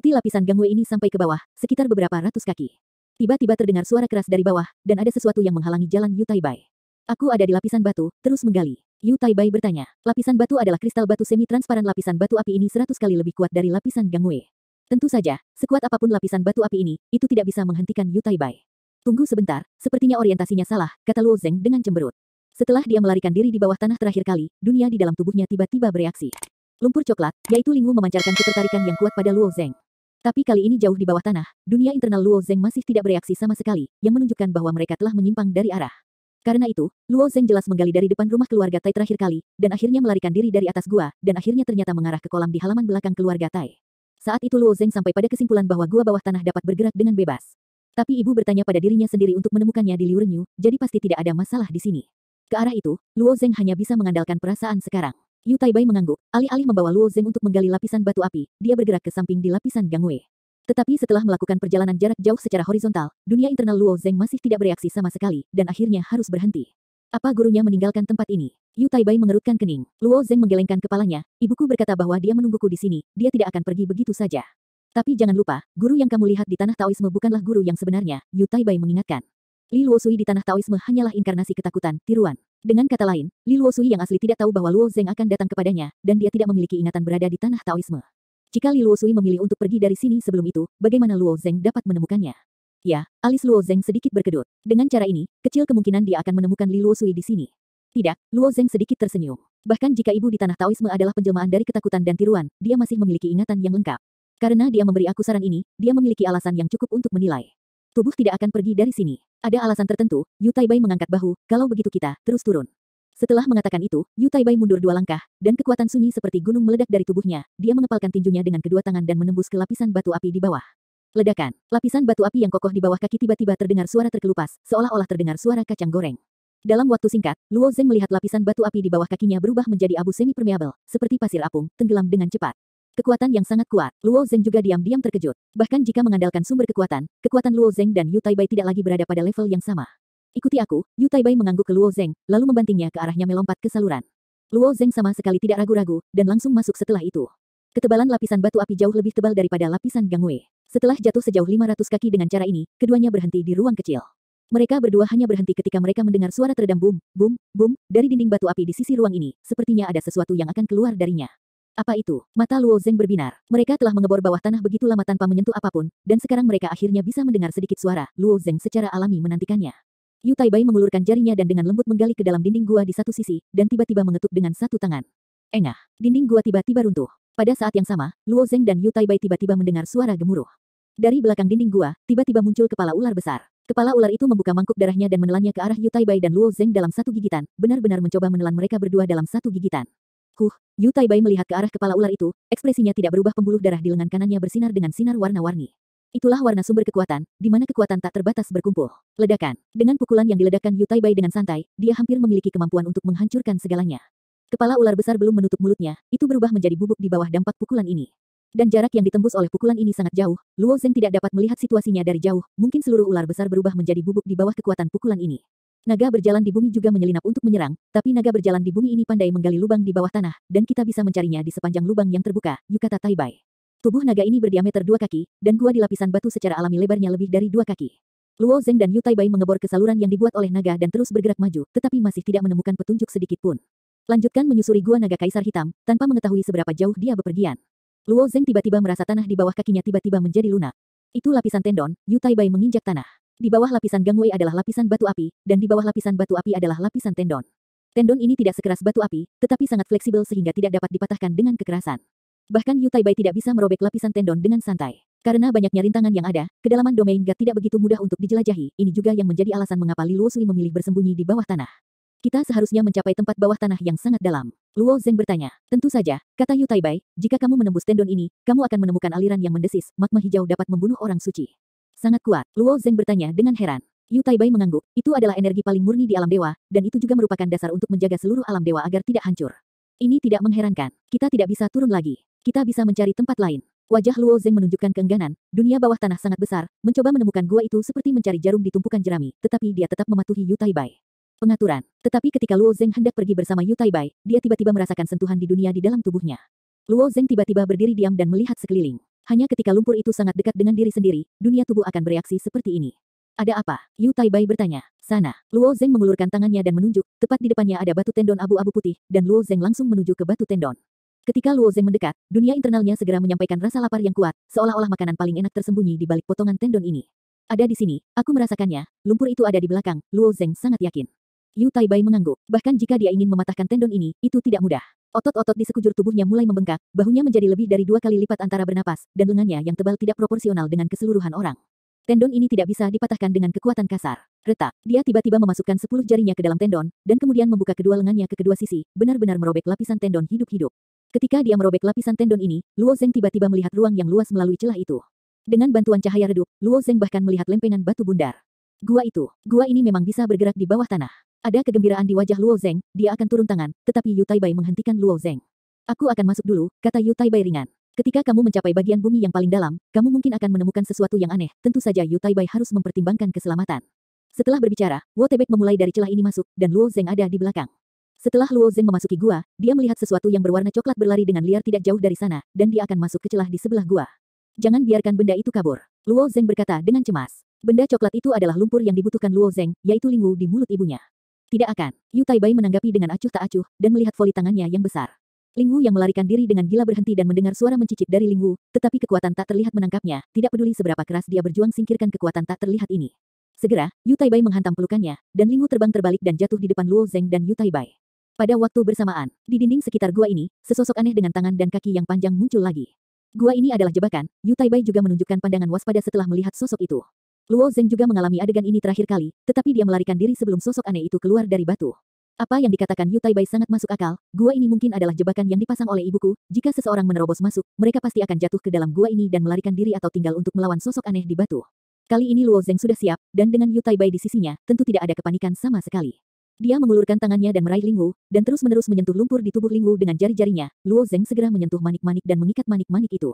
Ikuti lapisan gangway ini sampai ke bawah, sekitar beberapa ratus kaki. Tiba-tiba terdengar suara keras dari bawah, dan ada sesuatu yang menghalangi jalan Yu Taibai. Aku ada di lapisan batu, terus menggali. Yu Taibai bertanya. Lapisan batu adalah kristal batu semi-transparan. Lapisan batu api ini 100 kali lebih kuat dari lapisan gangway. Tentu saja, sekuat apapun lapisan batu api ini, itu tidak bisa menghentikan Yu Taibai. Tunggu sebentar, sepertinya orientasinya salah, kata Luo Zeng dengan cemberut. Setelah dia melarikan diri di bawah tanah terakhir kali, dunia di dalam tubuhnya tiba-tiba bereaksi. Lumpur coklat, yaitu Lingwu memancarkan ketertarikan yang kuat pada Luo Zeng. Tapi kali ini jauh di bawah tanah, dunia internal Luo Zeng masih tidak bereaksi sama sekali, yang menunjukkan bahwa mereka telah menyimpang dari arah. Karena itu, Luo Zeng jelas menggali dari depan rumah keluarga Tai terakhir kali, dan akhirnya melarikan diri dari atas gua, dan akhirnya ternyata mengarah ke kolam di halaman belakang keluarga Tai. Saat itu Luo Zeng sampai pada kesimpulan bahwa gua bawah tanah dapat bergerak dengan bebas. Tapi ibu bertanya pada dirinya sendiri untuk menemukannya di Liurenyu, jadi pasti tidak ada masalah di sini. Ke arah itu, Luo Zeng hanya bisa mengandalkan perasaan sekarang. Yu Taibai mengangguk, alih-alih membawa Luo Zeng untuk menggali lapisan batu api, dia bergerak ke samping di lapisan gangway. Tetapi setelah melakukan perjalanan jarak jauh secara horizontal, dunia internal Luo Zeng masih tidak bereaksi sama sekali, dan akhirnya harus berhenti. Apa gurunya meninggalkan tempat ini? Yu Taibai mengerutkan kening. Luo Zeng menggelengkan kepalanya, ibuku berkata bahwa dia menungguku di sini, dia tidak akan pergi begitu saja. Tapi jangan lupa, guru yang kamu lihat di tanah Taoisme bukanlah guru yang sebenarnya, Yu Taibai mengingatkan. Li Luosui di tanah Taoisme hanyalah inkarnasi ketakutan, tiruan. Dengan kata lain, Li Luosui yang asli tidak tahu bahwa Luo Zeng akan datang kepadanya, dan dia tidak memiliki ingatan berada di tanah Taoisme. Jika Li Luosui memilih untuk pergi dari sini sebelum itu, bagaimana Luo Zeng dapat menemukannya? Ya, alis Luo Zeng sedikit berkedut. Dengan cara ini, kecil kemungkinan dia akan menemukan Li Luosui di sini. Tidak, Luo Zeng sedikit tersenyum. Bahkan jika ibu di tanah Taoisme adalah penjelmaan dari ketakutan dan tiruan, dia masih memiliki ingatan yang lengkap. Karena dia memberi aku saran ini, dia memiliki alasan yang cukup untuk menilai. Tubuh tidak akan pergi dari sini. Ada alasan tertentu, Yu Taibai mengangkat bahu, kalau begitu kita, terus turun. Setelah mengatakan itu, Yu Taibai mundur 2 langkah, dan kekuatan sunyi seperti gunung meledak dari tubuhnya, dia mengepalkan tinjunya dengan kedua tangan dan menembus ke lapisan batu api di bawah. Ledakan, lapisan batu api yang kokoh di bawah kaki tiba-tiba terdengar suara terkelupas, seolah-olah terdengar suara kacang goreng. Dalam waktu singkat, Luo Zeng melihat lapisan batu api di bawah kakinya berubah menjadi abu semi-permeabel, seperti pasir apung, tenggelam dengan cepat. Kekuatan yang sangat kuat, Luo Zeng juga diam-diam terkejut. Bahkan jika mengandalkan sumber kekuatan Luo Zeng dan Yu Taibai tidak lagi berada pada level yang sama. Ikuti aku, Yu Taibai mengangguk ke Luo Zeng, lalu membantingnya ke arahnya melompat ke saluran. Luo Zeng sama sekali tidak ragu-ragu, dan langsung masuk setelah itu. Ketebalan lapisan batu api jauh lebih tebal daripada lapisan gangway. Setelah jatuh sejauh 500 kaki dengan cara ini, keduanya berhenti di ruang kecil. Mereka berdua hanya berhenti ketika mereka mendengar suara teredam boom, boom, boom, dari dinding batu api di sisi ruang ini, sepertinya ada sesuatu yang akan keluar darinya. Apa itu? Mata Luo Zeng berbinar. Mereka telah mengebor bawah tanah begitu lama tanpa menyentuh apapun, dan sekarang mereka akhirnya bisa mendengar sedikit suara. Luo Zeng secara alami menantikannya. Yu Taibai mengulurkan jarinya dan dengan lembut menggali ke dalam dinding gua di satu sisi, dan tiba-tiba mengetuk dengan satu tangan. Engah, dinding gua tiba-tiba runtuh. Pada saat yang sama, Luo Zeng dan Yu Taibai tiba-tiba mendengar suara gemuruh. Dari belakang dinding gua, tiba-tiba muncul kepala ular besar. Kepala ular itu membuka mangkuk darahnya dan menelannya ke arah Yu Taibai dan Luo Zeng dalam satu gigitan, benar-benar mencoba menelan mereka berdua dalam satu gigitan. Yu Taibai melihat ke arah kepala ular itu, ekspresinya tidak berubah. Pembuluh darah di lengan kanannya bersinar dengan sinar warna-warni. Itulah warna sumber kekuatan, di mana kekuatan tak terbatas berkumpul. Ledakan. Dengan pukulan yang diledakkan Yu Taibai dengan santai, dia hampir memiliki kemampuan untuk menghancurkan segalanya. Kepala ular besar belum menutup mulutnya, itu berubah menjadi bubuk di bawah dampak pukulan ini. Dan jarak yang ditembus oleh pukulan ini sangat jauh, Luo Zeng tidak dapat melihat situasinya dari jauh, mungkin seluruh ular besar berubah menjadi bubuk di bawah kekuatan pukulan ini. Naga berjalan di bumi juga menyelinap untuk menyerang, tapi naga berjalan di bumi ini pandai menggali lubang di bawah tanah, dan kita bisa mencarinya di sepanjang lubang yang terbuka, kata Taibai. Tubuh naga ini berdiameter 2 kaki, dan gua di lapisan batu secara alami lebarnya lebih dari 2 kaki. Luo Zeng dan Yu Taibai mengebor ke saluran yang dibuat oleh naga dan terus bergerak maju, tetapi masih tidak menemukan petunjuk sedikit pun. Lanjutkan menyusuri gua naga kaisar hitam, tanpa mengetahui seberapa jauh dia bepergian. Luo Zeng tiba-tiba merasa tanah di bawah kakinya tiba-tiba menjadi lunak. Itu lapisan tendon, Yu Taibai menginjak tanah. Di bawah lapisan gangway adalah lapisan batu api, dan di bawah lapisan batu api adalah lapisan tendon. Tendon ini tidak sekeras batu api, tetapi sangat fleksibel sehingga tidak dapat dipatahkan dengan kekerasan. Bahkan Yu Taibai tidak bisa merobek lapisan tendon dengan santai. Karena banyaknya rintangan yang ada, kedalaman domain God tidak begitu mudah untuk dijelajahi. Ini juga yang menjadi alasan mengapa Li Luosui memilih bersembunyi di bawah tanah. Kita seharusnya mencapai tempat bawah tanah yang sangat dalam. Luo Zeng bertanya. Tentu saja, kata Yu Taibai, jika kamu menembus tendon ini, kamu akan menemukan aliran yang mendesis, magma hijau dapat membunuh orang suci. Sangat kuat, Luo Zeng bertanya dengan heran. Yu Taibai mengangguk, itu adalah energi paling murni di alam dewa, dan itu juga merupakan dasar untuk menjaga seluruh alam dewa agar tidak hancur. Ini tidak mengherankan, kita tidak bisa turun lagi. Kita bisa mencari tempat lain. Wajah Luo Zeng menunjukkan keengganan, dunia bawah tanah sangat besar, mencoba menemukan gua itu seperti mencari jarum di tumpukan jerami, tetapi dia tetap mematuhi Yu Taibai. Pengaturan. Tetapi ketika Luo Zeng hendak pergi bersama Yu Taibai, dia tiba-tiba merasakan sentuhan di dunia di dalam tubuhnya. Luo Zeng tiba-tiba berdiri diam dan melihat sekeliling. hanya ketika lumpur itu sangat dekat dengan diri sendiri, dunia tubuh akan bereaksi seperti ini. Ada apa? Yu Taibai bertanya. Sana. Luo Zeng mengulurkan tangannya dan menunjuk, tepat di depannya ada batu tendon abu-abu putih, dan Luo Zeng langsung menuju ke batu tendon. Ketika Luo Zeng mendekat, dunia internalnya segera menyampaikan rasa lapar yang kuat, seolah-olah makanan paling enak tersembunyi di balik potongan tendon ini. Ada di sini, aku merasakannya, lumpur itu ada di belakang, Luo Zeng sangat yakin. Yu Taibai mengangguk, bahkan jika dia ingin mematahkan tendon ini, itu tidak mudah. Otot-otot di sekujur tubuhnya mulai membengkak, bahunya menjadi lebih dari 2 kali lipat antara bernapas, dan lengannya yang tebal tidak proporsional dengan keseluruhan orang. Tendon ini tidak bisa dipatahkan dengan kekuatan kasar. Retak, dia tiba-tiba memasukkan 10 jarinya ke dalam tendon, dan kemudian membuka kedua lengannya ke kedua sisi, benar-benar merobek lapisan tendon hidup-hidup. Ketika dia merobek lapisan tendon ini, Luo Zeng tiba-tiba melihat ruang yang luas melalui celah itu. Dengan bantuan cahaya redup, Luo Zeng bahkan melihat lempengan batu bundar. Gua ini memang bisa bergerak di bawah tanah. Ada kegembiraan di wajah Luo Zeng, dia akan turun tangan, tetapi Yu Taibai menghentikan Luo Zeng. Aku akan masuk dulu, kata Yu Taibai ringan. Ketika kamu mencapai bagian bumi yang paling dalam, kamu mungkin akan menemukan sesuatu yang aneh, tentu saja Yu Taibai harus mempertimbangkan keselamatan. Setelah berbicara, Wo Tebek memulai dari celah ini masuk, dan Luo Zeng ada di belakang. Setelah Luo Zeng memasuki gua, dia melihat sesuatu yang berwarna coklat berlari dengan liar tidak jauh dari sana, dan dia akan masuk ke celah di sebelah gua. Jangan biarkan benda itu kabur. Luo Zeng berkata dengan cemas. Benda coklat itu adalah lumpur yang dibutuhkan Luo Zeng, yaitu lingu di mulut ibunya. Tidak akan. Yu Taibai menanggapi dengan acuh tak acuh, dan melihat voli tangannya yang besar. Lingu yang melarikan diri dengan gila berhenti dan mendengar suara mencicit dari Lingu, tetapi kekuatan tak terlihat menangkapnya, tidak peduli seberapa keras dia berjuang singkirkan kekuatan tak terlihat ini. Segera, Yu Taibai menghantam pelukannya, dan Lingu terbang terbalik dan jatuh di depan Luo Zeng dan Yu Taibai. Pada waktu bersamaan, di dinding sekitar gua ini, sesosok aneh dengan tangan dan kaki yang panjang muncul lagi. Gua ini adalah jebakan, Yu Taibai juga menunjukkan pandangan waspada setelah melihat sosok itu. Luo Zeng juga mengalami adegan ini terakhir kali, tetapi dia melarikan diri sebelum sosok aneh itu keluar dari batu. Apa yang dikatakan Yu Taibai sangat masuk akal, gua ini mungkin adalah jebakan yang dipasang oleh ibuku, jika seseorang menerobos masuk, mereka pasti akan jatuh ke dalam gua ini dan melarikan diri atau tinggal untuk melawan sosok aneh di batu. Kali ini Luo Zeng sudah siap, dan dengan Yu Taibai di sisinya, tentu tidak ada kepanikan sama sekali. Dia mengulurkan tangannya dan meraih Lingu, dan terus-menerus menyentuh lumpur di tubuh Lingu dengan jari-jarinya. Luo Zeng segera menyentuh manik-manik dan mengikat manik-manik itu.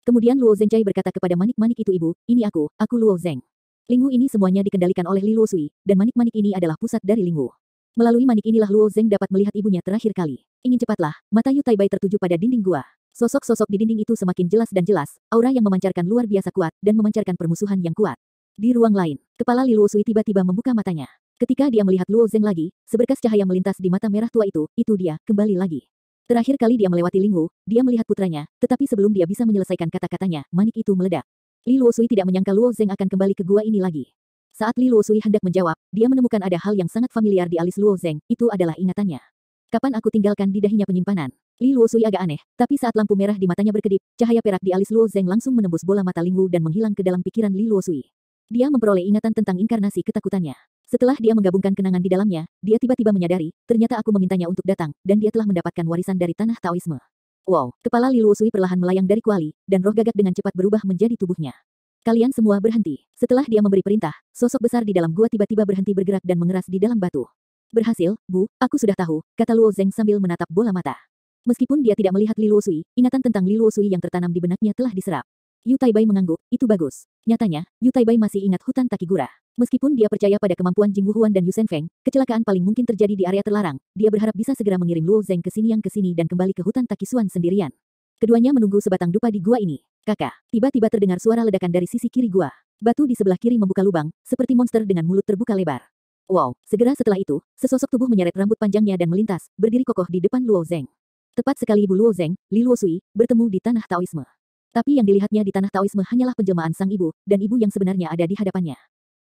Kemudian Luo Zhengjai berkata kepada manik-manik itu, ibu, ini aku Luo Zeng. Lingu ini semuanya dikendalikan oleh Li Luosui, dan manik-manik ini adalah pusat dari Lingu. Melalui manik inilah Luo Zeng dapat melihat ibunya terakhir kali. Ingin cepatlah, mata Yu Taibai tertuju pada dinding gua. Sosok-sosok di dinding itu semakin jelas dan jelas, aura yang memancarkan luar biasa kuat, dan memancarkan permusuhan yang kuat. Di ruang lain, kepala Li Luosui tiba-tiba membuka matanya. Ketika dia melihat Luo Zeng lagi, seberkas cahaya melintas di mata merah tua itu dia, kembali lagi. Terakhir kali dia melewati Lingu, dia melihat putranya, tetapi sebelum dia bisa menyelesaikan kata-katanya, manik itu meledak. Li Luosui tidak menyangka Luo Zeng akan kembali ke gua ini lagi. Saat Li Luosui hendak menjawab, dia menemukan ada hal yang sangat familiar di alis Luo Zeng, itu adalah ingatannya. Kapan aku tinggalkan di dahinya penyimpanan? Li Luosui agak aneh, tapi saat lampu merah di matanya berkedip, cahaya perak di alis Luo Zeng langsung menembus bola mata Lingu dan menghilang ke dalam pikiran Li Luosui. Dia memperoleh ingatan tentang inkarnasi ketakutannya. Setelah dia menggabungkan kenangan di dalamnya, dia tiba-tiba menyadari, ternyata aku memintanya untuk datang, dan dia telah mendapatkan warisan dari tanah Taoisme. Wow, kepala Li Luosui perlahan melayang dari kuali, dan roh gagak dengan cepat berubah menjadi tubuhnya. Kalian semua berhenti. Setelah dia memberi perintah, sosok besar di dalam gua tiba-tiba berhenti bergerak dan mengeras di dalam batu. Berhasil, Bu, aku sudah tahu, kata Luo Zeng sambil menatap bola mata. Meskipun dia tidak melihat Li Luosui, ingatan tentang Li Luosui yang tertanam di benaknya telah diserap. Yu Taibai mengangguk, itu bagus. Nyatanya, Yu Taibai masih ingat hutan Takigura. Meskipun dia percaya pada kemampuan Jing Wuhuan dan Yu Senfeng, kecelakaan paling mungkin terjadi di area terlarang, dia berharap bisa segera mengirim Luo Zeng ke sini dan kembali ke hutan Takisuan sendirian. Keduanya menunggu sebatang dupa di gua ini. Kakak, tiba-tiba terdengar suara ledakan dari sisi kiri gua. Batu di sebelah kiri membuka lubang, seperti monster dengan mulut terbuka lebar. Wow, segera setelah itu, sesosok tubuh menyeret rambut panjangnya dan melintas, berdiri kokoh di depan Luo Zeng. Tepat sekali ibu Luo Zeng, Li Luosui, bertemu di tanah Taoisme. Tapi yang dilihatnya di tanah Taoisme hanyalah penjelmaan sang ibu, dan ibu yang sebenarnya ada di hadapannya.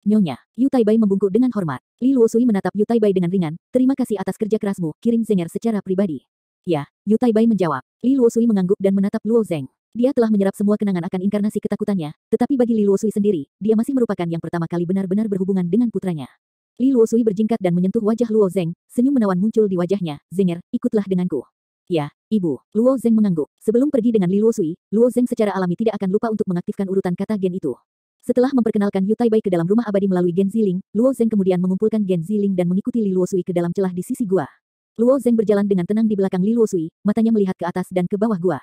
Nyonya, Yu Taibai membungkuk dengan hormat. Li Luosui menatap Yu Taibai dengan ringan, terima kasih atas kerja kerasmu, kirim Zenger secara pribadi. Ya, Yu Taibai menjawab. Li Luosui mengangguk dan menatap Luo Zeng. Dia telah menyerap semua kenangan akan inkarnasi ketakutannya, tetapi bagi Li Luosui sendiri, dia masih merupakan yang pertama kali benar-benar berhubungan dengan putranya. Li Luosui berjingkat dan menyentuh wajah Luo Zeng, senyum menawan muncul di wajahnya. Zenger, ikutlah denganku. Ya, ibu. Luo Zeng mengangguk. Sebelum pergi dengan Li Luosui, Luo Zeng secara alami tidak akan lupa untuk mengaktifkan urutan kata gen itu. Setelah memperkenalkan Yu Taibai ke dalam rumah abadi melalui Gen Ziling, Luo Zeng kemudian mengumpulkan Gen Ziling dan mengikuti Li Luosui ke dalam celah di sisi gua. Luo Zeng berjalan dengan tenang di belakang Li Luosui, matanya melihat ke atas dan ke bawah gua.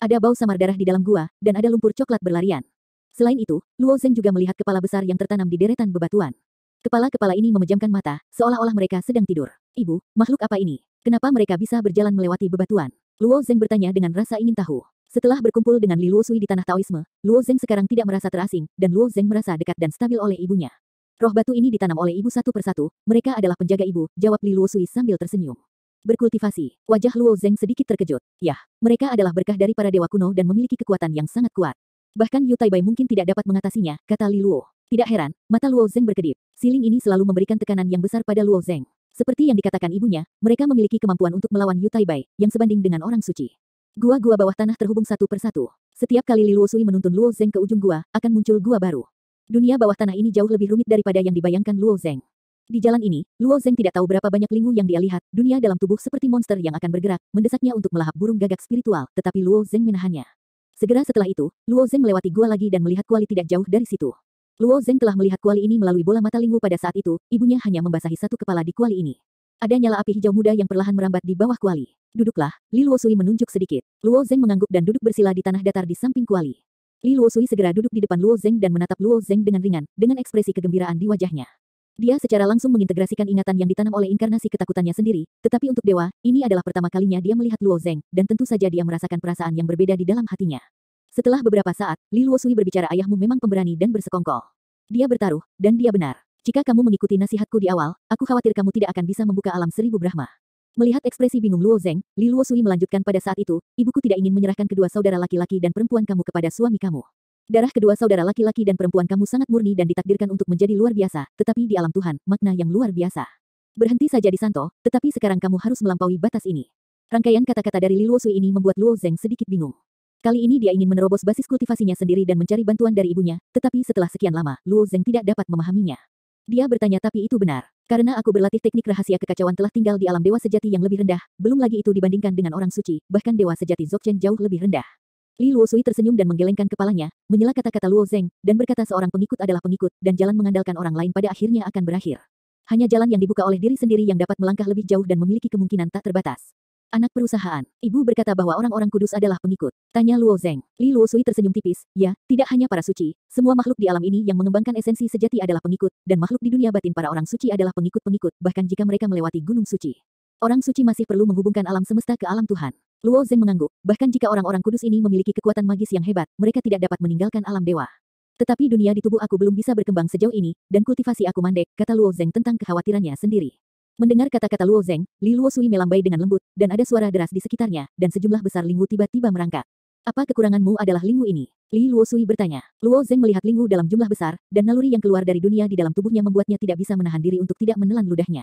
Ada bau samar darah di dalam gua, dan ada lumpur coklat berlarian. Selain itu, Luo Zeng juga melihat kepala besar yang tertanam di deretan bebatuan. Kepala-kepala ini memejamkan mata, seolah-olah mereka sedang tidur. Ibu, makhluk apa ini? Kenapa mereka bisa berjalan melewati bebatuan? Luo Zeng bertanya dengan rasa ingin tahu. Setelah berkumpul dengan Li Luosui di tanah Taoisme, Luo Zeng sekarang tidak merasa terasing, dan Luo Zeng merasa dekat dan stabil oleh ibunya. Roh batu ini ditanam oleh ibu satu persatu, mereka adalah penjaga ibu, jawab Li Luosui sambil tersenyum. Berkultivasi, wajah Luo Zeng sedikit terkejut. Yah, mereka adalah berkah dari para dewa kuno dan memiliki kekuatan yang sangat kuat. Bahkan Yu Taibai mungkin tidak dapat mengatasinya, kata Li Luo. Tidak heran, mata Luo Zeng berkedip. Siling ini selalu memberikan tekanan yang besar pada Luo Zeng. Seperti yang dikatakan ibunya, mereka memiliki kemampuan untuk melawan Yu Taibai, yang sebanding dengan orang suci. Gua-gua bawah tanah terhubung satu persatu. Setiap kali Li Luosui menuntun Luo Zeng ke ujung gua, akan muncul gua baru. Dunia bawah tanah ini jauh lebih rumit daripada yang dibayangkan Luo Zeng. Di jalan ini, Luo Zeng tidak tahu berapa banyak lingu yang dia lihat, dunia dalam tubuh seperti monster yang akan bergerak, mendesaknya untuk melahap burung gagak spiritual, tetapi Luo Zeng menahannya. Segera setelah itu, Luo Zeng melewati gua lagi dan melihat kuali tidak jauh dari situ. Luo Zeng telah melihat kuali ini melalui bola mata lingu pada saat itu, ibunya hanya membasahi satu kepala di kuali ini. Ada nyala api hijau muda yang perlahan merambat di bawah kuali. Duduklah, Li Luosui menunjuk sedikit. Luo Zeng mengangguk dan duduk bersila di tanah datar di samping kuali. Li Luosui segera duduk di depan Luo Zeng dan menatap Luo Zeng dengan ringan, dengan ekspresi kegembiraan di wajahnya. Dia secara langsung mengintegrasikan ingatan yang ditanam oleh inkarnasi ketakutannya sendiri, tetapi untuk dewa, ini adalah pertama kalinya dia melihat Luo Zeng, dan tentu saja dia merasakan perasaan yang berbeda di dalam hatinya. Setelah beberapa saat, Li Luosui berbicara, ayahmu memang pemberani dan bersekongkol. Dia bertaruh, dan dia benar. Jika kamu mengikuti nasihatku di awal, aku khawatir kamu tidak akan bisa membuka alam seribu Brahma. Melihat ekspresi bingung Luo Zeng, Li Luosui melanjutkan, pada saat itu, ibuku tidak ingin menyerahkan kedua saudara laki-laki dan perempuan kamu kepada suami kamu. Darah kedua saudara laki-laki dan perempuan kamu sangat murni dan ditakdirkan untuk menjadi luar biasa, tetapi di alam Tuhan, makna yang luar biasa. Berhenti saja di Santo, tetapi sekarang kamu harus melampaui batas ini. Rangkaian kata-kata dari Li Luosui ini membuat Luo Zeng sedikit bingung. Kali ini dia ingin menerobos basis kultivasinya sendiri dan mencari bantuan dari ibunya, tetapi setelah sekian lama, Luo Zeng tidak dapat memahaminya. Dia bertanya, tapi itu benar. Karena aku berlatih teknik rahasia kekacauan telah tinggal di alam dewa sejati yang lebih rendah, belum lagi itu dibandingkan dengan orang suci, bahkan dewa sejati Dzogchen jauh lebih rendah. Li Luosui tersenyum dan menggelengkan kepalanya, menyela kata-kata Luo Zeng, dan berkata seorang pengikut adalah pengikut, dan jalan mengandalkan orang lain pada akhirnya akan berakhir. Hanya jalan yang dibuka oleh diri sendiri yang dapat melangkah lebih jauh dan memiliki kemungkinan tak terbatas. Anak perusahaan, ibu berkata bahwa orang-orang kudus adalah pengikut. Tanya Luo Zeng. Li Luosui tersenyum tipis, ya, tidak hanya para suci, semua makhluk di alam ini yang mengembangkan esensi sejati adalah pengikut, dan makhluk di dunia batin para orang suci adalah pengikut-pengikut, bahkan jika mereka melewati gunung suci. Orang suci masih perlu menghubungkan alam semesta ke alam Tuhan. Luo Zeng mengangguk, bahkan jika orang-orang kudus ini memiliki kekuatan magis yang hebat, mereka tidak dapat meninggalkan alam dewa. Tetapi dunia di tubuh aku belum bisa berkembang sejauh ini, dan kultivasi aku mandek, kata Luo Zeng tentang kekhawatirannya sendiri. Mendengar kata-kata Luo Zeng, Li Luosui melambai dengan lembut, dan ada suara deras di sekitarnya, dan sejumlah besar lingu tiba-tiba merangkak. Apa kekuranganmu adalah lingu ini? Li Luosui bertanya. Luo Zeng melihat lingu dalam jumlah besar, dan naluri yang keluar dari dunia di dalam tubuhnya membuatnya tidak bisa menahan diri untuk tidak menelan ludahnya.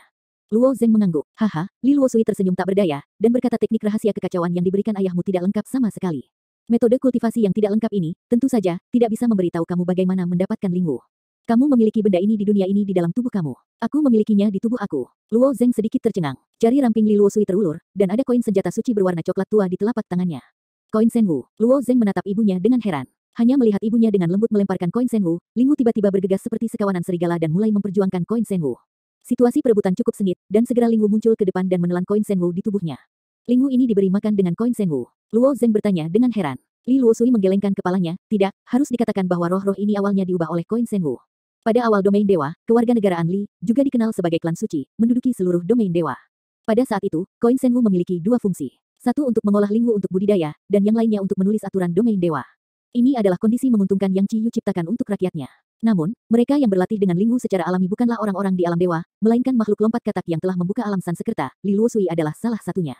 Luo Zeng mengangguk. Haha, Li Luosui tersenyum tak berdaya, dan berkata, teknik rahasia kekacauan yang diberikan ayahmu tidak lengkap sama sekali. Metode kultivasi yang tidak lengkap ini, tentu saja, tidak bisa memberitahu kamu bagaimana mendapatkan lingu. Kamu memiliki benda ini di dunia ini di dalam tubuh kamu. Aku memilikinya di tubuh aku. Luo Zeng sedikit tercengang. Jari ramping Li Luosui terulur, dan ada koin senjata suci berwarna coklat tua di telapak tangannya. Koin Senwu. Luo Zeng menatap ibunya dengan heran. Hanya melihat ibunya dengan lembut melemparkan koin Senwu, lingu tiba-tiba bergegas seperti sekawanan serigala dan mulai memperjuangkan koin Senwu. Situasi perebutan cukup sengit, dan segera lingu muncul ke depan dan menelan koin Senwu di tubuhnya. Lingu ini diberi makan dengan koin Senwu. Luo Zeng bertanya dengan heran. Li Luosui menggelengkan kepalanya, tidak, harus dikatakan bahwa roh-roh ini awalnya diubah oleh koin Senwu. Pada awal domain dewa, kewarganegaraan Li, juga dikenal sebagai klan suci, menduduki seluruh domain dewa. Pada saat itu, koin Senwu memiliki dua fungsi. Satu untuk mengolah lingu untuk budidaya, dan yang lainnya untuk menulis aturan domain dewa. Ini adalah kondisi menguntungkan yang Ciyu ciptakan untuk rakyatnya. Namun, mereka yang berlatih dengan lingu secara alami bukanlah orang-orang di alam dewa, melainkan makhluk lompat katak yang telah membuka alam Sansekerta. Li Luosui adalah salah satunya.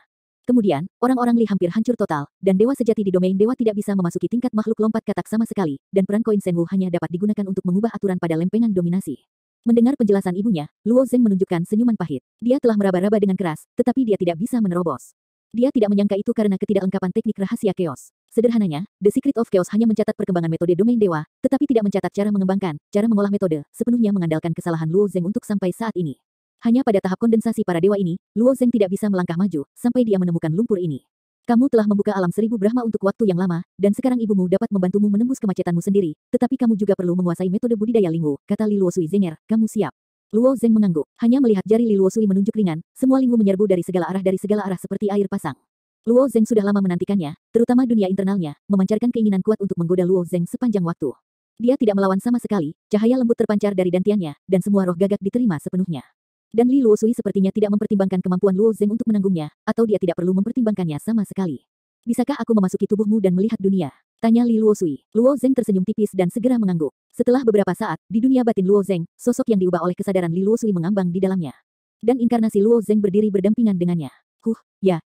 Kemudian, orang-orang Li hampir hancur total, dan dewa sejati di domain dewa tidak bisa memasuki tingkat makhluk lompat katak sama sekali, dan peran koin Senwu hanya dapat digunakan untuk mengubah aturan pada lempengan dominasi. Mendengar penjelasan ibunya, Luo Zeng menunjukkan senyuman pahit. Dia telah meraba-raba dengan keras, tetapi dia tidak bisa menerobos. Dia tidak menyangka itu karena ketidaklengkapan teknik rahasia chaos. Sederhananya, The Secret of Chaos hanya mencatat perkembangan metode domain dewa, tetapi tidak mencatat cara mengembangkan, cara mengolah metode, sepenuhnya mengandalkan kesalahan Luo Zeng untuk sampai saat ini. Hanya pada tahap kondensasi para dewa ini, Luo Zeng tidak bisa melangkah maju, sampai dia menemukan lumpur ini. Kamu telah membuka alam seribu Brahma untuk waktu yang lama, dan sekarang ibumu dapat membantumu menembus kemacetanmu sendiri, tetapi kamu juga perlu menguasai metode budidaya lingu, kata Li Luosui Zenger, kamu siap. Luo Zeng mengangguk, hanya melihat jari Li Luosui menunjuk ringan, semua lingu menyerbu dari segala arah seperti air pasang. Luo Zeng sudah lama menantikannya, terutama dunia internalnya, memancarkan keinginan kuat untuk menggoda Luo Zeng sepanjang waktu. Dia tidak melawan sama sekali, cahaya lembut terpancar dari dantiannya, dan semua roh gagak diterima sepenuhnya. Dan Li Luosui sepertinya tidak mempertimbangkan kemampuan Luo Zeng untuk menanggungnya, atau dia tidak perlu mempertimbangkannya sama sekali. Bisakah aku memasuki tubuhmu dan melihat dunia? Tanya Li Luosui. Luo Zeng tersenyum tipis dan segera mengangguk. Setelah beberapa saat, di dunia batin Luo Zeng, sosok yang diubah oleh kesadaran Li Luosui mengambang di dalamnya. Dan inkarnasi Luo Zeng berdiri berdampingan dengannya. Ya.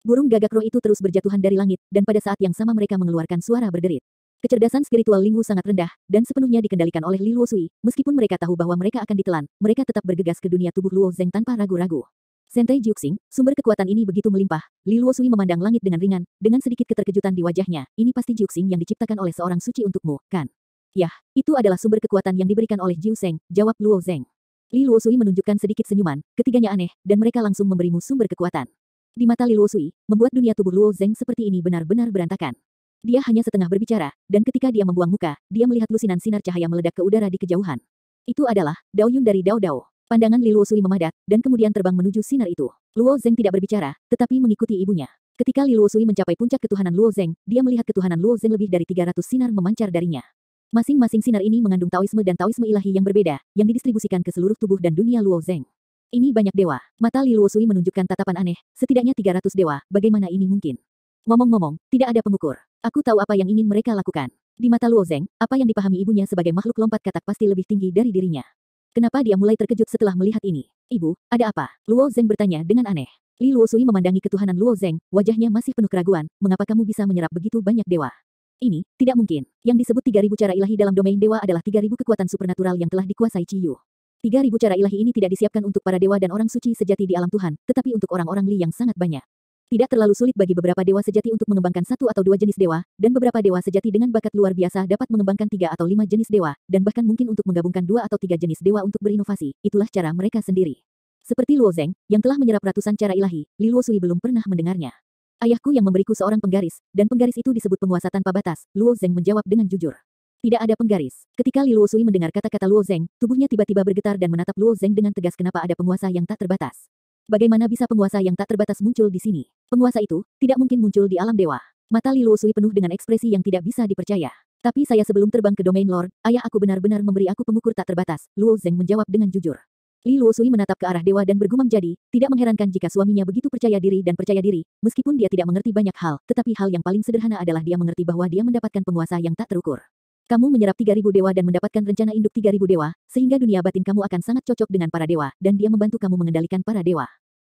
Burung gagak roh itu terus berjatuhan dari langit, dan pada saat yang sama mereka mengeluarkan suara berderit. Kecerdasan spiritual Lingwu sangat rendah, dan sepenuhnya dikendalikan oleh Li Luosui. Meskipun mereka tahu bahwa mereka akan ditelan, mereka tetap bergegas ke dunia tubuh Luo Zeng tanpa ragu-ragu. Sentai Jiuxing, sumber kekuatan ini begitu melimpah. Li Luosui memandang langit dengan ringan, dengan sedikit keterkejutan di wajahnya. Ini pasti Jiuxing yang diciptakan oleh seorang suci untukmu, kan? Yah, itu adalah sumber kekuatan yang diberikan oleh Jiu Zeng, jawab Luo Zeng. Li Luosui menunjukkan sedikit senyuman, ketiganya aneh, dan mereka langsung memberimu sumber kekuatan. Di mata Li Luosui, membuat dunia tubuh Luo Zeng seperti ini benar-benar berantakan. Dia hanya setengah berbicara, dan ketika dia membuang muka, dia melihat lusinan sinar cahaya meledak ke udara di kejauhan. Itu adalah Dao Yun dari Dao Dao. Pandangan Li Luosui memadat, dan kemudian terbang menuju sinar itu. Luo Zeng tidak berbicara, tetapi mengikuti ibunya. Ketika Li Luosui mencapai puncak ketuhanan Luo Zeng, dia melihat ketuhanan Luo Zeng lebih dari 300 sinar memancar darinya. Masing-masing sinar ini mengandung Taoisme dan Taoisme ilahi yang berbeda, yang didistribusikan ke seluruh tubuh dan dunia Luo Zeng. Ini banyak dewa. Mata Li Luosui menunjukkan tatapan aneh, setidaknya 300 dewa, bagaimana ini mungkin? Ngomong-ngomong, tidak ada pengukur. Aku tahu apa yang ingin mereka lakukan. Di mata Luo Zeng, apa yang dipahami ibunya sebagai makhluk lompat katak pasti lebih tinggi dari dirinya. Kenapa dia mulai terkejut setelah melihat ini? Ibu, ada apa? Luo Zeng bertanya dengan aneh. Li Luosui memandangi ketuhanan Luo Zeng, wajahnya masih penuh keraguan, mengapa kamu bisa menyerap begitu banyak dewa? Ini, tidak mungkin. Yang disebut 3.000 cara ilahi dalam domain dewa adalah 3.000 kekuatan supernatural yang telah dikuasai Ciyu. 3.000 cara ilahi ini tidak disiapkan untuk para dewa dan orang suci sejati di alam Tuhan, tetapi untuk orang-orang Li yang sangat banyak. Tidak terlalu sulit bagi beberapa dewa sejati untuk mengembangkan 1 atau 2 jenis dewa, dan beberapa dewa sejati dengan bakat luar biasa dapat mengembangkan 3 atau 5 jenis dewa, dan bahkan mungkin untuk menggabungkan 2 atau 3 jenis dewa untuk berinovasi. Itulah cara mereka sendiri. Seperti Luo Zeng, yang telah menyerap ratusan cara ilahi, Li Luosui belum pernah mendengarnya. Ayahku yang memberiku seorang penggaris, dan penggaris itu disebut penguasa tanpa batas, Luo Zeng menjawab dengan jujur. Tidak ada penggaris. Ketika Li Luosui mendengar kata-kata Luo Zeng, tubuhnya tiba-tiba bergetar dan menatap Luo Zeng dengan tegas. Kenapa ada penguasa yang tak terbatas? Bagaimana bisa penguasa yang tak terbatas muncul di sini? Penguasa itu tidak mungkin muncul di alam dewa. Mata Li Luosui penuh dengan ekspresi yang tidak bisa dipercaya. Tapi saya sebelum terbang ke domain Lord, ayah aku benar-benar memberi aku pengukur tak terbatas, Luo Zeng menjawab dengan jujur. Li Luosui menatap ke arah dewa dan bergumam jadi, tidak mengherankan jika suaminya begitu percaya diri dan percaya diri, meskipun dia tidak mengerti banyak hal, tetapi hal yang paling sederhana adalah dia mengerti bahwa dia mendapatkan penguasa yang tak terukur. Kamu menyerap 3.000 dewa dan mendapatkan rencana induk 3.000 dewa, sehingga dunia batin kamu akan sangat cocok dengan para dewa, dan dia membantu kamu mengendalikan para dewa.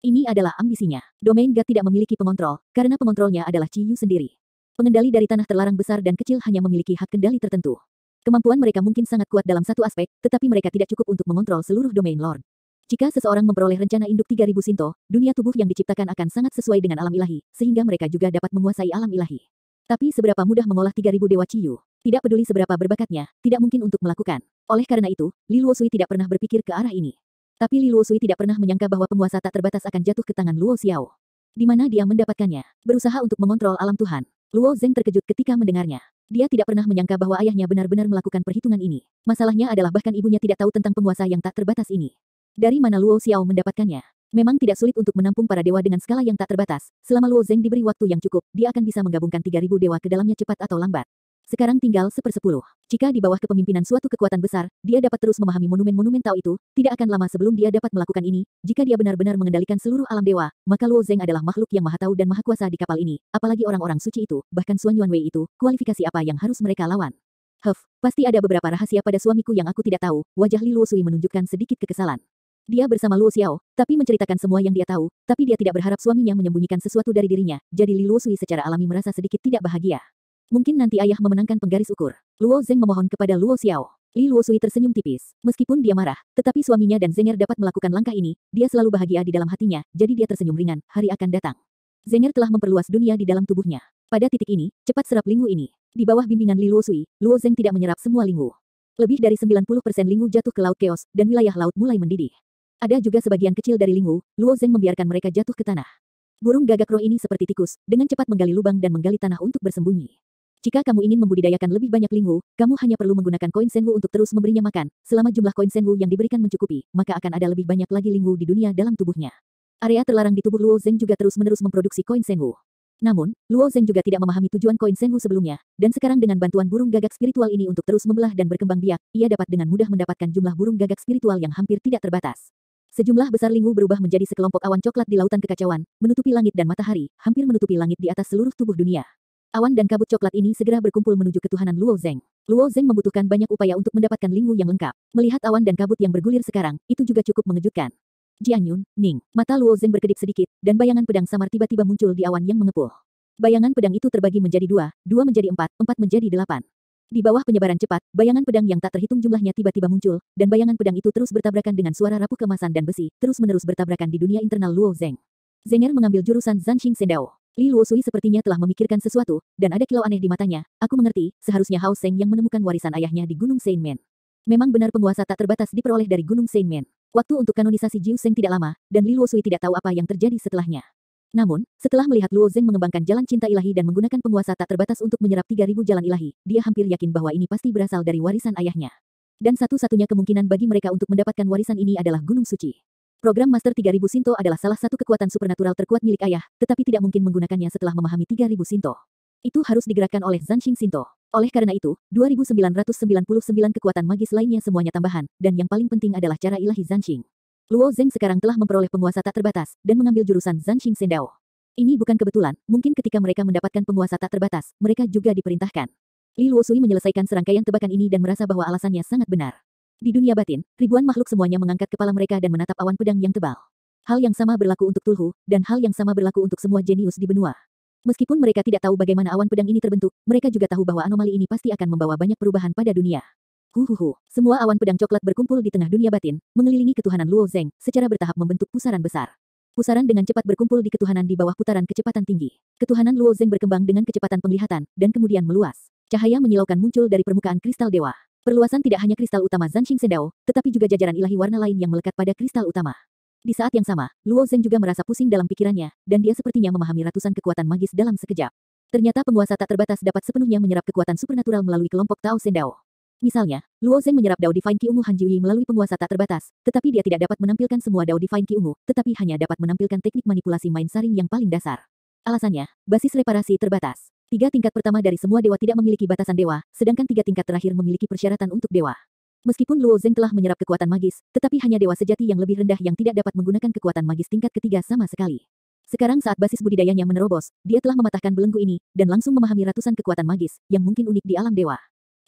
Ini adalah ambisinya. Domain God tidak memiliki pengontrol, karena pengontrolnya adalah Ciyu sendiri. Pengendali dari tanah terlarang besar dan kecil hanya memiliki hak kendali tertentu. Kemampuan mereka mungkin sangat kuat dalam satu aspek, tetapi mereka tidak cukup untuk mengontrol seluruh domain Lord. Jika seseorang memperoleh rencana induk 3.000 Sinto, dunia tubuh yang diciptakan akan sangat sesuai dengan alam ilahi, sehingga mereka juga dapat menguasai alam ilahi. Tapi seberapa mudah mengolah 3.000 dewa Ciyu? Tidak peduli seberapa berbakatnya, tidak mungkin untuk melakukan. Oleh karena itu, Li Luosui tidak pernah berpikir ke arah ini. Tapi Li Luosui tidak pernah menyangka bahwa penguasa tak terbatas akan jatuh ke tangan Luo Xiao. Di mana dia mendapatkannya? Berusaha untuk mengontrol alam Tuhan. Luo Zeng terkejut ketika mendengarnya. Dia tidak pernah menyangka bahwa ayahnya benar-benar melakukan perhitungan ini. Masalahnya adalah bahkan ibunya tidak tahu tentang penguasa yang tak terbatas ini. Dari mana Luo Xiao mendapatkannya? Memang tidak sulit untuk menampung para dewa dengan skala yang tak terbatas. Selama Luo Zeng diberi waktu yang cukup, dia akan bisa menggabungkan 3.000 dewa ke dalamnya cepat atau lambat. Sekarang tinggal 1/10. Jika di bawah kepemimpinan suatu kekuatan besar, dia dapat terus memahami monumen-monumen Tao itu, tidak akan lama sebelum dia dapat melakukan ini. Jika dia benar-benar mengendalikan seluruh alam dewa, maka Luo Zeng adalah makhluk yang maha tahu dan maha kuasa di kapal ini. Apalagi orang-orang suci itu, bahkan Suan Yuanwei itu, kualifikasi apa yang harus mereka lawan? Pasti ada beberapa rahasia pada suamiku yang aku tidak tahu. Wajah Li Luosui menunjukkan sedikit kekesalan. Dia bersama Luo Xiao, tapi menceritakan semua yang dia tahu, tapi dia tidak berharap suaminya menyembunyikan sesuatu dari dirinya, jadi Li Luosui secara alami merasa sedikit tidak bahagia. Mungkin nanti ayah memenangkan penggaris ukur. Luo Zeng memohon kepada Luo Xiao. Li Luosui tersenyum tipis. Meskipun dia marah, tetapi suaminya dan Zenger dapat melakukan langkah ini, dia selalu bahagia di dalam hatinya, jadi dia tersenyum ringan, hari akan datang. Zenger telah memperluas dunia di dalam tubuhnya. Pada titik ini, cepat serap Lingwu ini. Di bawah bimbingan Li Luosui, Luo Zeng tidak menyerap semua Lingwu. Lebih dari 90% Lingwu jatuh ke laut keos, dan wilayah laut mulai mendidih. Ada juga sebagian kecil dari Lingwu, Luo Zeng membiarkan mereka jatuh ke tanah. Burung gagak roh ini seperti tikus, dengan cepat menggali lubang dan menggali tanah untuk bersembunyi. Jika kamu ingin membudidayakan lebih banyak Lingwu, kamu hanya perlu menggunakan koin Senwu untuk terus memberinya makan. Selama jumlah koin Senwu yang diberikan mencukupi, maka akan ada lebih banyak lagi Lingwu di dunia dalam tubuhnya. Area terlarang di tubuh Luo Zeng juga terus-menerus memproduksi koin Senwu. Namun, Luo Zeng juga tidak memahami tujuan koin Senwu sebelumnya, dan sekarang dengan bantuan burung gagak spiritual ini untuk terus membelah dan berkembang biak, ia dapat dengan mudah mendapatkan jumlah burung gagak spiritual yang hampir tidak terbatas. Sejumlah besar lingu berubah menjadi sekelompok awan coklat di lautan kekacauan, menutupi langit dan matahari, hampir menutupi langit di atas seluruh tubuh dunia. Awan dan kabut coklat ini segera berkumpul menuju ketuhanan Luo Zeng. Luo Zeng membutuhkan banyak upaya untuk mendapatkan lingu yang lengkap. Melihat awan dan kabut yang bergulir sekarang, itu juga cukup mengejutkan. Jianyun, Ning, mata Luo Zeng berkedip sedikit, dan bayangan pedang samar tiba-tiba muncul di awan yang mengepul. Bayangan pedang itu terbagi menjadi dua, dua menjadi empat, empat menjadi delapan. Di bawah penyebaran cepat, bayangan pedang yang tak terhitung jumlahnya tiba-tiba muncul, dan bayangan pedang itu terus bertabrakan dengan suara rapuh kemasan dan besi, terus-menerus bertabrakan di dunia internal Luo Zeng. Zenger mengambil jurusan Zanxing Sendao. Li Luosui sepertinya telah memikirkan sesuatu, dan ada kilau aneh di matanya. Aku mengerti, seharusnya Hao Seng yang menemukan warisan ayahnya di Gunung Seinmen. Memang benar penguasa tak terbatas diperoleh dari Gunung Seinmen. Waktu untuk kanonisasi Jiu Seng tidak lama, dan Li Luosui tidak tahu apa yang terjadi setelahnya. Namun, setelah melihat Luo Zeng mengembangkan jalan cinta ilahi dan menggunakan penguasa tak terbatas untuk menyerap 3.000 jalan ilahi, dia hampir yakin bahwa ini pasti berasal dari warisan ayahnya. Dan satu-satunya kemungkinan bagi mereka untuk mendapatkan warisan ini adalah Gunung Suci. Program Master 3.000 Shinto adalah salah satu kekuatan supernatural terkuat milik ayah, tetapi tidak mungkin menggunakannya setelah memahami 3.000 Shinto. Itu harus digerakkan oleh Zanxing Shinto. Oleh karena itu, 2.999 kekuatan magis lainnya semuanya tambahan, dan yang paling penting adalah cara ilahi Zanxing. Luo Zeng sekarang telah memperoleh penguasa tak terbatas, dan mengambil jurusan Zanxing Sendao. Ini bukan kebetulan, mungkin ketika mereka mendapatkan penguasa tak terbatas, mereka juga diperintahkan. Li Luosui menyelesaikan serangkaian tebakan ini dan merasa bahwa alasannya sangat benar. Di dunia batin, ribuan makhluk semuanya mengangkat kepala mereka dan menatap awan pedang yang tebal. Hal yang sama berlaku untuk Tulhu, dan hal yang sama berlaku untuk semua jenius di benua. Meskipun mereka tidak tahu bagaimana awan pedang ini terbentuk, mereka juga tahu bahwa anomali ini pasti akan membawa banyak perubahan pada dunia. Semua awan pedang coklat berkumpul di tengah dunia batin, mengelilingi ketuhanan Luo Zeng, secara bertahap membentuk pusaran besar. Pusaran dengan cepat berkumpul di ketuhanan di bawah putaran kecepatan tinggi. Ketuhanan Luo Zeng berkembang dengan kecepatan penglihatan, dan kemudian meluas. Cahaya menyilaukan muncul dari permukaan kristal dewa. Perluasan tidak hanya kristal utama Zanxing Sendao, tetapi juga jajaran ilahi warna lain yang melekat pada kristal utama. Di saat yang sama, Luo Zeng juga merasa pusing dalam pikirannya, dan dia sepertinya memahami ratusan kekuatan magis dalam sekejap. Ternyata penguasa tak terbatas dapat sepenuhnya menyerap kekuatan supernatural melalui kelompok Tao Sendao. Misalnya, Luo Zeng menyerap Dao Divine Ki Ungu Han Jiuyi melalui penguasa tak terbatas, tetapi dia tidak dapat menampilkan semua Dao Divine Ki Ungu, tetapi hanya dapat menampilkan teknik manipulasi main saring yang paling dasar. Alasannya, basis reparasi terbatas. 3 tingkat pertama dari semua dewa tidak memiliki batasan dewa, sedangkan 3 tingkat terakhir memiliki persyaratan untuk dewa. Meskipun Luo Zeng telah menyerap kekuatan magis, tetapi hanya dewa sejati yang lebih rendah yang tidak dapat menggunakan kekuatan magis tingkat ketiga sama sekali. Sekarang saat basis budidayanya menerobos, dia telah mematahkan belenggu ini, dan langsung memahami ratusan kekuatan magis, yang mungkin unik di alam dewa.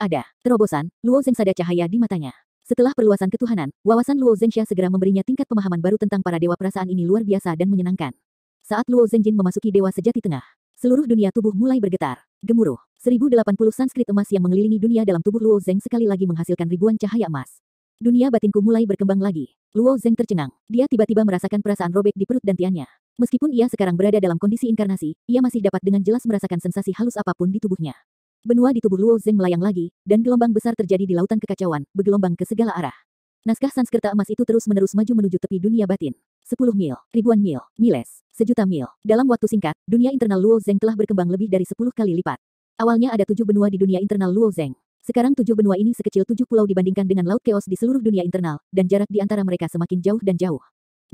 Ada terobosan, Luo Zeng sadar cahaya di matanya. Setelah perluasan ketuhanan, wawasan Luo Zengxia segera memberinya tingkat pemahaman baru tentang para dewa. Perasaan ini luar biasa dan menyenangkan. Saat Luo Zengjin memasuki dewa sejati tengah, seluruh dunia tubuh mulai bergetar. Gemuruh. 1080 sanskrit emas yang mengelilingi dunia dalam tubuh Luo Zeng sekali lagi menghasilkan ribuan cahaya emas. Dunia batinku mulai berkembang lagi. Luo Zeng tercengang. Dia tiba-tiba merasakan perasaan robek di perut dan tiannya. Meskipun ia sekarang berada dalam kondisi inkarnasi, ia masih dapat dengan jelas merasakan sensasi halus apapun di tubuhnya. Benua di tubuh Luo Zeng melayang lagi, dan gelombang besar terjadi di lautan kekacauan, bergelombang ke segala arah. Naskah Sanskerta emas itu terus-menerus maju menuju tepi dunia batin. 10 mil, ribuan mil, miles, sejuta mil. Dalam waktu singkat, dunia internal Luo Zeng telah berkembang lebih dari 10 kali lipat. Awalnya ada 7 benua di dunia internal Luo Zeng. Sekarang 7 benua ini sekecil 7 pulau dibandingkan dengan laut keos di seluruh dunia internal, dan jarak di antara mereka semakin jauh dan jauh.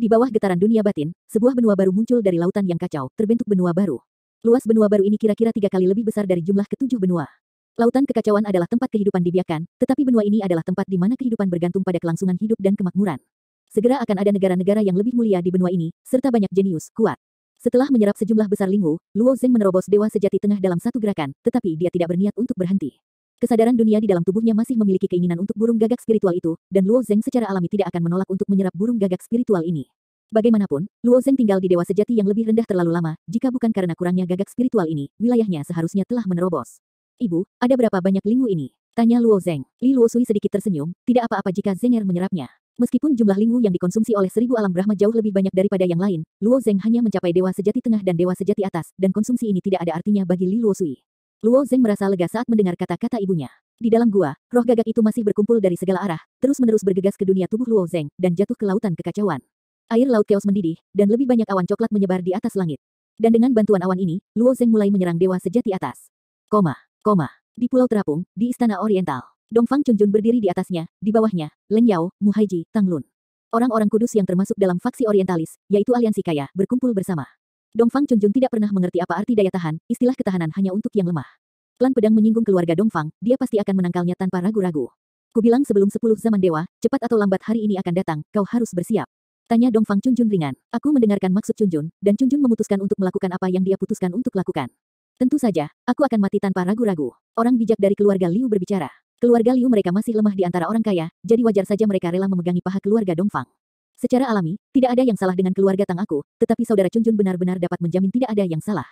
Di bawah getaran dunia batin, sebuah benua baru muncul dari lautan yang kacau, terbentuk benua baru. Luas benua baru ini kira-kira 3 kali lebih besar dari jumlah ke-7 benua. Lautan kekacauan adalah tempat kehidupan dibiarkan, tetapi benua ini adalah tempat di mana kehidupan bergantung pada kelangsungan hidup dan kemakmuran. Segera akan ada negara-negara yang lebih mulia di benua ini, serta banyak jenius kuat. Setelah menyerap sejumlah besar lingu, Luo Zeng menerobos dewa sejati tengah dalam satu gerakan, tetapi dia tidak berniat untuk berhenti. Kesadaran dunia di dalam tubuhnya masih memiliki keinginan untuk burung gagak spiritual itu, dan Luo Zeng secara alami tidak akan menolak untuk menyerap burung gagak spiritual ini. Bagaimanapun, Luo Zeng tinggal di dewa sejati yang lebih rendah terlalu lama, jika bukan karena kurangnya gagak spiritual ini, wilayahnya seharusnya telah menerobos. Ibu, ada berapa banyak lingu ini? Tanya Luo Zeng. Li Luosui sedikit tersenyum, tidak apa-apa jika Zenger menyerapnya. Meskipun jumlah lingu yang dikonsumsi oleh 1000 alam Brahma jauh lebih banyak daripada yang lain, Luo Zeng hanya mencapai dewa sejati tengah dan dewa sejati atas, dan konsumsi ini tidak ada artinya bagi Li Luosui. Luo Zeng merasa lega saat mendengar kata-kata ibunya. Di dalam gua, roh gagak itu masih berkumpul dari segala arah, terus-menerus bergegas ke dunia tubuh Luo Zeng, dan jatuh ke lautan kekacauan. Air laut keos mendidih, dan lebih banyak awan coklat menyebar di atas langit. Dan dengan bantuan awan ini, Luo Zeng mulai menyerang dewa sejati atas. Di Pulau Terapung, di Istana Oriental. Dongfang Chunjun berdiri di atasnya, di bawahnya, Leng Yao, Mu Haiji, Tang Lun. Orang-orang kudus yang termasuk dalam faksi orientalis, yaitu aliansi kaya, berkumpul bersama. Dongfang Chunjun tidak pernah mengerti apa arti daya tahan, istilah ketahanan hanya untuk yang lemah. Klan pedang menyinggung keluarga Dongfang, dia pasti akan menangkalnya tanpa ragu-ragu. Kubilang sebelum 10 zaman dewa, cepat atau lambat hari ini akan datang, kau harus bersiap. Tanya Dongfang Chunjun ringan. Aku mendengarkan maksud Chunjun, dan Chunjun memutuskan untuk melakukan apa yang dia putuskan untuk lakukan. Tentu saja, aku akan mati tanpa ragu-ragu. Orang bijak dari keluarga Liu berbicara. Keluarga Liu mereka masih lemah di antara orang kaya, jadi wajar saja mereka rela memegangi paha keluarga Dongfang. Secara alami, tidak ada yang salah dengan keluarga Tang aku, tetapi saudara Chunjun benar-benar dapat menjamin tidak ada yang salah.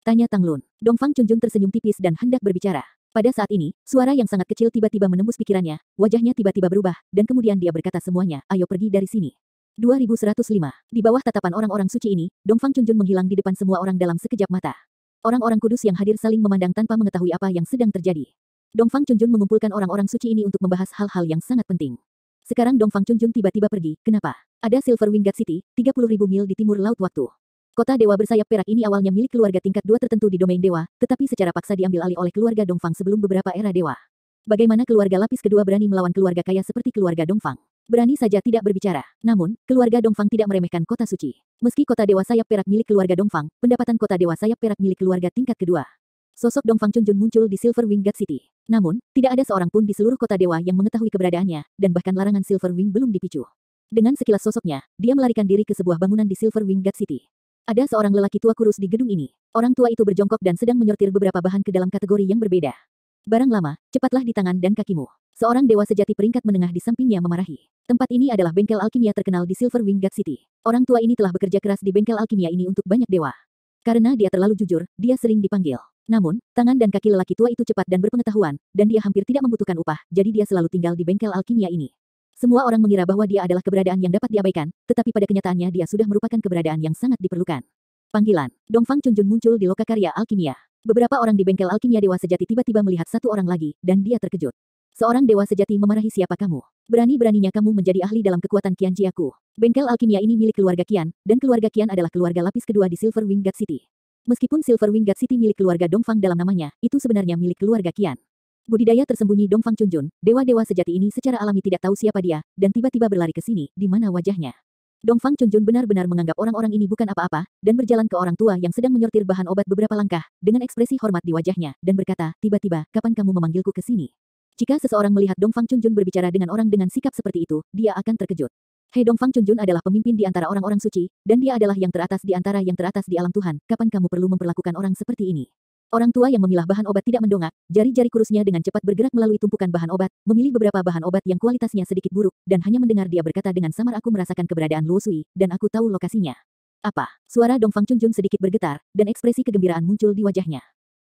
Tanya Tang Lun. Dongfang Chunjun tersenyum tipis dan hendak berbicara. Pada saat ini, suara yang sangat kecil tiba-tiba menembus pikirannya, wajahnya tiba-tiba berubah, dan kemudian dia berkata semuanya, ayo pergi dari sini. 2105. Di bawah tatapan orang-orang suci ini, Dongfang Chunjun menghilang di depan semua orang dalam sekejap mata. Orang-orang kudus yang hadir saling memandang tanpa mengetahui apa yang sedang terjadi. Dongfang Chunjun mengumpulkan orang-orang suci ini untuk membahas hal-hal yang sangat penting. Sekarang Dongfang Chunjun tiba-tiba pergi, kenapa? Ada Silver Wing God City, 30.000 mil di timur laut waktu. Kota dewa bersayap perak ini awalnya milik keluarga tingkat 2 tertentu di domain dewa, tetapi secara paksa diambil alih oleh keluarga Dongfang sebelum beberapa era dewa. Bagaimana keluarga lapis kedua berani melawan keluarga kaya seperti keluarga Dongfang? Berani saja tidak berbicara. Namun, keluarga Dongfang tidak meremehkan kota suci. Meski kota dewa sayap perak milik keluarga Dongfang, pendapatan kota dewa sayap perak milik keluarga tingkat kedua. Sosok Dongfang Chunjun muncul di Silver Wing God City. Namun, tidak ada seorang pun di seluruh kota dewa yang mengetahui keberadaannya, dan bahkan larangan Silver Wing belum dipicu. Dengan sekilas sosoknya, dia melarikan diri ke sebuah bangunan di Silver Wing God City. Ada seorang lelaki tua kurus di gedung ini. Orang tua itu berjongkok dan sedang menyortir beberapa bahan ke dalam kategori yang berbeda. Barang lama, cepatlah di tangan dan kakimu. Seorang dewa sejati peringkat menengah di sampingnya memarahi. Tempat ini adalah bengkel alkimia terkenal di Silver Wing God City. Orang tua ini telah bekerja keras di bengkel alkimia ini untuk banyak dewa. Karena dia terlalu jujur, dia sering dipanggil. Namun, tangan dan kaki lelaki tua itu cepat dan berpengetahuan, dan dia hampir tidak membutuhkan upah, jadi dia selalu tinggal di bengkel alkimia ini. Semua orang mengira bahwa dia adalah keberadaan yang dapat diabaikan, tetapi pada kenyataannya dia sudah merupakan keberadaan yang sangat diperlukan. Panggilan. Dongfang Chunjun muncul di lokakarya alkimia. Beberapa orang di bengkel alkimia dewa sejati tiba-tiba melihat satu orang lagi, dan dia terkejut. Seorang dewa sejati memarahi siapa kamu? Berani-beraninya kamu menjadi ahli dalam kekuatan Qian Jiaku. Bengkel alkimia ini milik keluarga Qian, dan keluarga Qian adalah keluarga lapis kedua di Silver Wing God City. Meskipun Silver Wing God City milik keluarga Dongfang dalam namanya, itu sebenarnya milik keluarga Qian. Budidaya tersembunyi Dongfang Chunjun, dewa-dewa sejati ini secara alami tidak tahu siapa dia, dan tiba-tiba berlari ke sini, di mana wajahnya. Dongfang Chunjun benar-benar menganggap orang-orang ini bukan apa-apa, dan berjalan ke orang tua yang sedang menyortir bahan obat beberapa langkah, dengan ekspresi hormat di wajahnya, dan berkata, tiba-tiba, kapan kamu memanggilku ke sini? Jika seseorang melihat Dongfang Chunjun berbicara dengan orang dengan sikap seperti itu, dia akan terkejut. Hei, Dongfang Chunjun adalah pemimpin di antara orang-orang suci, dan dia adalah yang teratas di antara yang teratas di alam Tuhan, kapan kamu perlu memperlakukan orang seperti ini? Orang tua yang memilah bahan obat tidak mendongak, jari-jari kurusnya dengan cepat bergerak melalui tumpukan bahan obat, memilih beberapa bahan obat yang kualitasnya sedikit buruk, dan hanya mendengar dia berkata dengan samar, aku merasakan keberadaan Luo Sui, dan aku tahu lokasinya. Apa? Suara Dongfang Chunjun sedikit bergetar, dan ekspresi kegembiraan muncul di wajahnya.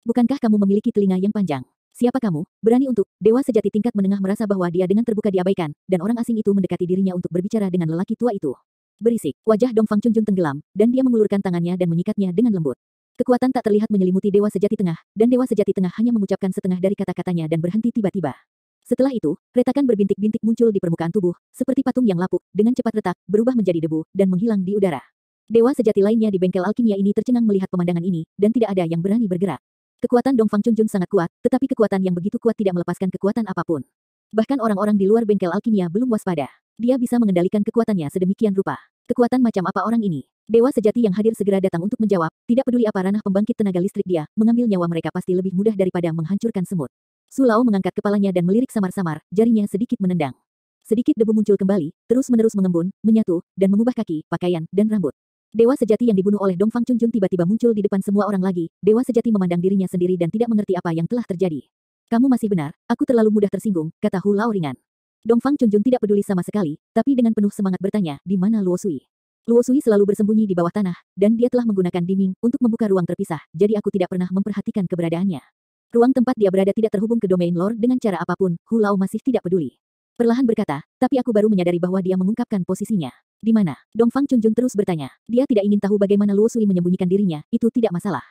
Bukankah kamu memiliki telinga yang panjang? Siapa kamu? Berani untuk, dewa sejati tingkat menengah merasa bahwa dia dengan terbuka diabaikan, dan orang asing itu mendekati dirinya untuk berbicara dengan lelaki tua itu. Berisik, wajah Dongfang Chunjun tenggelam, dan dia mengulurkan tangannya dan mengikatnya dengan lembut. Kekuatan tak terlihat menyelimuti dewa sejati tengah, dan dewa sejati tengah hanya mengucapkan setengah dari kata-katanya dan berhenti tiba-tiba. Setelah itu, retakan berbintik-bintik muncul di permukaan tubuh, seperti patung yang lapuk, dengan cepat retak, berubah menjadi debu, dan menghilang di udara. Dewa sejati lainnya di bengkel alkimia ini tercengang melihat pemandangan ini, dan tidak ada yang berani bergerak. Kekuatan Dongfang Chunjun sangat kuat, tetapi kekuatan yang begitu kuat tidak melepaskan kekuatan apapun. Bahkan orang-orang di luar bengkel alkimia belum waspada. Dia bisa mengendalikan kekuatannya sedemikian rupa. Kekuatan macam apa orang ini? Dewa sejati yang hadir segera datang untuk menjawab, tidak peduli apa ranah pembangkit tenaga listrik dia, mengambil nyawa mereka pasti lebih mudah daripada menghancurkan semut. Su Lao mengangkat kepalanya dan melirik samar-samar, jarinya sedikit menendang. Sedikit debu muncul kembali, terus-menerus mengembun, menyatu, dan mengubah kaki, pakaian, dan rambut. Dewa sejati yang dibunuh oleh Dongfang Chunjun tiba-tiba muncul di depan semua orang lagi. Dewa sejati memandang dirinya sendiri dan tidak mengerti apa yang telah terjadi. Kamu masih benar, aku terlalu mudah tersinggung, kata Hu Lao ringan. Dongfang Chunjun tidak peduli sama sekali, tapi dengan penuh semangat bertanya, di mana Luo Sui? Luo Sui selalu bersembunyi di bawah tanah, dan dia telah menggunakan diming untuk membuka ruang terpisah, jadi aku tidak pernah memperhatikan keberadaannya. Ruang tempat dia berada tidak terhubung ke domain lore dengan cara apapun, Hu Lao masih tidak peduli. Perlahan berkata, tapi aku baru menyadari bahwa dia mengungkapkan posisinya. Di mana? Dongfang Chunjun terus bertanya. Dia tidak ingin tahu bagaimana Luo Sui menyembunyikan dirinya, itu tidak masalah.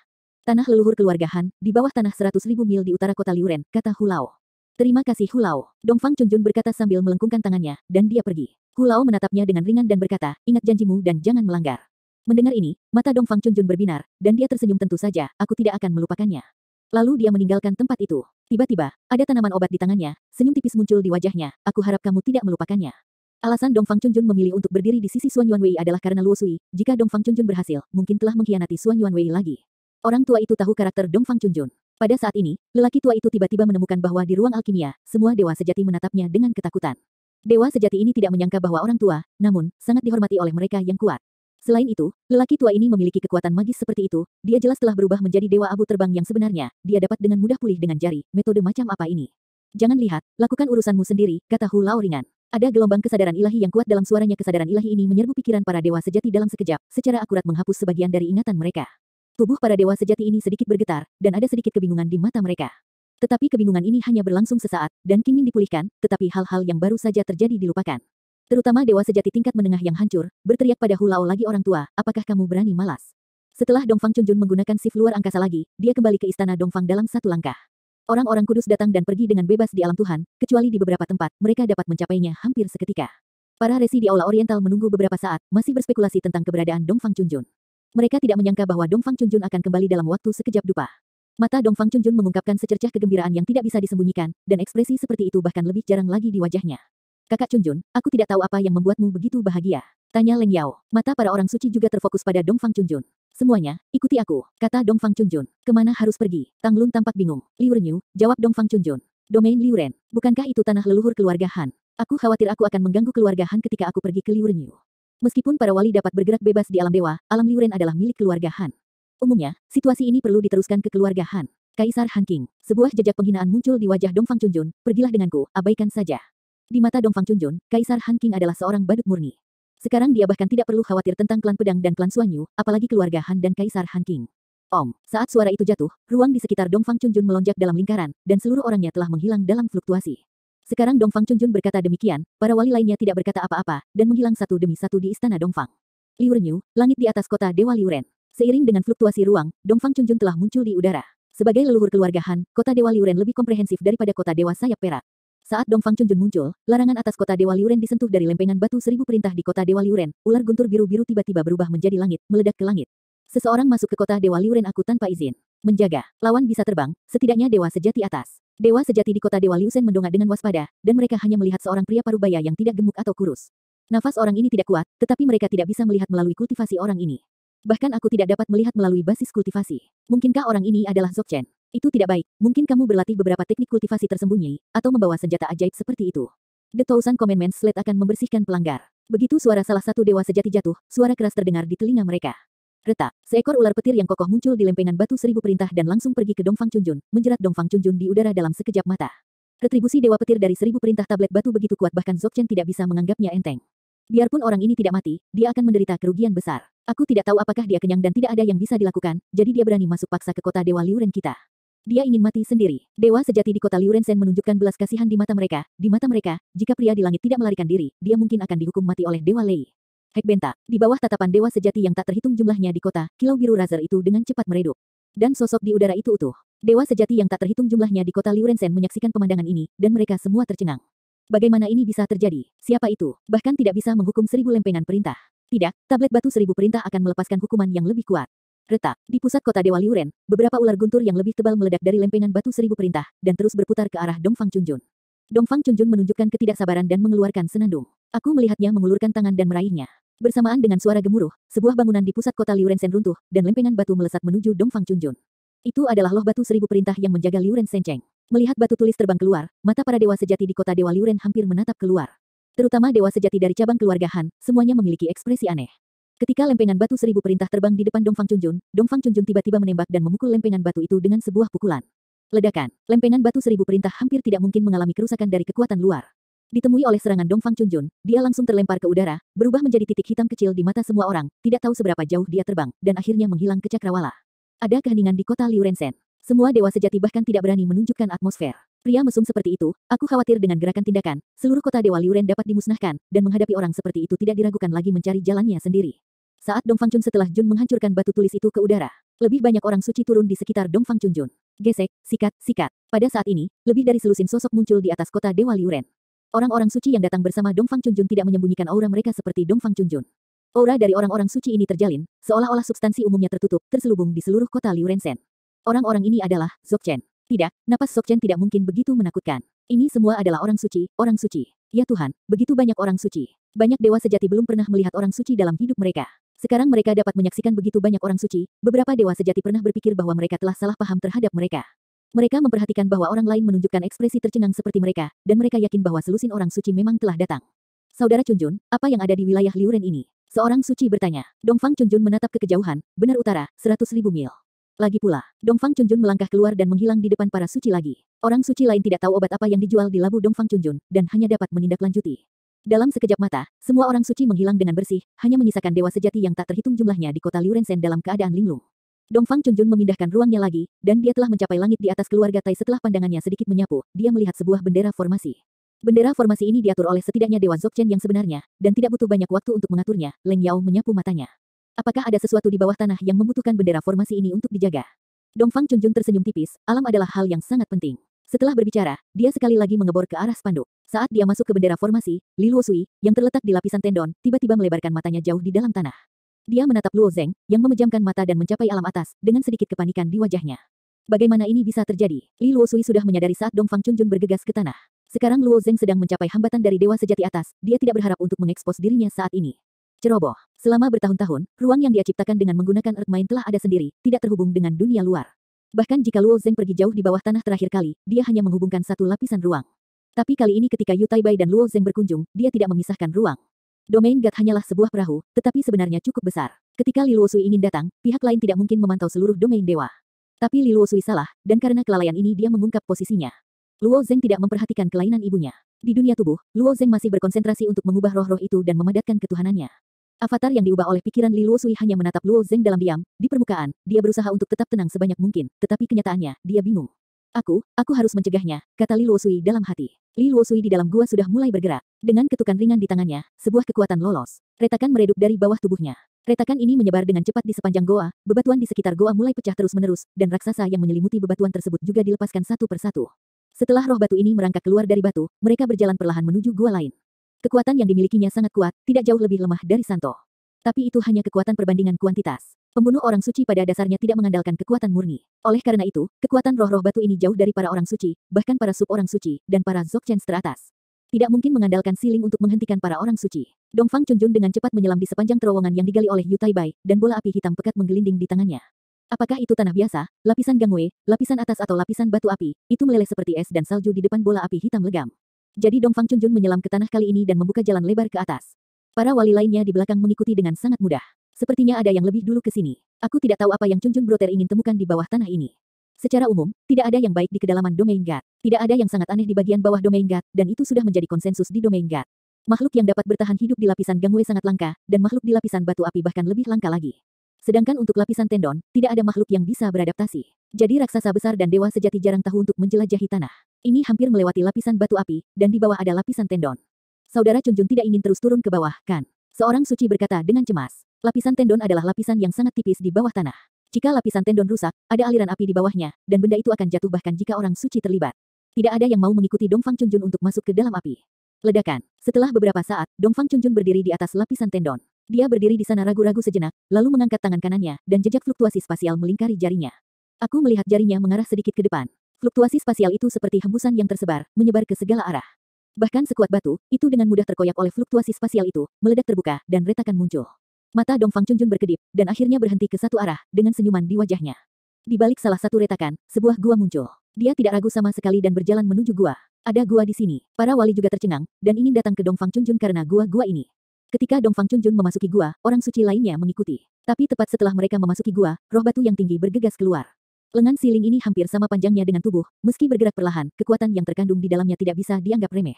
Tanah leluhur keluarga Han, di bawah tanah 100.000 mil di utara kota Liuren, kata Hu Lao. Terima kasih Hu Lao. Dongfang Chunjun berkata sambil melengkungkan tangannya, dan dia pergi. Hu Lao menatapnya dengan ringan dan berkata, ingat janjimu dan jangan melanggar. Mendengar ini, mata Dongfang Chunjun berbinar, dan dia tersenyum tentu saja, aku tidak akan melupakannya. Lalu dia meninggalkan tempat itu. Tiba-tiba, ada tanaman obat di tangannya, senyum tipis muncul di wajahnya, aku harap kamu tidak melupakannya. Alasan Dongfang Chunjun memilih untuk berdiri di sisi Suan Yuanwei adalah karena Luo Sui, jika Dongfang Chunjun berhasil, mungkin telah mengkhianati Suan Yuanwei lagi. Orang tua itu tahu karakter Dongfang Chunjun. Pada saat ini, lelaki tua itu tiba-tiba menemukan bahwa di ruang alkimia, semua dewa sejati menatapnya dengan ketakutan. Dewa sejati ini tidak menyangka bahwa orang tua, namun, sangat dihormati oleh mereka yang kuat. Selain itu, lelaki tua ini memiliki kekuatan magis seperti itu, dia jelas telah berubah menjadi dewa abu terbang yang sebenarnya, dia dapat dengan mudah pulih dengan jari, metode macam apa ini? Jangan lihat, lakukan urusanmu sendiri, kata Hu Lao ringan. Ada gelombang kesadaran ilahi yang kuat dalam suaranya. Kesadaran ilahi ini menyerbu pikiran para dewa sejati dalam sekejap, secara akurat menghapus sebagian dari ingatan mereka. Tubuh para dewa sejati ini sedikit bergetar, dan ada sedikit kebingungan di mata mereka. Tetapi kebingungan ini hanya berlangsung sesaat, dan Qingming dipulihkan, tetapi hal-hal yang baru saja terjadi dilupakan. Terutama dewa sejati tingkat menengah yang hancur, berteriak pada Hu Lao lagi, orang tua, apakah kamu berani malas? Setelah Dongfang Chunjun menggunakan shift luar angkasa lagi, dia kembali ke istana Dongfang dalam satu langkah. Orang-orang kudus datang dan pergi dengan bebas di alam Tuhan, kecuali di beberapa tempat, mereka dapat mencapainya hampir seketika. Para resi di Aula Oriental menunggu beberapa saat, masih berspekulasi tentang keberadaan Dongfang Chunjun. Mereka tidak menyangka bahwa Dongfang Chunjun akan kembali dalam waktu sekejap dupa. Mata Dongfang Chunjun mengungkapkan secercah kegembiraan yang tidak bisa disembunyikan, dan ekspresi seperti itu bahkan lebih jarang lagi di wajahnya. Kakak Chunjun, aku tidak tahu apa yang membuatmu begitu bahagia. Tanya Leng Yao. Mata para orang suci juga terfokus pada Dongfang Chunjun. Semuanya, ikuti aku, kata Dongfang Chunjun. Kemana harus pergi? Tang Lun tampak bingung. Liu Renyu, jawab Dongfang Chunjun. Domain Liu Ren, bukankah itu tanah leluhur keluarga Han? Aku khawatir aku akan mengganggu keluarga Han ketika aku pergi ke Liu Renyu. Meskipun para wali dapat bergerak bebas di alam dewa, alam Liu Ren adalah milik keluarga Han. Umumnya, situasi ini perlu diteruskan ke keluarga Han. Kaisar Han King. Sebuah jejak penghinaan muncul di wajah Dongfang Chunjun. Pergilah denganku, abaikan saja. Di mata Dongfang Chunjun, Kaisar Han King adalah seorang badut murni. Sekarang dia bahkan tidak perlu khawatir tentang klan pedang dan klan Suanyu, apalagi keluarga Han dan Kaisar Han King. Om, saat suara itu jatuh, ruang di sekitar Dongfang Chunjun melonjak dalam lingkaran, dan seluruh orangnya telah menghilang dalam fluktuasi. Sekarang Dongfang Chunjun berkata demikian, para wali lainnya tidak berkata apa-apa, dan menghilang satu demi satu di istana Dongfang. Liu Renyu, langit di atas kota Dewa Liu Ren. Seiring dengan fluktuasi ruang, Dongfang Chunjun telah muncul di udara. Sebagai leluhur keluarga Han, kota Dewa Liu Ren lebih komprehensif daripada kota Dewa Sayap Perak. Saat Dongfang Chunjun muncul, larangan atas kota Dewa Liu Ren disentuh dari lempengan batu seribu perintah di kota Dewa Liu Ren. Ular guntur biru-biru tiba-tiba berubah menjadi langit, meledak ke langit. Seseorang masuk ke kota Dewa Liu Ren aku tanpa izin. Menjaga, lawan bisa terbang, setidaknya dewa sejati atas. Dewa sejati di kota Dewa Liu Shen mendongak dengan waspada, dan mereka hanya melihat seorang pria parubaya yang tidak gemuk atau kurus. Nafas orang ini tidak kuat, tetapi mereka tidak bisa melihat melalui kultivasi orang ini. Bahkan aku tidak dapat melihat melalui basis kultivasi. Mungkinkah orang ini adalah Dzogchen? Itu tidak baik, mungkin kamu berlatih beberapa teknik kultivasi tersembunyi, atau membawa senjata ajaib seperti itu. The Thousand Commandments Slate akan membersihkan pelanggar. Begitu suara salah satu dewa sejati jatuh, suara keras terdengar di telinga mereka. Retak, seekor ular petir yang kokoh muncul di lempengan batu seribu perintah dan langsung pergi ke Dongfang Chunjun, menjerat Dongfang Chunjun di udara dalam sekejap mata. Retribusi dewa petir dari seribu perintah tablet batu begitu kuat bahkan Dzogchen tidak bisa menganggapnya enteng. Biarpun orang ini tidak mati, dia akan menderita kerugian besar. Aku tidak tahu apakah dia kenyang dan tidak ada yang bisa dilakukan, jadi dia berani masuk paksa ke kota Dewa Liu Ren kita. Dia ingin mati sendiri. Dewa sejati di kota Liu Ren Shen menunjukkan belas kasihan di mata mereka. Di mata mereka, jika pria di langit tidak melarikan diri, dia mungkin akan dihukum mati oleh Dewa Lei. Hek Benta, di bawah tatapan dewa sejati yang tak terhitung jumlahnya di kota, kilau biru Razer itu dengan cepat meredup. Dan sosok di udara itu utuh. Dewa sejati yang tak terhitung jumlahnya di kota Liu Ren Shen menyaksikan pemandangan ini, dan mereka semua tercengang. Bagaimana ini bisa terjadi? Siapa itu? Bahkan tidak bisa menghukum 1000 lempengan perintah. Tidak, tablet batu 1000 perintah akan melepaskan hukuman yang lebih kuat. Retak, di pusat kota Dewa Liu Ren, beberapa ular guntur yang lebih tebal meledak dari lempengan batu 1000 perintah, dan terus berputar ke arah Dongfang Chunjun. Dongfang Chunjun menunjukkan ketidaksabaran dan mengeluarkan senandung. Aku melihatnya mengulurkan tangan dan meraihnya. Bersamaan dengan suara gemuruh, sebuah bangunan di pusat kota Liu Ren Shen runtuh, dan lempengan batu melesat menuju Dongfang Chunjun. Itu adalah loh batu 1000 perintah yang menjaga Liu Ren Shencheng. Melihat batu tulis terbang keluar, mata para dewa sejati di kota Dewa Liu Ren hampir menatap keluar. Terutama dewa sejati dari cabang keluarga Han, semuanya memiliki ekspresi aneh. Ketika lempengan batu 1000 perintah terbang di depan Dongfang Chunjun tiba-tiba menembak dan memukul lempengan batu itu dengan sebuah pukulan. Ledakan, lempengan batu 1000 perintah hampir tidak mungkin mengalami kerusakan dari kekuatan luar. Ditemui oleh serangan Dongfang Chunjun, dia langsung terlempar ke udara, berubah menjadi titik hitam kecil di mata semua orang, tidak tahu seberapa jauh dia terbang, dan akhirnya menghilang ke cakrawala. Ada keheningan di kota Liu Ren Shen. Semua dewa sejati bahkan tidak berani menunjukkan atmosfer. Pria mesum seperti itu, aku khawatir dengan gerakan tindakan, seluruh kota Dewa Liu Ren dapat dimusnahkan, dan menghadapi orang seperti itu tidak diragukan lagi mencari jalannya sendiri. Saat Dongfang Chun setelah Jun menghancurkan batu tulis itu ke udara, lebih banyak orang suci turun di sekitar Dongfang Chunjun. Gesek, sikat, sikat. Pada saat ini, lebih dari selusin sosok muncul di atas kota Dewa Liu Ren. Orang-orang suci yang datang bersama Dongfang Chunjun tidak menyembunyikan aura mereka seperti Dongfang Chunjun. Aura dari orang-orang suci ini terjalin, seolah-olah substansi umumnya tertutup, terselubung di seluruh kota Liu Ren Shen. Orang-orang ini adalah Dzogchen. Tidak, napas Dzogchen tidak mungkin begitu menakutkan. Ini semua adalah orang suci, orang suci. Ya Tuhan, begitu banyak orang suci. Banyak dewa sejati belum pernah melihat orang suci dalam hidup mereka. Sekarang mereka dapat menyaksikan begitu banyak orang suci, beberapa dewa sejati pernah berpikir bahwa mereka telah salah paham terhadap mereka. Mereka memperhatikan bahwa orang lain menunjukkan ekspresi tercengang seperti mereka, dan mereka yakin bahwa selusin orang suci memang telah datang. Saudara Chunjun, apa yang ada di wilayah Liuren ini? Seorang suci bertanya. Dongfang Chunjun menatap ke kejauhan, benar utara, 100.000 mil. Lagi pula, Dongfang Chunjun melangkah keluar dan menghilang di depan para suci lagi. Orang suci lain tidak tahu obat apa yang dijual di labu Dongfang Chunjun, dan hanya dapat menindaklanjuti. Dalam sekejap mata, semua orang suci menghilang dengan bersih, hanya menyisakan dewa sejati yang tak terhitung jumlahnya di kota Liurensen dalam keadaan linglung. Dongfang Chunjun memindahkan ruangnya lagi, dan dia telah mencapai langit di atas keluarga Tai setelah pandangannya sedikit menyapu, dia melihat sebuah bendera formasi. Bendera formasi ini diatur oleh setidaknya Dewa Dzogchen yang sebenarnya, dan tidak butuh banyak waktu untuk mengaturnya. Leng Yao menyapu matanya. Apakah ada sesuatu di bawah tanah yang membutuhkan bendera formasi ini untuk dijaga? Dongfang Chunjun tersenyum tipis, alam adalah hal yang sangat penting. Setelah berbicara, dia sekali lagi mengebor ke arah spanduk. Saat dia masuk ke bendera formasi, Li Luosui, yang terletak di lapisan tendon, tiba-tiba melebarkan matanya jauh di dalam tanah. Dia menatap Luo Zeng, yang memejamkan mata dan mencapai alam atas, dengan sedikit kepanikan di wajahnya. Bagaimana ini bisa terjadi? Li Luosui sudah menyadari saat Dongfang Chunjun bergegas ke tanah. Sekarang Luo Zeng sedang mencapai hambatan dari dewa sejati atas, dia tidak berharap untuk mengekspos dirinya saat ini. Ceroboh. Selama bertahun-tahun, ruang yang dia ciptakan dengan menggunakan Earth Mind telah ada sendiri, tidak terhubung dengan dunia luar. Bahkan jika Luo Zeng pergi jauh di bawah tanah terakhir kali, dia hanya menghubungkan satu lapisan ruang. Tapi kali ini ketika Yu Taibai dan Luo Zeng berkunjung, dia tidak memisahkan ruang. Domain God hanyalah sebuah perahu, tetapi sebenarnya cukup besar. Ketika Li Luosui ingin datang, pihak lain tidak mungkin memantau seluruh domain dewa. Tapi Li Luosui salah, dan karena kelalaian ini dia mengungkap posisinya. Luo Zeng tidak memperhatikan kelainan ibunya. Di dunia tubuh, Luo Zeng masih berkonsentrasi untuk mengubah roh-roh itu dan memadatkan ketuhanannya. Avatar yang diubah oleh pikiran Li Luosui hanya menatap Luo Zeng dalam diam. Di permukaan, dia berusaha untuk tetap tenang sebanyak mungkin, tetapi kenyataannya, dia bingung. Aku harus mencegahnya, kata Li Luosui dalam hati. Li Luosui di dalam gua sudah mulai bergerak. Dengan ketukan ringan di tangannya, sebuah kekuatan lolos. Retakan meredup dari bawah tubuhnya. Retakan ini menyebar dengan cepat di sepanjang goa, bebatuan di sekitar goa mulai pecah terus-menerus, dan raksasa yang menyelimuti bebatuan tersebut juga dilepaskan satu persatu. Setelah roh batu ini merangkak keluar dari batu, mereka berjalan perlahan menuju gua lain. Kekuatan yang dimilikinya sangat kuat, tidak jauh lebih lemah dari Santo. Tapi itu hanya kekuatan perbandingan kuantitas. Pembunuh orang suci pada dasarnya tidak mengandalkan kekuatan murni. Oleh karena itu, kekuatan roh-roh batu ini jauh dari para orang suci, bahkan para sub orang suci, dan para Dzogchen teratas. Tidak mungkin mengandalkan siling untuk menghentikan para orang suci. Dongfang Chunjun dengan cepat menyelam di sepanjang terowongan yang digali oleh Yu Taibai, dan bola api hitam pekat menggelinding di tangannya. Apakah itu tanah biasa, lapisan gangwei, lapisan atas atau lapisan batu api, itu meleleh seperti es dan salju di depan bola api hitam legam. Jadi Dongfang Chunjun menyelam ke tanah kali ini dan membuka jalan lebar ke atas. Para wali lainnya di belakang mengikuti dengan sangat mudah. Sepertinya ada yang lebih dulu ke sini. Aku tidak tahu apa yang Chunjun Broter ingin temukan di bawah tanah ini. Secara umum, tidak ada yang baik di kedalaman domain God. Tidak ada yang sangat aneh di bagian bawah domain God, dan itu sudah menjadi konsensus di domain God. Makhluk yang dapat bertahan hidup di lapisan gangwei sangat langka, dan makhluk di lapisan batu api bahkan lebih langka lagi. Sedangkan untuk lapisan tendon, tidak ada makhluk yang bisa beradaptasi. Jadi raksasa besar dan dewa sejati jarang tahu untuk menjelajahi tanah. Ini hampir melewati lapisan batu api, dan di bawah ada lapisan tendon. Saudara Chunjun tidak ingin terus turun ke bawah, kan? Seorang suci berkata dengan cemas. Lapisan tendon adalah lapisan yang sangat tipis di bawah tanah. Jika lapisan tendon rusak, ada aliran api di bawahnya, dan benda itu akan jatuh bahkan jika orang suci terlibat. Tidak ada yang mau mengikuti Dongfang Chunjun untuk masuk ke dalam api. Ledakan. Setelah beberapa saat, Dongfang Chunjun berdiri di atas lapisan tendon. Dia berdiri di sana ragu-ragu sejenak, lalu mengangkat tangan kanannya, dan jejak fluktuasi spasial melingkari jarinya. Aku melihat jarinya mengarah sedikit ke depan. Fluktuasi spasial itu seperti hembusan yang tersebar, menyebar ke segala arah. Bahkan sekuat batu, itu dengan mudah terkoyak oleh fluktuasi spasial itu, meledak terbuka, dan retakan muncul. Mata Dongfang Chunjun berkedip, dan akhirnya berhenti ke satu arah, dengan senyuman di wajahnya. Di balik salah satu retakan, sebuah gua muncul. Dia tidak ragu sama sekali dan berjalan menuju gua. Ada gua di sini. Para wali juga tercengang, dan ingin datang ke Dongfang Chunjun karena gua-gua ini. Ketika Dongfang Chunjun memasuki gua, orang suci lainnya mengikuti. Tapi tepat setelah mereka memasuki gua, roh batu yang tinggi bergegas keluar. Lengan siling ini hampir sama panjangnya dengan tubuh, meski bergerak perlahan, kekuatan yang terkandung di dalamnya tidak bisa dianggap remeh.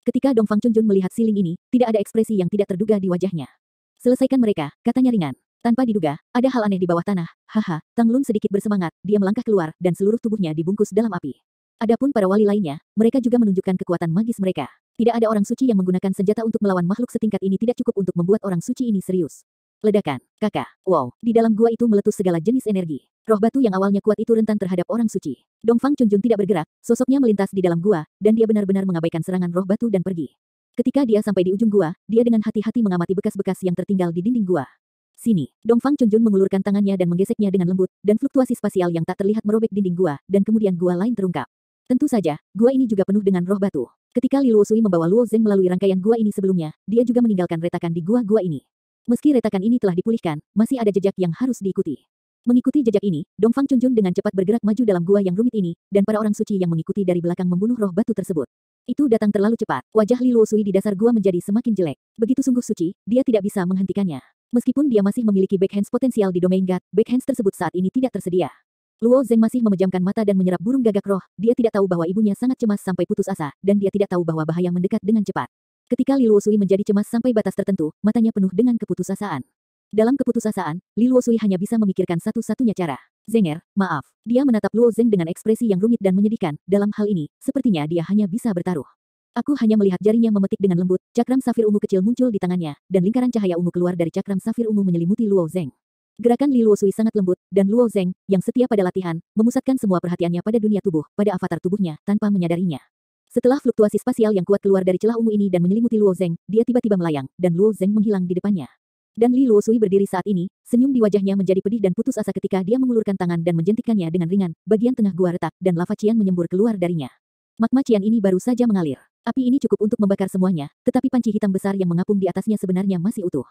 Ketika Dongfang Chunjun melihat siling ini, tidak ada ekspresi yang tidak terduga di wajahnya. Selesaikan mereka, katanya ringan. Tanpa diduga, ada hal aneh di bawah tanah. Haha, Tang Lun sedikit bersemangat, dia melangkah keluar, dan seluruh tubuhnya dibungkus dalam api. Adapun para wali lainnya, mereka juga menunjukkan kekuatan magis mereka. Tidak ada orang suci yang menggunakan senjata untuk melawan makhluk setingkat ini tidak cukup untuk membuat orang suci ini serius. Ledakan, kakak, wow, di dalam gua itu meletus segala jenis energi. Roh batu yang awalnya kuat itu rentan terhadap orang suci. Dongfang Chunjun tidak bergerak, sosoknya melintas di dalam gua, dan dia benar-benar mengabaikan serangan roh batu dan pergi. Ketika dia sampai di ujung gua, dia dengan hati-hati mengamati bekas-bekas yang tertinggal di dinding gua. Sini, Dongfang Chunjun mengulurkan tangannya dan menggeseknya dengan lembut, dan fluktuasi spasial yang tak terlihat merobek dinding gua, dan kemudian gua lain terungkap. Tentu saja, gua ini juga penuh dengan roh batu. Ketika Li Luosui membawa Luo Zeng melalui rangkaian gua ini sebelumnya, dia juga meninggalkan retakan di gua-gua ini. Meski retakan ini telah dipulihkan, masih ada jejak yang harus diikuti. Mengikuti jejak ini, Dongfang Chunjun dengan cepat bergerak maju dalam gua yang rumit ini, dan para orang suci yang mengikuti dari belakang membunuh roh batu tersebut. Itu datang terlalu cepat. Wajah Li Luosui di dasar gua menjadi semakin jelek. Begitu sungguh suci, dia tidak bisa menghentikannya. Meskipun dia masih memiliki backhands potensial di domain God, backhands tersebut saat ini tidak tersedia. Luo Zeng masih memejamkan mata dan menyerap burung gagak roh. Dia tidak tahu bahwa ibunya sangat cemas sampai putus asa, dan dia tidak tahu bahwa bahaya mendekat dengan cepat. Ketika Li Luosui menjadi cemas sampai batas tertentu, matanya penuh dengan keputusasaan. Dalam keputusasaan, Li Luosui hanya bisa memikirkan satu-satunya cara. Zenger, maaf. Dia menatap Luo Zeng dengan ekspresi yang rumit dan menyedihkan. Dalam hal ini, sepertinya dia hanya bisa bertaruh. Aku hanya melihat jarinya memetik dengan lembut, cakram safir ungu kecil muncul di tangannya, dan lingkaran cahaya ungu keluar dari cakram safir ungu menyelimuti Luo Zeng. Gerakan Li Luosui sangat lembut, dan Luo Zeng, yang setia pada latihan, memusatkan semua perhatiannya pada dunia tubuh, pada avatar tubuhnya, tanpa menyadarinya. Setelah fluktuasi spasial yang kuat keluar dari celah ungu ini dan menyelimuti Luo Zeng, dia tiba-tiba melayang, dan Luo Zeng menghilang di depannya. Dan Li Luosui berdiri saat ini, senyum di wajahnya menjadi pedih dan putus asa ketika dia mengulurkan tangan dan menjentikkannya dengan ringan, bagian tengah gua retak, dan lava cian menyembur keluar darinya. Magma cian ini baru saja mengalir. Api ini cukup untuk membakar semuanya, tetapi panci hitam besar yang mengapung di atasnya sebenarnya masih utuh.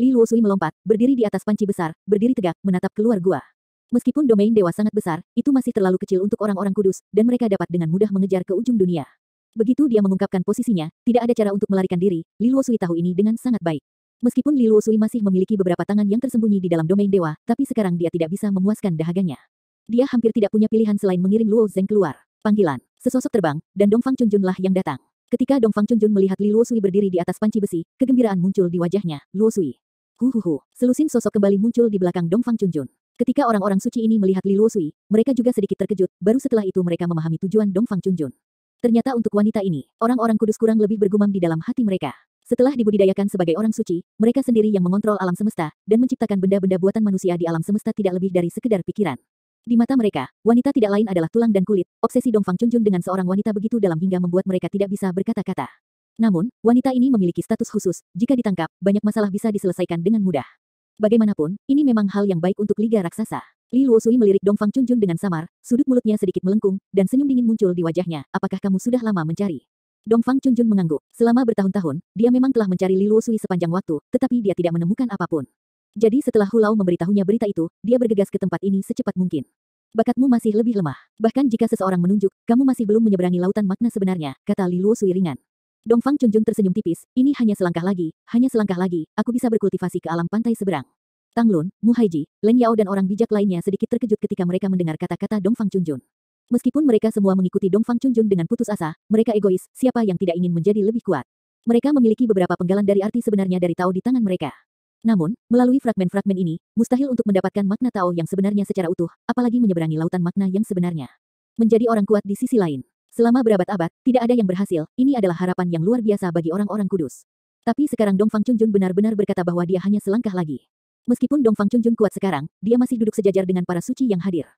Li Luosui melompat, berdiri di atas panci besar, berdiri tegak, menatap keluar gua. Meskipun domain dewa sangat besar, itu masih terlalu kecil untuk orang-orang kudus, dan mereka dapat dengan mudah mengejar ke ujung dunia. Begitu dia mengungkapkan posisinya, tidak ada cara untuk melarikan diri, Li Luosui tahu ini dengan sangat baik. Meskipun Li Luosui masih memiliki beberapa tangan yang tersembunyi di dalam domain dewa, tapi sekarang dia tidak bisa memuaskan dahaganya. Dia hampir tidak punya pilihan selain mengiring Luo Zeng keluar. Panggilan. Sesosok terbang, dan Dongfang Chunjun lah yang datang. Ketika Dongfang Chunjun melihat Li Luosui berdiri di atas panci besi, kegembiraan muncul di wajahnya. Luosui. Huhuhu. Selusin sosok kembali muncul di belakang Dongfang Chunjun. Ketika orang-orang suci ini melihat Li Luosui, mereka juga sedikit terkejut, baru setelah itu mereka memahami tujuan Dongfang Chunjun. Ternyata untuk wanita ini, orang-orang kudus kurang lebih bergumam di dalam hati mereka. Setelah dibudidayakan sebagai orang suci, mereka sendiri yang mengontrol alam semesta, dan menciptakan benda-benda buatan manusia di alam semesta tidak lebih dari sekedar pikiran. Di mata mereka, wanita tidak lain adalah tulang dan kulit. Obsesi Dongfang Chunjun dengan seorang wanita begitu dalam hingga membuat mereka tidak bisa berkata-kata. Namun, wanita ini memiliki status khusus, jika ditangkap, banyak masalah bisa diselesaikan dengan mudah. Bagaimanapun, ini memang hal yang baik untuk Liga Raksasa. Li Luosui melirik Dongfang Chunjun dengan samar, sudut mulutnya sedikit melengkung, dan senyum dingin muncul di wajahnya. Apakah kamu sudah lama mencari? Dongfang Chunjun mengangguk. Selama bertahun-tahun, dia memang telah mencari Li Luosui sepanjang waktu, tetapi dia tidak menemukan apapun. Jadi setelah Hulau memberitahunya berita itu, dia bergegas ke tempat ini secepat mungkin. Bakatmu masih lebih lemah. Bahkan jika seseorang menunjuk, kamu masih belum menyeberangi lautan makna sebenarnya, kata Li Luosui ringan. Dongfang Chunjun tersenyum tipis, ini hanya selangkah lagi, aku bisa berkultivasi ke alam pantai seberang. Tang Lun, Mu Haiji, Len Yao dan orang bijak lainnya sedikit terkejut ketika mereka mendengar kata-kata Dongfang Chunjun. Meskipun mereka semua mengikuti Dongfang Chunjun dengan putus asa, mereka egois, siapa yang tidak ingin menjadi lebih kuat. Mereka memiliki beberapa penggalan dari arti sebenarnya dari Tao di tangan mereka. Namun, melalui fragmen-fragmen ini, mustahil untuk mendapatkan makna Tao yang sebenarnya secara utuh, apalagi menyeberangi lautan makna yang sebenarnya. Menjadi orang kuat di sisi lain. Selama berabad-abad, tidak ada yang berhasil, ini adalah harapan yang luar biasa bagi orang-orang kudus. Tapi sekarang Dongfang Chunjun benar-benar berkata bahwa dia hanya selangkah lagi. Meskipun Dongfang Chunjun kuat sekarang, dia masih duduk sejajar dengan para suci yang hadir.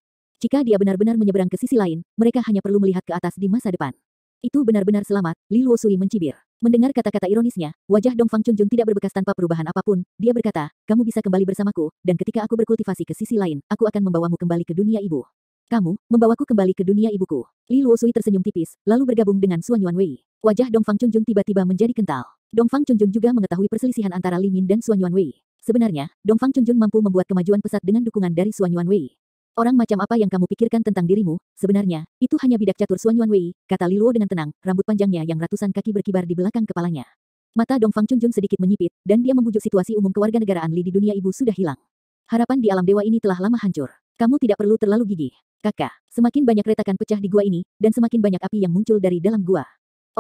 Jika dia benar-benar menyeberang ke sisi lain, mereka hanya perlu melihat ke atas di masa depan. Itu benar-benar selamat, Li Luosui mencibir. Mendengar kata-kata ironisnya, wajah Dongfang Chunjun tidak berbekas tanpa perubahan apapun. Dia berkata, kamu bisa kembali bersamaku, dan ketika aku berkultivasi ke sisi lain, aku akan membawamu kembali ke dunia ibu. Kamu, membawaku kembali ke dunia ibuku. Li Luosui tersenyum tipis, lalu bergabung dengan Suan Yuanwei. Wajah Dongfang Chunjun tiba-tiba menjadi kental. Dongfang Chunjun juga mengetahui perselisihan antara Li Min dan Suan Yuanwei. Sebenarnya, Dongfang Chunjun mampu membuat kemajuan pesat dengan dukungan dari Suan Yuanwei. Orang macam apa yang kamu pikirkan tentang dirimu, sebenarnya, itu hanya bidak catur Suan Yuanwei, kata Li Luo dengan tenang, rambut panjangnya yang ratusan kaki berkibar di belakang kepalanya. Mata Dongfang Chunjun sedikit menyipit, dan dia membujuk situasi umum kewarganegaraan Li di dunia ibu sudah hilang. Harapan di alam dewa ini telah lama hancur. Kamu tidak perlu terlalu gigih. Kakak, semakin banyak retakan pecah di gua ini, dan semakin banyak api yang muncul dari dalam gua.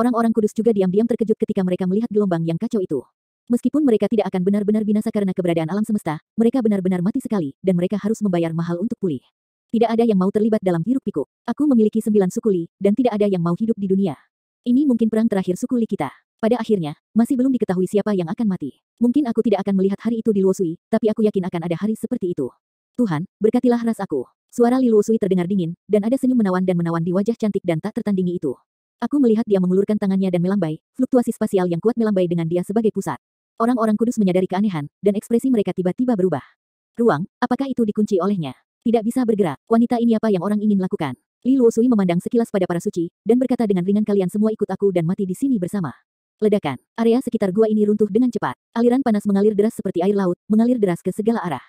Orang-orang kudus juga diam-diam terkejut ketika mereka melihat gelombang yang kacau itu. Meskipun mereka tidak akan benar-benar binasa karena keberadaan alam semesta, mereka benar-benar mati sekali, dan mereka harus membayar mahal untuk pulih. Tidak ada yang mau terlibat dalam hiruk-pikuk. Aku memiliki 9 suku Li, dan tidak ada yang mau hidup di dunia. Ini mungkin perang terakhir suku Li kita. Pada akhirnya, masih belum diketahui siapa yang akan mati. Mungkin aku tidak akan melihat hari itu di Luosui, tapi aku yakin akan ada hari seperti itu. Tuhan, berkatilah ras aku. Suara Li Luosui terdengar dingin, dan ada senyum menawan di wajah cantik dan tak tertandingi itu. Aku melihat dia mengulurkan tangannya dan melambai, fluktuasi spasial yang kuat melambai dengan dia sebagai pusat. Orang-orang kudus menyadari keanehan, dan ekspresi mereka tiba-tiba berubah. Ruang, apakah itu dikunci olehnya? Tidak bisa bergerak, wanita ini apa yang orang ingin lakukan? Li Luosui memandang sekilas pada para suci, dan berkata dengan ringan kalian semua ikut aku dan mati di sini bersama. Ledakan, area sekitar gua ini runtuh dengan cepat. Aliran panas mengalir deras seperti air laut, mengalir deras ke segala arah.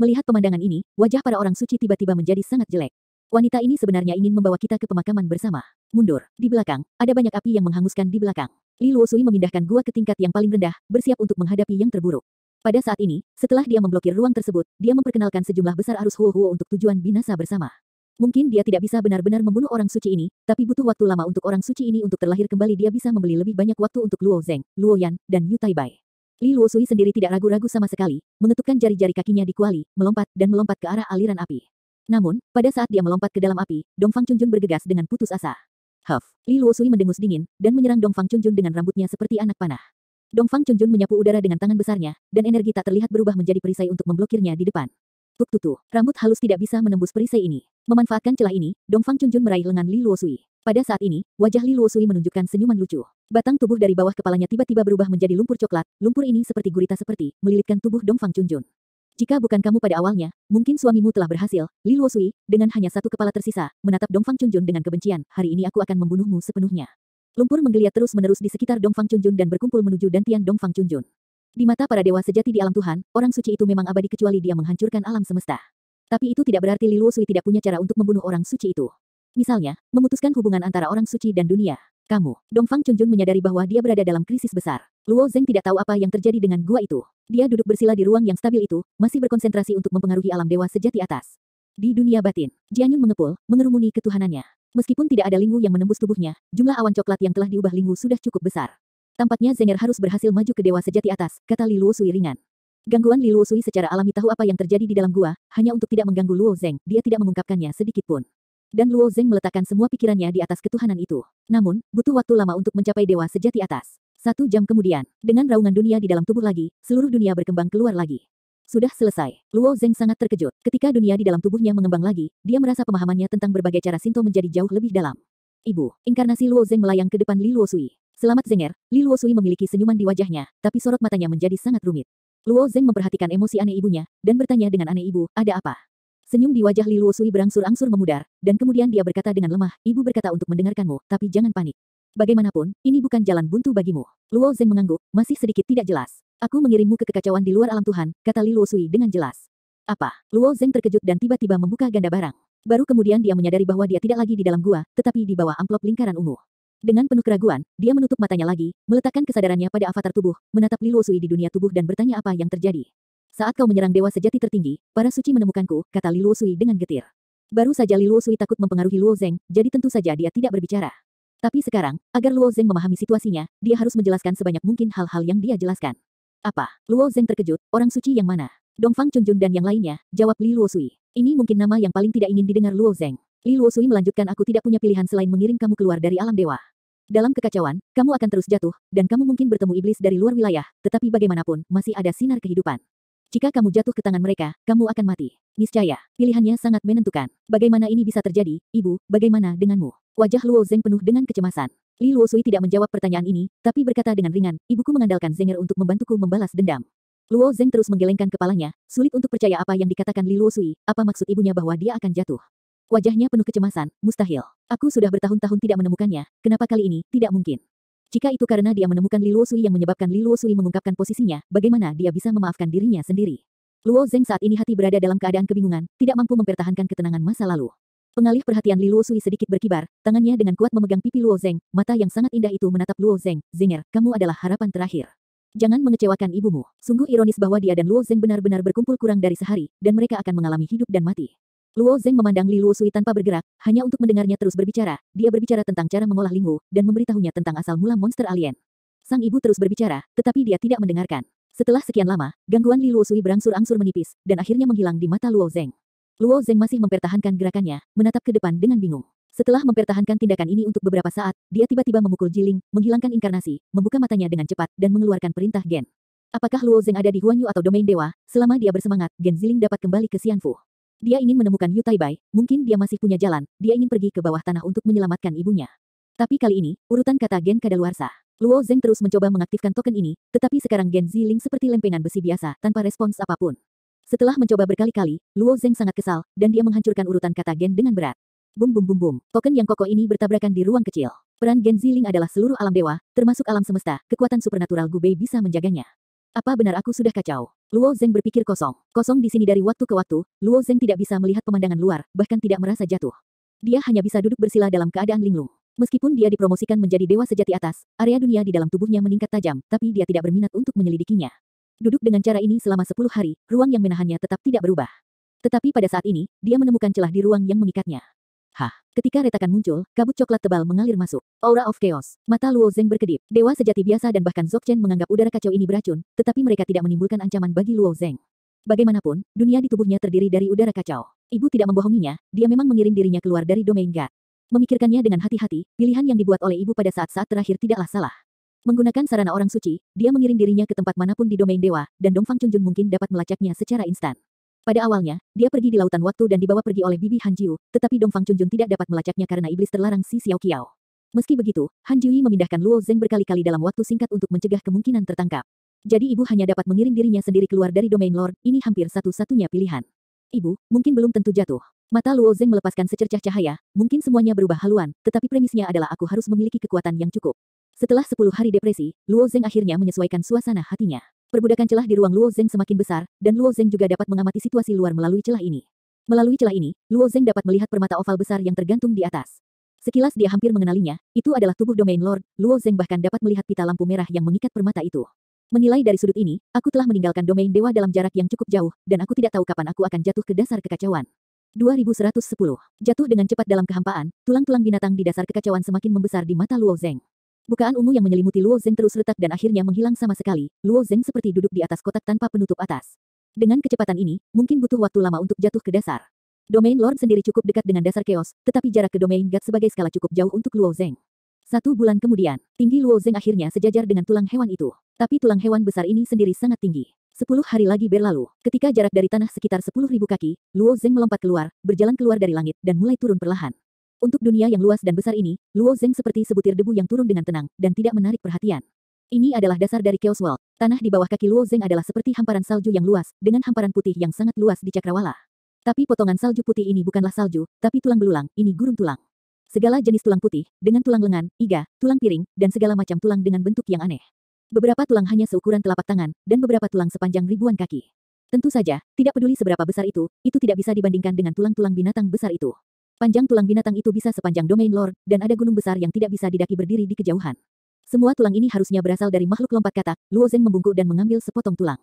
Melihat pemandangan ini, wajah para orang suci tiba-tiba menjadi sangat jelek. Wanita ini sebenarnya ingin membawa kita ke pemakaman bersama. Mundur. Di belakang, ada banyak api yang menghanguskan di belakang. Li Luosui memindahkan gua ke tingkat yang paling rendah, bersiap untuk menghadapi yang terburuk. Pada saat ini, setelah dia memblokir ruang tersebut, dia memperkenalkan sejumlah besar arus huo-huo untuk tujuan binasa bersama. Mungkin dia tidak bisa benar-benar membunuh orang suci ini, tapi butuh waktu lama untuk orang suci ini untuk terlahir kembali. Dia bisa membeli lebih banyak waktu untuk Luo Zeng, Luo Yan, dan Yu Taibai. Li Luosui sendiri tidak ragu-ragu sama sekali, mengetupkan jari-jari kakinya di kuali, melompat ke arah aliran api. Namun, pada saat dia melompat ke dalam api, Dongfang Chunjun bergegas dengan putus asa. Huff, Li Luosui mendengus dingin, dan menyerang Dongfang Chunjun dengan rambutnya seperti anak panah. Dongfang Chunjun menyapu udara dengan tangan besarnya, dan energi tak terlihat berubah menjadi perisai untuk memblokirnya di depan. Tuk-tutu, rambut halus tidak bisa menembus perisai ini. Memanfaatkan celah ini, Dongfang Chunjun meraih lengan Li Luosui. Pada saat ini, wajah Li Luosui menunjukkan senyuman lucu. Batang tubuh dari bawah kepalanya tiba-tiba berubah menjadi lumpur coklat. Lumpur ini seperti gurita melilitkan tubuh Dongfang Chunjun. Jika bukan kamu pada awalnya, mungkin suamimu telah berhasil. Li Luosui, dengan hanya satu kepala tersisa, menatap Dongfang Chunjun dengan kebencian. Hari ini aku akan membunuhmu sepenuhnya. Lumpur menggeliat terus-menerus di sekitar Dongfang Chunjun dan berkumpul menuju dantian Dongfang Chunjun. Di mata para dewa sejati di alam Tuhan, orang suci itu memang abadi kecuali dia menghancurkan alam semesta. Tapi itu tidak berarti Li Luosui tidak punya cara untuk membunuh orang suci itu. Misalnya, memutuskan hubungan antara orang suci dan dunia. Kamu, Dongfang Chunjun menyadari bahwa dia berada dalam krisis besar. Luo Zeng tidak tahu apa yang terjadi dengan gua itu. Dia duduk bersila di ruang yang stabil itu, masih berkonsentrasi untuk mempengaruhi alam dewa sejati atas. Di dunia batin, Jianyun mengepul, mengerumuni ketuhanannya. Meskipun tidak ada lingu yang menembus tubuhnya, jumlah awan coklat yang telah diubah lingu sudah cukup besar. Tampaknya Zenger harus berhasil maju ke dewa sejati atas, kata Li Luosui ringan. Gangguan Li Luosui secara alami tahu apa yang terjadi di dalam gua, hanya untuk tidak mengganggu Luo Zeng, dia tidak mengungkapkannya sedikit pun. Dan Luo Zeng meletakkan semua pikirannya di atas ketuhanan itu. Namun, butuh waktu lama untuk mencapai dewa sejati atas. 1 jam kemudian, dengan raungan dunia di dalam tubuh lagi, seluruh dunia berkembang keluar lagi. Sudah selesai. Luo Zeng sangat terkejut. Ketika dunia di dalam tubuhnya mengembang lagi, dia merasa pemahamannya tentang berbagai cara Shinto menjadi jauh lebih dalam. Ibu, inkarnasi Luo Zeng melayang ke depan Li Luosui. Selamat Zenger, Li Luosui memiliki senyuman di wajahnya, tapi sorot matanya menjadi sangat rumit. Luo Zeng memperhatikan emosi aneh ibunya, dan bertanya dengan aneh, ibu, ada apa? Senyum di wajah Li Luosui berangsur-angsur memudar, dan kemudian dia berkata dengan lemah, ibu berkata untuk mendengarkanmu, tapi jangan panik. Bagaimanapun, ini bukan jalan buntu bagimu. Luo Zeng mengangguk, masih sedikit tidak jelas. Aku mengirimmu ke kekacauan di luar alam Tuhan, kata Li Luosui dengan jelas. Apa? Luo Zeng terkejut dan tiba-tiba membuka ganda barang. Baru kemudian dia menyadari bahwa dia tidak lagi di dalam gua, tetapi di bawah amplop lingkaran ungu. Dengan penuh keraguan, dia menutup matanya lagi, meletakkan kesadarannya pada avatar tubuh, menatap Li Luosui di dunia tubuh dan bertanya apa yang terjadi. Saat kau menyerang dewa sejati tertinggi, para suci menemukanku, kata Li Luosui dengan getir. Baru saja Li Luosui takut mempengaruhi Luo Zeng, jadi tentu saja dia tidak berbicara. Tapi sekarang, agar Luo Zeng memahami situasinya, dia harus menjelaskan sebanyak mungkin hal-hal yang dia jelaskan. Apa? Luo Zeng terkejut, orang suci yang mana? Dongfang Chunjun dan yang lainnya, jawab Li Luosui. Ini mungkin nama yang paling tidak ingin didengar Luo Zeng. Li Luosui melanjutkan, aku tidak punya pilihan selain mengirim kamu keluar dari alam dewa. Dalam kekacauan, kamu akan terus jatuh, dan kamu mungkin bertemu iblis dari luar wilayah, tetapi bagaimanapun, masih ada sinar kehidupan. Jika kamu jatuh ke tangan mereka, kamu akan mati. Niscaya, pilihannya sangat menentukan. Bagaimana ini bisa terjadi, ibu, bagaimana denganmu? Wajah Luo Zeng penuh dengan kecemasan. Li Luosui tidak menjawab pertanyaan ini, tapi berkata dengan ringan, ibuku mengandalkan Zenger untuk membantuku membalas dendam. Luo Zeng terus menggelengkan kepalanya, sulit untuk percaya apa yang dikatakan Li Luosui, apa maksud ibunya bahwa dia akan jatuh. Wajahnya penuh kecemasan, mustahil. Aku sudah bertahun-tahun tidak menemukannya, kenapa kali ini, tidak mungkin. Jika itu karena dia menemukan Li Luosui yang menyebabkan Li Luosui mengungkapkan posisinya, bagaimana dia bisa memaafkan dirinya sendiri? Luo Zeng saat ini hati berada dalam keadaan kebingungan, tidak mampu mempertahankan ketenangan masa lalu. Pengalih perhatian Li Luosui sedikit berkibar, tangannya dengan kuat memegang pipi Luo Zeng, mata yang sangat indah itu menatap Luo Zeng. Zenger, kamu adalah harapan terakhir. Jangan mengecewakan ibumu. Sungguh ironis bahwa dia dan Luo Zeng benar-benar berkumpul kurang dari sehari, dan mereka akan mengalami hidup dan mati. Luo Zeng memandang Li Luosui tanpa bergerak, hanya untuk mendengarnya terus berbicara. Dia berbicara tentang cara mengolah lingu, dan memberitahunya tentang asal mula monster alien. Sang ibu terus berbicara, tetapi dia tidak mendengarkan. Setelah sekian lama, gangguan Li Luosui berangsur-angsur menipis, dan akhirnya menghilang di mata Luo Zeng. Luo Zeng masih mempertahankan gerakannya, menatap ke depan dengan bingung. Setelah mempertahankan tindakan ini untuk beberapa saat, dia tiba-tiba memukul Jiling, menghilangkan inkarnasi, membuka matanya dengan cepat, dan mengeluarkan perintah Gen. Apakah Luo Zeng ada di Huanyu atau domain dewa? Selama dia bersemangat, Gen Ziling dapat kembali ke Xianfu. Dia ingin menemukan Yu Taibai, mungkin dia masih punya jalan, dia ingin pergi ke bawah tanah untuk menyelamatkan ibunya. Tapi kali ini, urutan kata Gen kadaluarsa. Luo Zeng terus mencoba mengaktifkan token ini, tetapi sekarang Gen Ziling seperti lempengan besi biasa, tanpa respons apapun. Setelah mencoba berkali-kali, Luo Zeng sangat kesal, dan dia menghancurkan urutan kata Gen dengan berat. Bum bum bum bum, token yang kokoh ini bertabrakan di ruang kecil. Peran Gen Ziling adalah seluruh alam dewa, termasuk alam semesta, kekuatan supernatural Gubei bisa menjaganya. Apa benar aku sudah kacau? Luo Zeng berpikir kosong. Kosong di sini dari waktu ke waktu, Luo Zeng tidak bisa melihat pemandangan luar, bahkan tidak merasa jatuh. Dia hanya bisa duduk bersila dalam keadaan linglung. Meskipun dia dipromosikan menjadi dewa sejati atas, area dunia di dalam tubuhnya meningkat tajam, tapi dia tidak berminat untuk menyelidikinya. Duduk dengan cara ini selama 10 hari, ruang yang menahannya tetap tidak berubah. Tetapi pada saat ini, dia menemukan celah di ruang yang mengikatnya. Ketika retakan muncul, kabut coklat tebal mengalir masuk. Aura of Chaos. Mata Luo Zeng berkedip. Dewa sejati biasa dan bahkan Zhou Chen menganggap udara kacau ini beracun, tetapi mereka tidak menimbulkan ancaman bagi Luo Zeng. Bagaimanapun, dunia di tubuhnya terdiri dari udara kacau. Ibu tidak membohonginya, dia memang mengirim dirinya keluar dari domain God. Memikirkannya dengan hati-hati, pilihan yang dibuat oleh ibu pada saat-saat terakhir tidaklah salah. Menggunakan sarana orang suci, dia mengirim dirinya ke tempat manapun di domain dewa, dan Dongfang Chunjun mungkin dapat melacaknya secara instan. Pada awalnya, dia pergi di lautan waktu dan dibawa pergi oleh Bibi Han Jiu, tetapi Dongfang Chunjun tidak dapat melacaknya karena iblis terlarang si Xiao Qiao. Meski begitu, Han Jiu memindahkan Luo Zeng berkali-kali dalam waktu singkat untuk mencegah kemungkinan tertangkap. Jadi ibu hanya dapat mengirim dirinya sendiri keluar dari domain Lord, ini hampir satu-satunya pilihan. Ibu, mungkin belum tentu jatuh. Mata Luo Zeng melepaskan secercah cahaya, mungkin semuanya berubah haluan, tetapi premisnya adalah aku harus memiliki kekuatan yang cukup. Setelah 10 hari depresi, Luo Zeng akhirnya menyesuaikan suasana hatinya. Perbudakan celah di ruang Luo Zeng semakin besar, dan Luo Zeng juga dapat mengamati situasi luar melalui celah ini. Melalui celah ini, Luo Zeng dapat melihat permata oval besar yang tergantung di atas. Sekilas dia hampir mengenalinya, itu adalah tubuh domain Lord, Luo Zeng bahkan dapat melihat pita lampu merah yang mengikat permata itu. Menilai dari sudut ini, aku telah meninggalkan domain dewa dalam jarak yang cukup jauh, dan aku tidak tahu kapan aku akan jatuh ke dasar kekacauan. 2110. Jatuh dengan cepat dalam kehampaan, tulang-tulang binatang di dasar kekacauan semakin membesar di mata Luo Zeng. Bukaan ungu yang menyelimuti Luo Zeng terus retak dan akhirnya menghilang sama sekali. Luo Zeng seperti duduk di atas kotak tanpa penutup atas. Dengan kecepatan ini, mungkin butuh waktu lama untuk jatuh ke dasar. Domain Lord sendiri cukup dekat dengan dasar chaos, tetapi jarak ke domain God sebagai skala cukup jauh untuk Luo Zeng. 1 bulan kemudian, tinggi Luo Zeng akhirnya sejajar dengan tulang hewan itu. Tapi tulang hewan besar ini sendiri sangat tinggi. 10 hari lagi berlalu. Ketika jarak dari tanah sekitar 10.000 kaki, Luo Zeng melompat keluar, berjalan keluar dari langit, dan mulai turun perlahan. Untuk dunia yang luas dan besar ini, Luo Zeng seperti sebutir debu yang turun dengan tenang, dan tidak menarik perhatian. Ini adalah dasar dari Chaos World. Tanah di bawah kaki Luo Zeng adalah seperti hamparan salju yang luas, dengan hamparan putih yang sangat luas di cakrawala. Tapi potongan salju putih ini bukanlah salju, tapi tulang belulang, ini gurun tulang. Segala jenis tulang putih, dengan tulang lengan, iga, tulang piring, dan segala macam tulang dengan bentuk yang aneh. Beberapa tulang hanya seukuran telapak tangan, dan beberapa tulang sepanjang ribuan kaki. Tentu saja, tidak peduli seberapa besar itu tidak bisa dibandingkan dengan tulang-tulang binatang besar itu. Panjang tulang binatang itu bisa sepanjang domain Lord, dan ada gunung besar yang tidak bisa didaki berdiri di kejauhan. Semua tulang ini harusnya berasal dari makhluk lompat katak. Luo Zeng membungkuk dan mengambil sepotong tulang.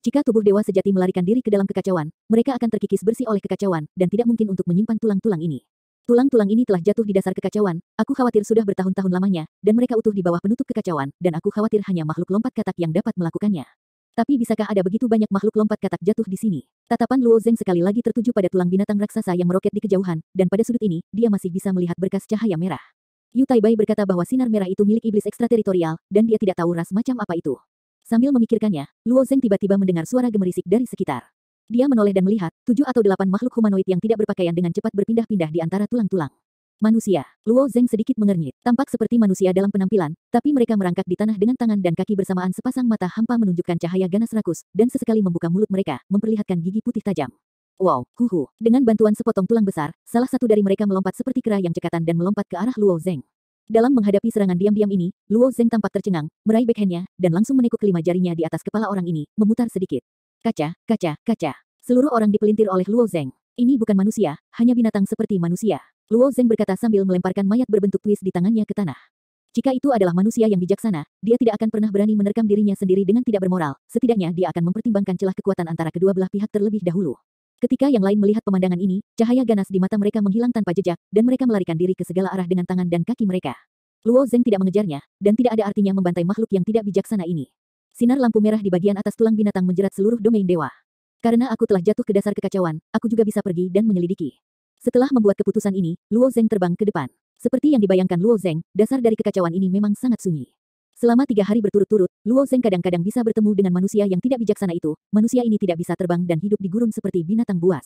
Jika tubuh dewa sejati melarikan diri ke dalam kekacauan, mereka akan terkikis bersih oleh kekacauan, dan tidak mungkin untuk menyimpan tulang-tulang ini. Tulang-tulang ini telah jatuh di dasar kekacauan, aku khawatir sudah bertahun-tahun lamanya, dan mereka utuh di bawah penutup kekacauan, dan aku khawatir hanya makhluk lompat katak yang dapat melakukannya. Tapi bisakah ada begitu banyak makhluk lompat katak jatuh di sini? Tatapan Luo Zeng sekali lagi tertuju pada tulang binatang raksasa yang meroket di kejauhan, dan pada sudut ini, dia masih bisa melihat berkas cahaya merah. Yu Taibai berkata bahwa sinar merah itu milik iblis ekstrateritorial, dan dia tidak tahu ras macam apa itu. Sambil memikirkannya, Luo Zeng tiba-tiba mendengar suara gemerisik dari sekitar. Dia menoleh dan melihat, 7 atau 8 makhluk humanoid yang tidak berpakaian dengan cepat berpindah-pindah di antara tulang-tulang. Manusia. Luo Zeng sedikit mengernyit. Tampak seperti manusia dalam penampilan, tapi mereka merangkak di tanah dengan tangan dan kaki bersamaan sepasang mata hampa menunjukkan cahaya ganas rakus, dan sesekali membuka mulut mereka, memperlihatkan gigi putih tajam. Wow, huhu. Dengan bantuan sepotong tulang besar, salah satu dari mereka melompat seperti kera yang cekatan dan melompat ke arah Luo Zeng. Dalam menghadapi serangan diam-diam ini, Luo Zeng tampak tercengang, meraih backhandnya, dan langsung menekuk kelima jarinya di atas kepala orang ini, memutar sedikit. Kaca, kaca, kaca. Seluruh orang dipelintir oleh Luo Zeng. Ini bukan manusia, hanya binatang seperti manusia. Luo Zeng berkata sambil melemparkan mayat berbentuk twist di tangannya ke tanah. Jika itu adalah manusia yang bijaksana, dia tidak akan pernah berani menerkam dirinya sendiri dengan tidak bermoral, setidaknya dia akan mempertimbangkan celah kekuatan antara kedua belah pihak terlebih dahulu. Ketika yang lain melihat pemandangan ini, cahaya ganas di mata mereka menghilang tanpa jejak, dan mereka melarikan diri ke segala arah dengan tangan dan kaki mereka. Luo Zeng tidak mengejarnya, dan tidak ada artinya membantai makhluk yang tidak bijaksana ini. Sinar lampu merah di bagian atas tulang binatang menjerat seluruh domain dewa. Karena aku telah jatuh ke dasar kekacauan, aku juga bisa pergi dan menyelidiki. Setelah membuat keputusan ini, Luo Zeng terbang ke depan. Seperti yang dibayangkan Luo Zeng, dasar dari kekacauan ini memang sangat sunyi. Selama 3 hari berturut-turut, Luo Zeng kadang-kadang bisa bertemu dengan manusia yang tidak bijaksana itu. Manusia ini tidak bisa terbang dan hidup di gurun seperti binatang buas.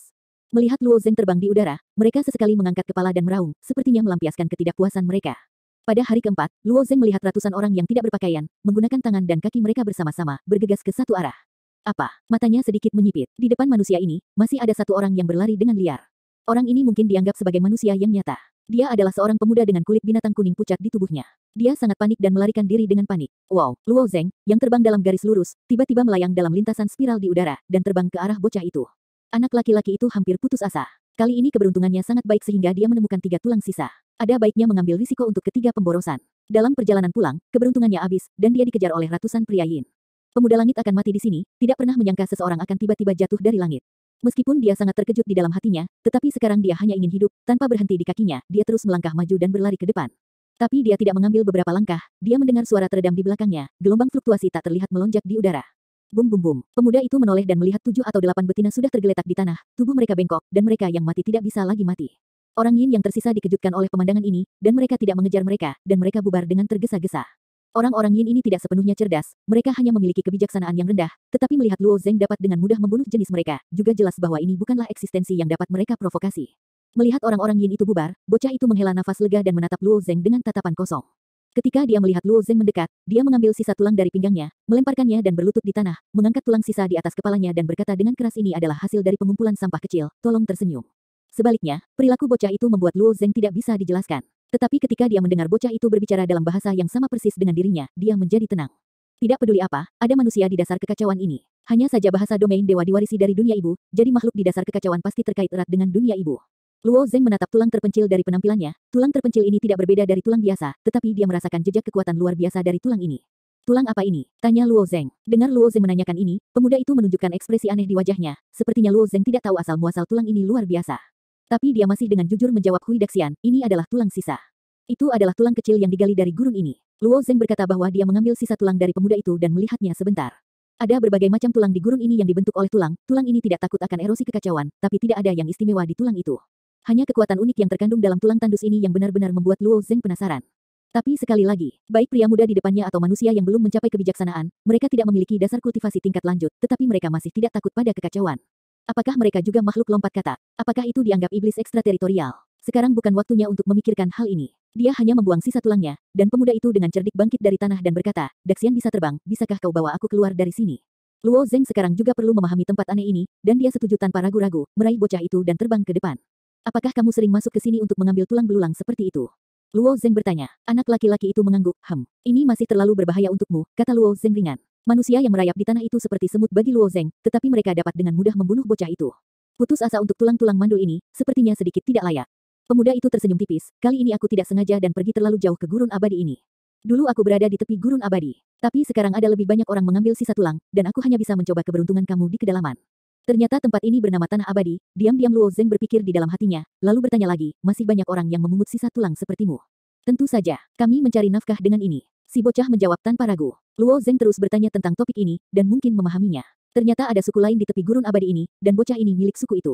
Melihat Luo Zeng terbang di udara, mereka sesekali mengangkat kepala dan meraung, sepertinya melampiaskan ketidakpuasan mereka. Pada hari keempat, Luo Zeng melihat ratusan orang yang tidak berpakaian, menggunakan tangan dan kaki mereka bersama-sama, bergegas ke satu arah. Apa? Matanya sedikit menyipit. Di depan manusia ini, masih ada satu orang yang berlari dengan liar. Orang ini mungkin dianggap sebagai manusia yang nyata. Dia adalah seorang pemuda dengan kulit binatang kuning pucat di tubuhnya. Dia sangat panik dan melarikan diri dengan panik. Wow, Luo Zeng, yang terbang dalam garis lurus, tiba-tiba melayang dalam lintasan spiral di udara, dan terbang ke arah bocah itu. Anak laki-laki itu hampir putus asa. Kali ini keberuntungannya sangat baik sehingga dia menemukan 3 tulang sisa. Ada baiknya mengambil risiko untuk ketiga pemborosan. Dalam perjalanan pulang, keberuntungannya habis, dan dia dikejar oleh ratusan pria Yin. Pemuda langit akan mati di sini, tidak pernah menyangka seseorang akan tiba-tiba jatuh dari langit. Meskipun dia sangat terkejut di dalam hatinya, tetapi sekarang dia hanya ingin hidup, tanpa berhenti di kakinya, dia terus melangkah maju dan berlari ke depan. Tapi dia tidak mengambil beberapa langkah, dia mendengar suara teredam di belakangnya, gelombang fluktuasi tak terlihat melonjak di udara. Bum bum bum, pemuda itu menoleh dan melihat 7 atau 8 betina sudah tergeletak di tanah, tubuh mereka bengkok, dan mereka yang mati tidak bisa lagi mati. Orang Yin yang tersisa dikejutkan oleh pemandangan ini, dan mereka tidak mengejar mereka, dan mereka bubar dengan tergesa-gesa. Orang-orang Yin ini tidak sepenuhnya cerdas, mereka hanya memiliki kebijaksanaan yang rendah, tetapi melihat Luo Zeng dapat dengan mudah membunuh jenis mereka, juga jelas bahwa ini bukanlah eksistensi yang dapat mereka provokasi. Melihat orang-orang Yin itu bubar, bocah itu menghela nafas lega dan menatap Luo Zeng dengan tatapan kosong. Ketika dia melihat Luo Zeng mendekat, dia mengambil sisa tulang dari pinggangnya, melemparkannya dan berlutut di tanah, mengangkat tulang sisa di atas kepalanya dan berkata dengan keras ini adalah hasil dari pengumpulan sampah kecil, tolong tersenyum. Sebaliknya, perilaku bocah itu membuat Luo Zeng tidak bisa dijelaskan. Tetapi ketika dia mendengar bocah itu berbicara dalam bahasa yang sama persis dengan dirinya, dia menjadi tenang. Tidak peduli apa, ada manusia di dasar kekacauan ini. Hanya saja bahasa domain dewa diwarisi dari dunia ibu, jadi makhluk di dasar kekacauan pasti terkait erat dengan dunia ibu. Luo Zeng menatap tulang terpencil dari penampilannya, tulang terpencil ini tidak berbeda dari tulang biasa, tetapi dia merasakan jejak kekuatan luar biasa dari tulang ini. Tulang apa ini? Tanya Luo Zeng. Dengar Luo Zeng menanyakan ini, pemuda itu menunjukkan ekspresi aneh di wajahnya, sepertinya Luo Zeng tidak tahu asal-muasal tulang ini luar biasa. Tapi dia masih dengan jujur menjawab Hui Daxian, ini adalah tulang sisa. Itu adalah tulang kecil yang digali dari gurun ini. Luo Zeng berkata bahwa dia mengambil sisa tulang dari pemuda itu dan melihatnya sebentar. Ada berbagai macam tulang di gurun ini yang dibentuk oleh tulang ini tidak takut akan erosi kekacauan, tapi tidak ada yang istimewa di tulang itu. Hanya kekuatan unik yang terkandung dalam tulang tandus ini yang benar-benar membuat Luo Zeng penasaran. Tapi sekali lagi, baik pria muda di depannya atau manusia yang belum mencapai kebijaksanaan, mereka tidak memiliki dasar kultivasi tingkat lanjut, tetapi mereka masih tidak takut pada kekacauan. Apakah mereka juga makhluk lompat kata? Apakah itu dianggap iblis ekstrateritorial? Sekarang bukan waktunya untuk memikirkan hal ini. Dia hanya membuang sisa tulangnya, dan pemuda itu dengan cerdik bangkit dari tanah dan berkata, Daxian bisa terbang, bisakah kau bawa aku keluar dari sini? Luo Zeng sekarang juga perlu memahami tempat aneh ini, dan dia setuju tanpa ragu-ragu, meraih bocah itu dan terbang ke depan. Apakah kamu sering masuk ke sini untuk mengambil tulang belulang seperti itu? Luo Zeng bertanya. Anak laki-laki itu mengangguk, ini masih terlalu berbahaya untukmu, kata Luo Zeng ringan. Manusia yang merayap di tanah itu seperti semut bagi Luo Zeng, tetapi mereka dapat dengan mudah membunuh bocah itu. Putus asa untuk tulang-tulang mandul ini, sepertinya sedikit tidak layak. Pemuda itu tersenyum tipis, kali ini aku tidak sengaja dan pergi terlalu jauh ke gurun abadi ini. Dulu aku berada di tepi gurun abadi, tapi sekarang ada lebih banyak orang mengambil sisa tulang, dan aku hanya bisa mencoba keberuntungan kamu di kedalaman. Ternyata tempat ini bernama Tanah Abadi, diam-diam Luo Zeng berpikir di dalam hatinya, lalu bertanya lagi, masih banyak orang yang memungut sisa tulang sepertimu. Tentu saja, kami mencari nafkah dengan ini. Si bocah menjawab tanpa ragu. Luo Zeng terus bertanya tentang topik ini, dan mungkin memahaminya. Ternyata ada suku lain di tepi gurun abadi ini, dan bocah ini milik suku itu.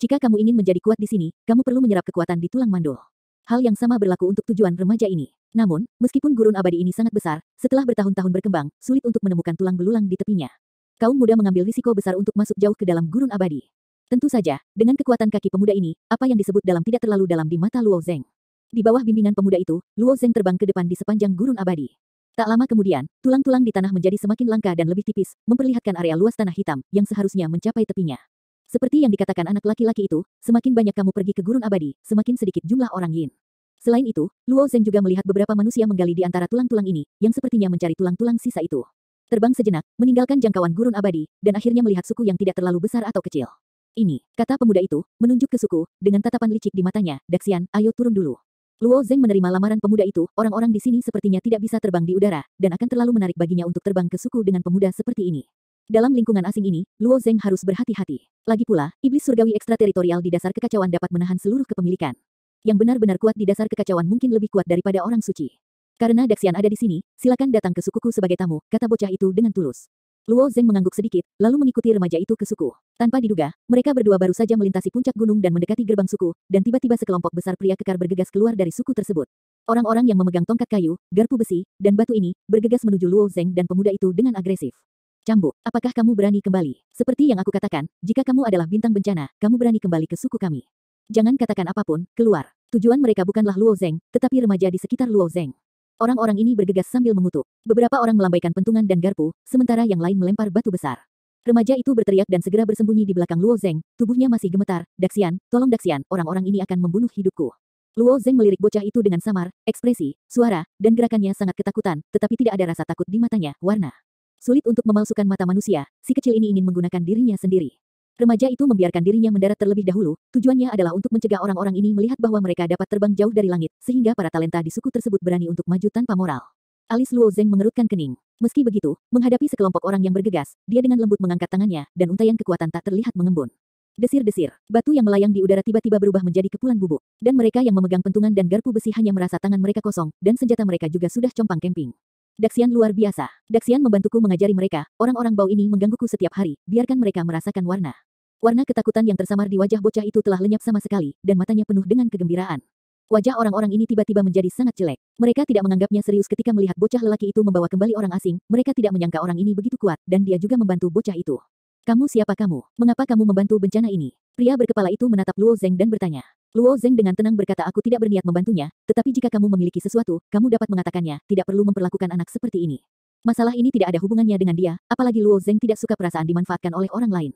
Jika kamu ingin menjadi kuat di sini, kamu perlu menyerap kekuatan di tulang mandul. Hal yang sama berlaku untuk tujuan remaja ini. Namun, meskipun gurun abadi ini sangat besar, setelah bertahun-tahun berkembang, sulit untuk menemukan tulang belulang di tepinya. Kaum muda mengambil risiko besar untuk masuk jauh ke dalam gurun abadi. Tentu saja, dengan kekuatan kaki pemuda ini, apa yang disebut dalam tidak terlalu dalam di mata Luo Zeng. Di bawah bimbingan pemuda itu, Luo Zeng terbang ke depan di sepanjang gurun abadi. Tak lama kemudian, tulang-tulang di tanah menjadi semakin langka dan lebih tipis, memperlihatkan area luas tanah hitam, yang seharusnya mencapai tepinya. Seperti yang dikatakan anak laki-laki itu, semakin banyak kamu pergi ke gurun abadi, semakin sedikit jumlah orang Yin. Selain itu, Luo Zeng juga melihat beberapa manusia menggali di antara tulang-tulang ini, yang sepertinya mencari tulang-tulang sisa itu. Terbang sejenak, meninggalkan jangkauan gurun abadi, dan akhirnya melihat suku yang tidak terlalu besar atau kecil. Ini, kata pemuda itu, menunjuk ke suku, dengan tatapan licik di matanya, Daxian, ayo turun dulu. Luo Zeng menerima lamaran pemuda itu, orang-orang di sini sepertinya tidak bisa terbang di udara, dan akan terlalu menarik baginya untuk terbang ke suku dengan pemuda seperti ini. Dalam lingkungan asing ini, Luo Zeng harus berhati-hati. Lagi pula, iblis surgawi ekstrateritorial di dasar kekacauan dapat menahan seluruh kepemilikan. Yang benar-benar kuat di dasar kekacauan mungkin lebih kuat daripada orang suci. Karena Daxian ada di sini, silakan datang ke sukuku sebagai tamu, kata bocah itu dengan tulus. Luo Zeng mengangguk sedikit, lalu mengikuti remaja itu ke suku. Tanpa diduga, mereka berdua baru saja melintasi puncak gunung dan mendekati gerbang suku, dan tiba-tiba sekelompok besar pria kekar bergegas keluar dari suku tersebut. Orang-orang yang memegang tongkat kayu, garpu besi, dan batu ini, bergegas menuju Luo Zeng dan pemuda itu dengan agresif. Cambuk, apakah kamu berani kembali? Seperti yang aku katakan, jika kamu adalah bintang bencana, kamu berani kembali ke suku kami. Jangan katakan apapun, keluar. Tujuan mereka bukanlah Luo Zeng, tetapi remaja di sekitar Luo Zeng. Orang-orang ini bergegas sambil mengutuk. Beberapa orang melambaikan pentungan dan garpu, sementara yang lain melempar batu besar. Remaja itu berteriak dan segera bersembunyi di belakang Luo Zeng, tubuhnya masih gemetar. Daxian, tolong Daxian, orang-orang ini akan membunuh hidupku. Luo Zeng melirik bocah itu dengan samar, ekspresi, suara, dan gerakannya sangat ketakutan, tetapi tidak ada rasa takut di matanya, warna. Sulit untuk memalsukan mata manusia, si kecil ini ingin menggunakan dirinya sendiri. Remaja itu membiarkan dirinya mendarat terlebih dahulu, tujuannya adalah untuk mencegah orang-orang ini melihat bahwa mereka dapat terbang jauh dari langit, sehingga para talenta di suku tersebut berani untuk maju tanpa moral. Alis Luo Zeng mengerutkan kening. Meski begitu, menghadapi sekelompok orang yang bergegas, dia dengan lembut mengangkat tangannya, dan untaian kekuatan tak terlihat mengembun. Desir-desir, batu yang melayang di udara tiba-tiba berubah menjadi kepulan bubuk, dan mereka yang memegang pentungan dan garpu besi hanya merasa tangan mereka kosong, dan senjata mereka juga sudah compang camping. Daxian luar biasa. Daxian membantuku mengajari mereka, orang-orang bau ini menggangguku setiap hari, biarkan mereka merasakan warna. Warna ketakutan yang tersamar di wajah bocah itu telah lenyap sama sekali, dan matanya penuh dengan kegembiraan. Wajah orang-orang ini tiba-tiba menjadi sangat jelek. Mereka tidak menganggapnya serius ketika melihat bocah lelaki itu membawa kembali orang asing, mereka tidak menyangka orang ini begitu kuat, dan dia juga membantu bocah itu. Kamu siapa kamu? Mengapa kamu membantu bencana ini? Pria berkepala itu menatap Luo Zeng dan bertanya. Luo Zeng dengan tenang berkata aku tidak berniat membantunya, tetapi jika kamu memiliki sesuatu, kamu dapat mengatakannya, tidak perlu memperlakukan anak seperti ini. Masalah ini tidak ada hubungannya dengan dia, apalagi Luo Zeng tidak suka perasaan dimanfaatkan oleh orang lain.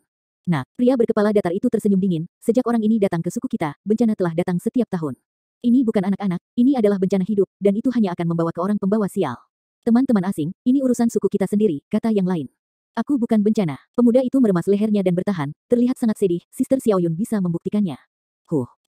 Nah, pria berkepala datar itu tersenyum dingin, sejak orang ini datang ke suku kita, bencana telah datang setiap tahun. Ini bukan anak-anak, ini adalah bencana hidup, dan itu hanya akan membawa ke orang pembawa sial. Teman-teman asing, ini urusan suku kita sendiri, kata yang lain. Aku bukan bencana. Pemuda itu meremas lehernya dan bertahan, terlihat sangat sedih, Sister Xiaoyun bisa membuktikannya.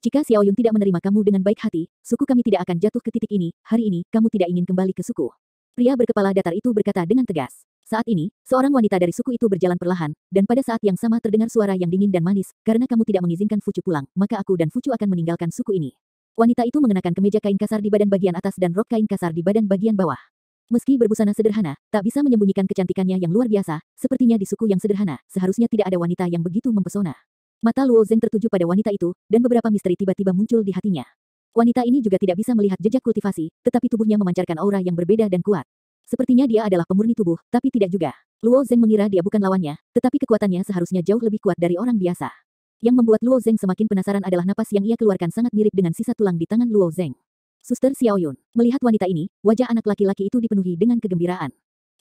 Jika Xiaoyun tidak menerima kamu dengan baik hati, suku kami tidak akan jatuh ke titik ini, hari ini, kamu tidak ingin kembali ke suku. Pria berkepala datar itu berkata dengan tegas. Saat ini, seorang wanita dari suku itu berjalan perlahan, dan pada saat yang sama terdengar suara yang dingin dan manis, karena kamu tidak mengizinkan Fucu pulang, maka aku dan Fucu akan meninggalkan suku ini. Wanita itu mengenakan kemeja kain kasar di badan bagian atas dan rok kain kasar di badan bagian bawah. Meski berbusana sederhana, tak bisa menyembunyikan kecantikannya yang luar biasa, sepertinya di suku yang sederhana, seharusnya tidak ada wanita yang begitu mempesona. Mata Luo Zeng tertuju pada wanita itu, dan beberapa misteri tiba-tiba muncul di hatinya. Wanita ini juga tidak bisa melihat jejak kultivasi, tetapi tubuhnya memancarkan aura yang berbeda dan kuat. Sepertinya dia adalah pemurni tubuh, tapi tidak juga. Luo Zeng mengira dia bukan lawannya, tetapi kekuatannya seharusnya jauh lebih kuat dari orang biasa. Yang membuat Luo Zeng semakin penasaran adalah napas yang ia keluarkan sangat mirip dengan sisa tulang di tangan Luo Zeng. Suster Xiaoyun, melihat wanita ini, wajah anak laki-laki itu dipenuhi dengan kegembiraan.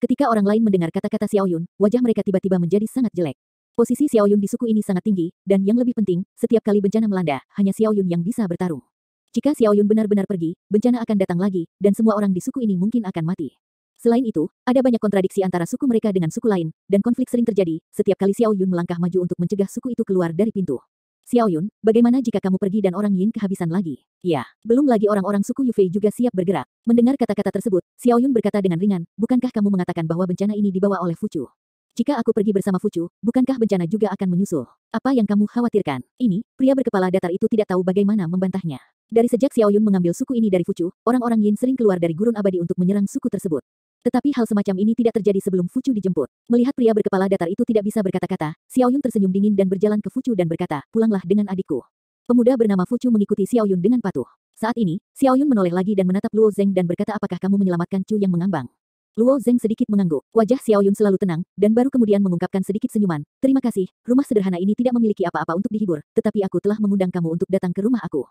Ketika orang lain mendengar kata-kata Xiaoyun, wajah mereka tiba-tiba menjadi sangat jelek. Posisi Xiaoyun di suku ini sangat tinggi, dan yang lebih penting, setiap kali bencana melanda, hanya Xiaoyun yang bisa bertarung. Jika Xiaoyun benar-benar pergi, bencana akan datang lagi, dan semua orang di suku ini mungkin akan mati. Selain itu, ada banyak kontradiksi antara suku mereka dengan suku lain, dan konflik sering terjadi, setiap kali Xiaoyun melangkah maju untuk mencegah suku itu keluar dari pintu. Xiaoyun, bagaimana jika kamu pergi dan orang Yin kehabisan lagi? Ya, belum lagi orang-orang suku Yufei juga siap bergerak. Mendengar kata-kata tersebut, Xiaoyun berkata dengan ringan, bukankah kamu mengatakan bahwa bencana ini dibawa oleh Fucu? Jika aku pergi bersama Fucu, bukankah bencana juga akan menyusul? Apa yang kamu khawatirkan? Ini, pria berkepala datar itu tidak tahu bagaimana membantahnya. Dari sejak Xiaoyun mengambil suku ini dari Fucu, orang-orang Yin sering keluar dari gurun abadi untuk menyerang suku tersebut. Tetapi hal semacam ini tidak terjadi sebelum Fucu dijemput. Melihat pria berkepala datar itu tidak bisa berkata-kata, Xiaoyun tersenyum dingin dan berjalan ke Fucu dan berkata, pulanglah dengan adikku. Pemuda bernama Fucu mengikuti Xiaoyun dengan patuh. Saat ini, Xiaoyun menoleh lagi dan menatap Luo Zeng dan berkata apakah kamu menyelamatkan Chu yang mengambang? Luo Zeng sedikit mengangguk. Wajah Xiaoyun selalu tenang, dan baru kemudian mengungkapkan sedikit senyuman. Terima kasih, rumah sederhana ini tidak memiliki apa-apa untuk dihibur, tetapi aku telah mengundang kamu untuk datang ke rumah aku.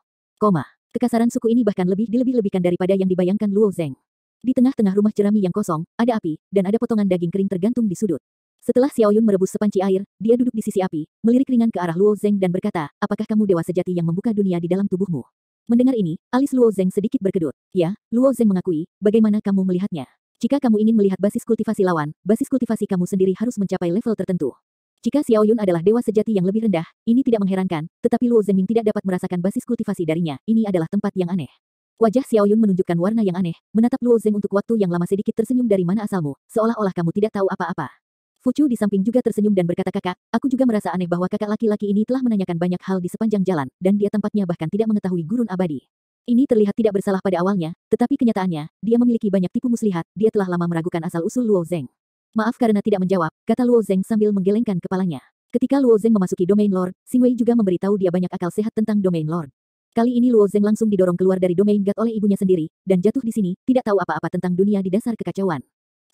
Kekasaran suku ini bahkan lebih dilebih-lebihkan daripada yang dibayangkan Luo Zeng. Di tengah-tengah rumah jerami yang kosong, ada api, dan ada potongan daging kering tergantung di sudut. Setelah Xiaoyun merebus sepanci air, dia duduk di sisi api, melirik ringan ke arah Luo Zeng dan berkata, apakah kamu dewa sejati yang membuka dunia di dalam tubuhmu? Mendengar ini, alis Luo Zeng sedikit berkedut. Ya, Luo Zeng mengakui, bagaimana kamu melihatnya? Jika kamu ingin melihat basis kultivasi lawan, basis kultivasi kamu sendiri harus mencapai level tertentu. Jika Xiaoyun adalah dewa sejati yang lebih rendah, ini tidak mengherankan, tetapi Luo Zengming tidak dapat merasakan basis kultivasi darinya, ini adalah tempat yang aneh. Wajah Xiaoyun menunjukkan warna yang aneh, menatap Luo Zeng untuk waktu yang lama sedikit tersenyum dari mana asalmu, seolah-olah kamu tidak tahu apa-apa. Fucu di samping juga tersenyum dan berkata kakak, aku juga merasa aneh bahwa kakak laki-laki ini telah menanyakan banyak hal di sepanjang jalan, dan dia tampaknya bahkan tidak mengetahui gurun abadi. Ini terlihat tidak bersalah pada awalnya, tetapi kenyataannya, dia memiliki banyak tipu muslihat, dia telah lama meragukan asal-usul Luo Zeng. Maaf karena tidak menjawab, kata Luo Zeng sambil menggelengkan kepalanya. Ketika Luo Zeng memasuki domain Lord, Xingwei juga memberitahu dia banyak akal sehat tentang domain Lord. Kali ini Luo Zeng langsung didorong keluar dari domain God oleh ibunya sendiri, dan jatuh di sini, tidak tahu apa-apa tentang dunia di dasar kekacauan.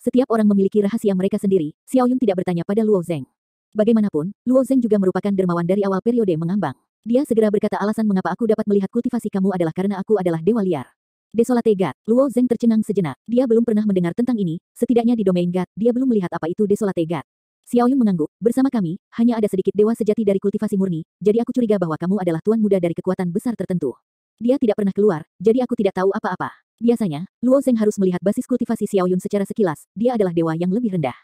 Setiap orang memiliki rahasia mereka sendiri, Xiaoyun tidak bertanya pada Luo Zeng. Bagaimanapun, Luo Zeng juga merupakan dermawan dari awal periode mengambang. Dia segera berkata alasan mengapa aku dapat melihat kultivasi kamu adalah karena aku adalah dewa liar. Desolate God, Luo Zeng tercengang sejenak, dia belum pernah mendengar tentang ini, setidaknya di domain God, dia belum melihat apa itu Desolate God. Xiaoyun mengangguk, bersama kami, hanya ada sedikit dewa sejati dari kultivasi murni, jadi aku curiga bahwa kamu adalah tuan muda dari kekuatan besar tertentu. Dia tidak pernah keluar, jadi aku tidak tahu apa-apa. Biasanya, Luo Zeng harus melihat basis kultivasi Xiao Yun secara sekilas, dia adalah dewa yang lebih rendah.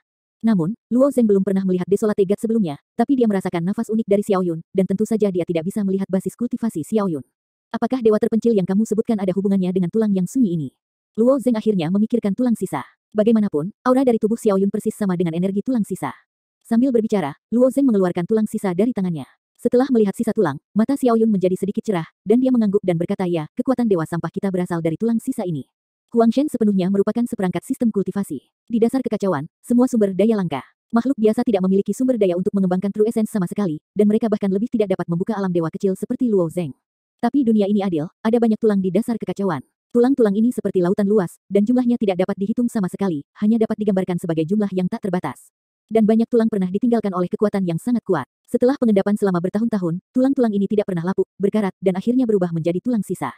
Namun, Luo Zeng belum pernah melihat Desolate God sebelumnya, tapi dia merasakan nafas unik dari Xiao Yun, dan tentu saja dia tidak bisa melihat basis kultivasi Xiao Yun. Apakah dewa terpencil yang kamu sebutkan ada hubungannya dengan tulang yang sunyi ini? Luo Zeng akhirnya memikirkan tulang sisa. Bagaimanapun, aura dari tubuh Xiao Yun persis sama dengan energi tulang sisa. Sambil berbicara, Luo Zeng mengeluarkan tulang sisa dari tangannya. Setelah melihat sisa tulang, mata Xiao Yun menjadi sedikit cerah, dan dia mengangguk dan berkata, ya, kekuatan dewa sampah kita berasal dari tulang sisa ini. Huang Shen sepenuhnya merupakan seperangkat sistem kultivasi. Di dasar kekacauan, semua sumber daya langka. Makhluk biasa tidak memiliki sumber daya untuk mengembangkan True Essence sama sekali, dan mereka bahkan lebih tidak dapat membuka alam dewa kecil seperti Luo Zeng. Tapi dunia ini adil, ada banyak tulang di dasar kekacauan. Tulang-tulang ini seperti lautan luas, dan jumlahnya tidak dapat dihitung sama sekali, hanya dapat digambarkan sebagai jumlah yang tak terbatas. Dan banyak tulang pernah ditinggalkan oleh kekuatan yang sangat kuat. Setelah pengendapan selama bertahun-tahun, tulang-tulang ini tidak pernah lapuk, berkarat, dan akhirnya berubah menjadi tulang sisa.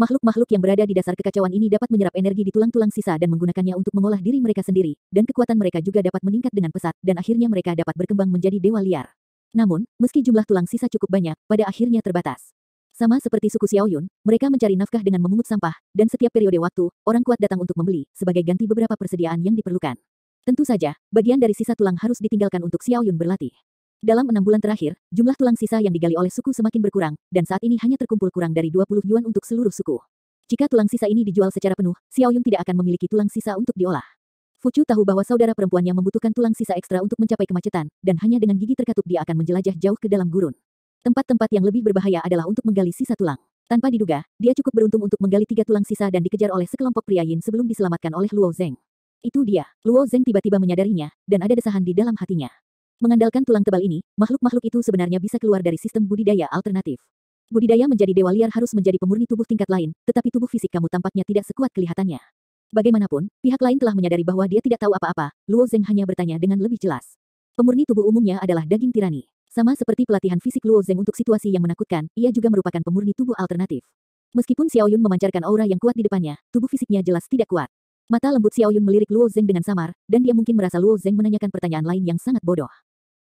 Makhluk-makhluk yang berada di dasar kekacauan ini dapat menyerap energi di tulang-tulang sisa dan menggunakannya untuk mengolah diri mereka sendiri, dan kekuatan mereka juga dapat meningkat dengan pesat, dan akhirnya mereka dapat berkembang menjadi dewa liar. Namun, meski jumlah tulang sisa cukup banyak, pada akhirnya terbatas. Sama seperti suku Xiao Yun, mereka mencari nafkah dengan memungut sampah, dan setiap periode waktu, orang kuat datang untuk membeli, sebagai ganti beberapa persediaan yang diperlukan. Tentu saja, bagian dari sisa tulang harus ditinggalkan untuk Xiao Yun berlatih. Dalam 6 bulan terakhir, jumlah tulang sisa yang digali oleh suku semakin berkurang, dan saat ini hanya terkumpul kurang dari 20 yuan untuk seluruh suku. Jika tulang sisa ini dijual secara penuh, Xiao Yun tidak akan memiliki tulang sisa untuk diolah. Fuchu tahu bahwa saudara perempuannya membutuhkan tulang sisa ekstra untuk mencapai kemacetan, dan hanya dengan gigi terkatup dia akan menjelajah jauh ke dalam gurun. Tempat-tempat yang lebih berbahaya adalah untuk menggali sisa tulang. Tanpa diduga, dia cukup beruntung untuk menggali 3 tulang sisa dan dikejar oleh sekelompok pria Yin sebelum diselamatkan oleh Luo Zeng. Itu dia. Luo Zeng tiba-tiba menyadarinya, dan ada desahan di dalam hatinya. Mengandalkan tulang tebal ini, makhluk-makhluk itu sebenarnya bisa keluar dari sistem budidaya alternatif. Budidaya menjadi dewa liar harus menjadi pemurni tubuh tingkat lain, tetapi tubuh fisik kamu tampaknya tidak sekuat kelihatannya. Bagaimanapun, pihak lain telah menyadari bahwa dia tidak tahu apa-apa, Luo Zeng hanya bertanya dengan lebih jelas. Pemurni tubuh umumnya adalah daging tirani. Sama seperti pelatihan fisik Luo Zeng untuk situasi yang menakutkan, ia juga merupakan pemurni tubuh alternatif. Meskipun Xiao Yun memancarkan aura yang kuat di depannya, tubuh fisiknya jelas tidak kuat. Mata lembut Xiao Yun melirik Luo Zeng dengan samar, dan dia mungkin merasa Luo Zeng menanyakan pertanyaan lain yang sangat bodoh.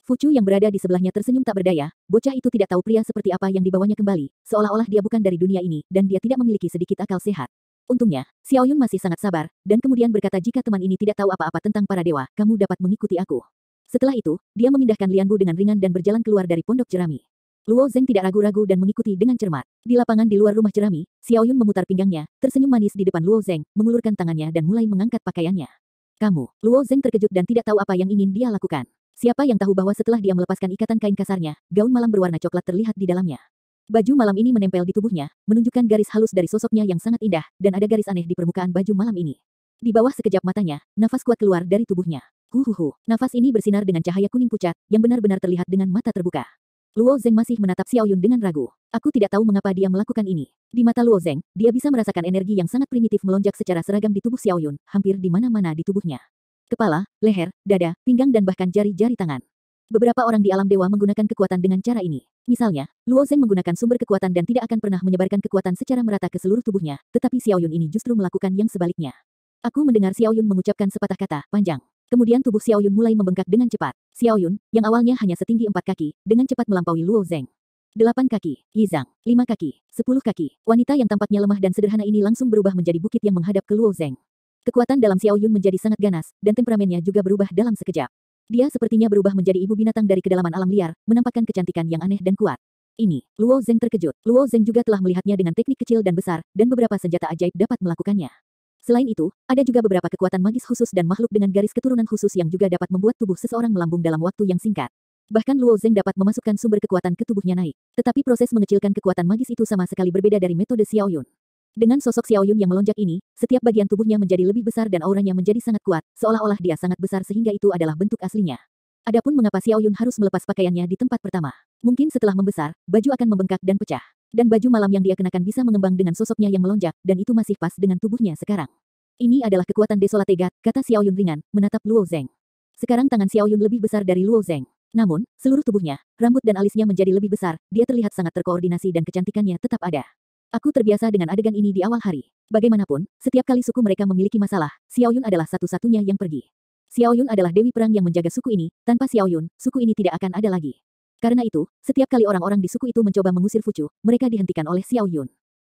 Fuchu yang berada di sebelahnya tersenyum tak berdaya, bocah itu tidak tahu pria seperti apa yang dibawanya kembali, seolah-olah dia bukan dari dunia ini, dan dia tidak memiliki sedikit akal sehat. Untungnya, Xiao Yun masih sangat sabar, dan kemudian berkata jika teman ini tidak tahu apa-apa tentang para dewa, kamu dapat mengikuti aku. Setelah itu, dia memindahkan Lian Bu dengan ringan dan berjalan keluar dari pondok jerami. Luo Zeng tidak ragu-ragu dan mengikuti dengan cermat. Di lapangan di luar rumah jerami, Xiao Yun memutar pinggangnya, tersenyum manis di depan Luo Zeng, mengulurkan tangannya dan mulai mengangkat pakaiannya. Kamu, Luo Zeng terkejut dan tidak tahu apa yang ingin dia lakukan. Siapa yang tahu bahwa setelah dia melepaskan ikatan kain kasarnya, gaun malam berwarna coklat terlihat di dalamnya. Baju malam ini menempel di tubuhnya, menunjukkan garis halus dari sosoknya yang sangat indah, dan ada garis aneh di permukaan baju malam ini. Di bawah sekejap matanya, nafas kuat keluar dari tubuhnya. Huhuhu, nafas ini bersinar dengan cahaya kuning pucat, yang benar-benar terlihat dengan mata terbuka. Luo Zeng masih menatap Xiao Yun dengan ragu. Aku tidak tahu mengapa dia melakukan ini. Di mata Luo Zeng, dia bisa merasakan energi yang sangat primitif melonjak secara seragam di tubuh Xiao Yun, hampir di mana-mana di tubuhnya. Kepala, leher, dada, pinggang dan bahkan jari-jari tangan. Beberapa orang di alam dewa menggunakan kekuatan dengan cara ini. Misalnya, Luo Zeng menggunakan sumber kekuatan dan tidak akan pernah menyebarkan kekuatan secara merata ke seluruh tubuhnya, tetapi Xiao Yun ini justru melakukan yang sebaliknya. Aku mendengar Xiao Yun mengucapkan sepatah kata, panjang. Kemudian tubuh Xiao Yun mulai membengkak dengan cepat. Xiao Yun, yang awalnya hanya setinggi 4 kaki, dengan cepat melampaui Luo Zeng. 8 kaki, Yizang, 5 kaki, 10 kaki. Wanita yang tampaknya lemah dan sederhana ini langsung berubah menjadi bukit yang menghadap ke Luo Zeng. Kekuatan dalam Xiao Yun menjadi sangat ganas, dan temperamennya juga berubah dalam sekejap. Dia sepertinya berubah menjadi ibu binatang dari kedalaman alam liar, menampakkan kecantikan yang aneh dan kuat. Ini, Luo Zeng terkejut. Luo Zeng juga telah melihatnya dengan teknik kecil dan besar, dan beberapa senjata ajaib dapat melakukannya. Selain itu, ada juga beberapa kekuatan magis khusus dan makhluk dengan garis keturunan khusus yang juga dapat membuat tubuh seseorang melambung dalam waktu yang singkat. Bahkan Luo Zeng dapat memasukkan sumber kekuatan ke tubuhnya naik. Tetapi proses mengecilkan kekuatan magis itu sama sekali berbeda dari metode Xiao Yun. Dengan sosok Xiao Yun yang melonjak ini, setiap bagian tubuhnya menjadi lebih besar dan auranya menjadi sangat kuat, seolah-olah dia sangat besar sehingga itu adalah bentuk aslinya. Adapun mengapa Xiao Yun harus melepas pakaiannya di tempat pertama. Mungkin setelah membesar, baju akan membengkak dan pecah. Dan baju malam yang dia kenakan bisa mengembang dengan sosoknya yang melonjak, dan itu masih pas dengan tubuhnya sekarang. Ini adalah kekuatan Desolate God, kata Xiao Yun ringan, menatap Luo Zeng. Sekarang tangan Xiao Yun lebih besar dari Luo Zeng. Namun, seluruh tubuhnya, rambut dan alisnya menjadi lebih besar, dia terlihat sangat terkoordinasi dan kecantikannya tetap ada. Aku terbiasa dengan adegan ini di awal hari. Bagaimanapun, setiap kali suku mereka memiliki masalah, Xiao Yun adalah satu-satunya yang pergi. Xiao Yun adalah dewi perang yang menjaga suku ini, tanpa Xiao Yun, suku ini tidak akan ada lagi. Karena itu, setiap kali orang-orang di suku itu mencoba mengusir Fuchu, mereka dihentikan oleh Xiao Yun.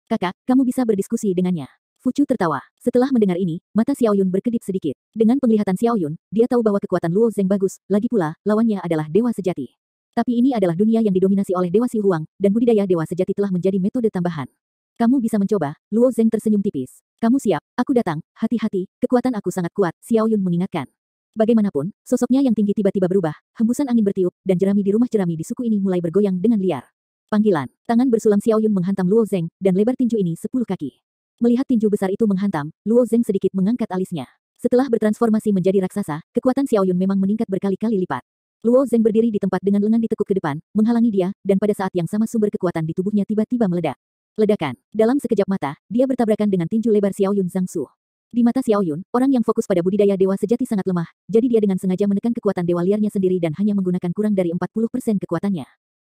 Kakak, kamu bisa berdiskusi dengannya. Fuchu tertawa. Setelah mendengar ini, mata Xiao Yun berkedip sedikit. Dengan penglihatan Xiao Yun, dia tahu bahwa kekuatan Luo Zeng bagus, lagi pula, lawannya adalah dewa sejati. Tapi ini adalah dunia yang didominasi oleh Dewa Si Huang, dan budidaya dewa sejati telah menjadi metode tambahan. Kamu bisa mencoba. Luo Zeng tersenyum tipis. Kamu siap, aku datang, hati-hati, kekuatan aku sangat kuat, Xiao Yun mengingatkan. Bagaimanapun, sosoknya yang tinggi tiba-tiba berubah, hembusan angin bertiup, dan jerami di rumah jerami di suku ini mulai bergoyang dengan liar. Panggilan, tangan bersulam Xiao Yun menghantam Luo Zeng, dan lebar tinju ini 10 kaki. Melihat tinju besar itu menghantam, Luo Zeng sedikit mengangkat alisnya. Setelah bertransformasi menjadi raksasa, kekuatan Xiao Yun memang meningkat berkali-kali lipat. Luo Zeng berdiri di tempat dengan lengan ditekuk ke depan, menghalangi dia, dan pada saat yang sama sumber kekuatan di tubuhnya tiba-tiba meledak. Ledakan. Dalam sekejap mata, dia bertabrakan dengan tinju lebar Xiao Yun Zhangsu. Di mata Xiao Yun, orang yang fokus pada budidaya dewa sejati sangat lemah, jadi dia dengan sengaja menekan kekuatan dewa liarnya sendiri dan hanya menggunakan kurang dari 40% kekuatannya.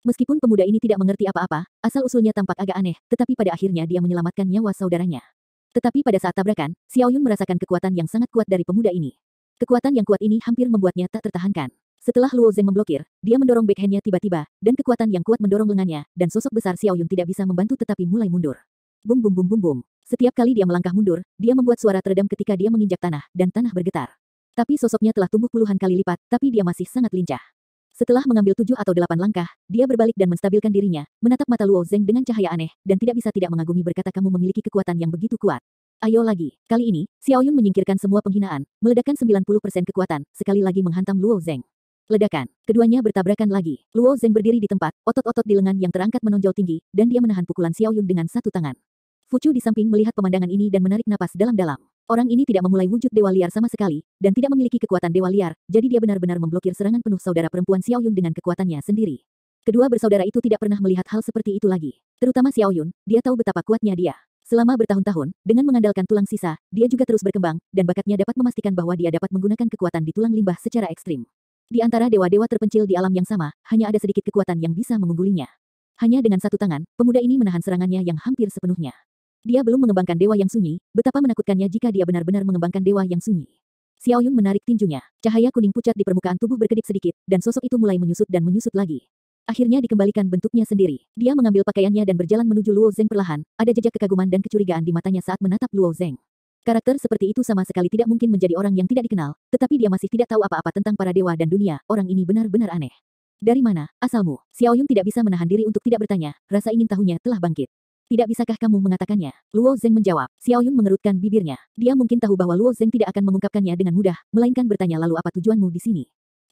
Meskipun pemuda ini tidak mengerti apa-apa, asal-usulnya tampak agak aneh, tetapi pada akhirnya dia menyelamatkan nyawa saudaranya. Tetapi pada saat tabrakan, Xiao Yun merasakan kekuatan yang sangat kuat dari pemuda ini. Kekuatan yang kuat ini hampir membuatnya tak tertahankan. Setelah Luo Zeng memblokir, dia mendorong backhandnya tiba-tiba, dan kekuatan yang kuat mendorong lengannya, dan sosok besar Xiao Yun tidak bisa membantu tetapi mulai mundur. Bum bum bum bum bum. Setiap kali dia melangkah mundur, dia membuat suara teredam ketika dia menginjak tanah, dan tanah bergetar. Tapi sosoknya telah tumbuh puluhan kali lipat, tapi dia masih sangat lincah. Setelah mengambil 7 atau 8 langkah, dia berbalik dan menstabilkan dirinya, menatap mata Luo Zeng dengan cahaya aneh, dan tidak bisa tidak mengagumi berkata kamu memiliki kekuatan yang begitu kuat. Ayo lagi. Kali ini, Xiao Yun menyingkirkan semua penghinaan, meledakkan 90% kekuatan, sekali lagi menghantam Luo Zeng. Ledakan. Keduanya bertabrakan lagi. Luo Zeng berdiri di tempat, otot-otot di lengan yang terangkat menonjol tinggi, dan dia menahan pukulan Xiao Yun dengan satu tangan. Fuchu di samping melihat pemandangan ini dan menarik napas dalam-dalam. Orang ini tidak memulai wujud dewa liar sama sekali, dan tidak memiliki kekuatan dewa liar, jadi dia benar-benar memblokir serangan penuh saudara perempuan Xiao Yun dengan kekuatannya sendiri. Kedua bersaudara itu tidak pernah melihat hal seperti itu lagi. Terutama Xiao Yun, dia tahu betapa kuatnya dia. Selama bertahun-tahun, dengan mengandalkan tulang sisa, dia juga terus berkembang, dan bakatnya dapat memastikan bahwa dia dapat menggunakan kekuatan di tulang limbah secara ekstrim. Di antara dewa-dewa terpencil di alam yang sama, hanya ada sedikit kekuatan yang bisa mengunggulinya. Hanya dengan satu tangan, pemuda ini menahan serangannya yang hampir sepenuhnya. Dia belum mengembangkan dewa yang sunyi, betapa menakutkannya jika dia benar-benar mengembangkan dewa yang sunyi. Xiao Yun menarik tinjunya, cahaya kuning pucat di permukaan tubuh berkedip sedikit, dan sosok itu mulai menyusut dan menyusut lagi. Akhirnya dikembalikan bentuknya sendiri. Dia mengambil pakaiannya dan berjalan menuju Luo Zeng perlahan, ada jejak kekaguman dan kecurigaan di matanya saat menatap Luo Zeng. Karakter seperti itu sama sekali tidak mungkin menjadi orang yang tidak dikenal, tetapi dia masih tidak tahu apa-apa tentang para dewa dan dunia, orang ini benar-benar aneh. Dari mana, asalmu? Xiao Yun tidak bisa menahan diri untuk tidak bertanya, rasa ingin tahunya telah bangkit. Tidak bisakah kamu mengatakannya? Luo Zeng menjawab. Xiao Yun mengerutkan bibirnya. Dia mungkin tahu bahwa Luo Zeng tidak akan mengungkapkannya dengan mudah, melainkan bertanya lalu apa tujuanmu di sini?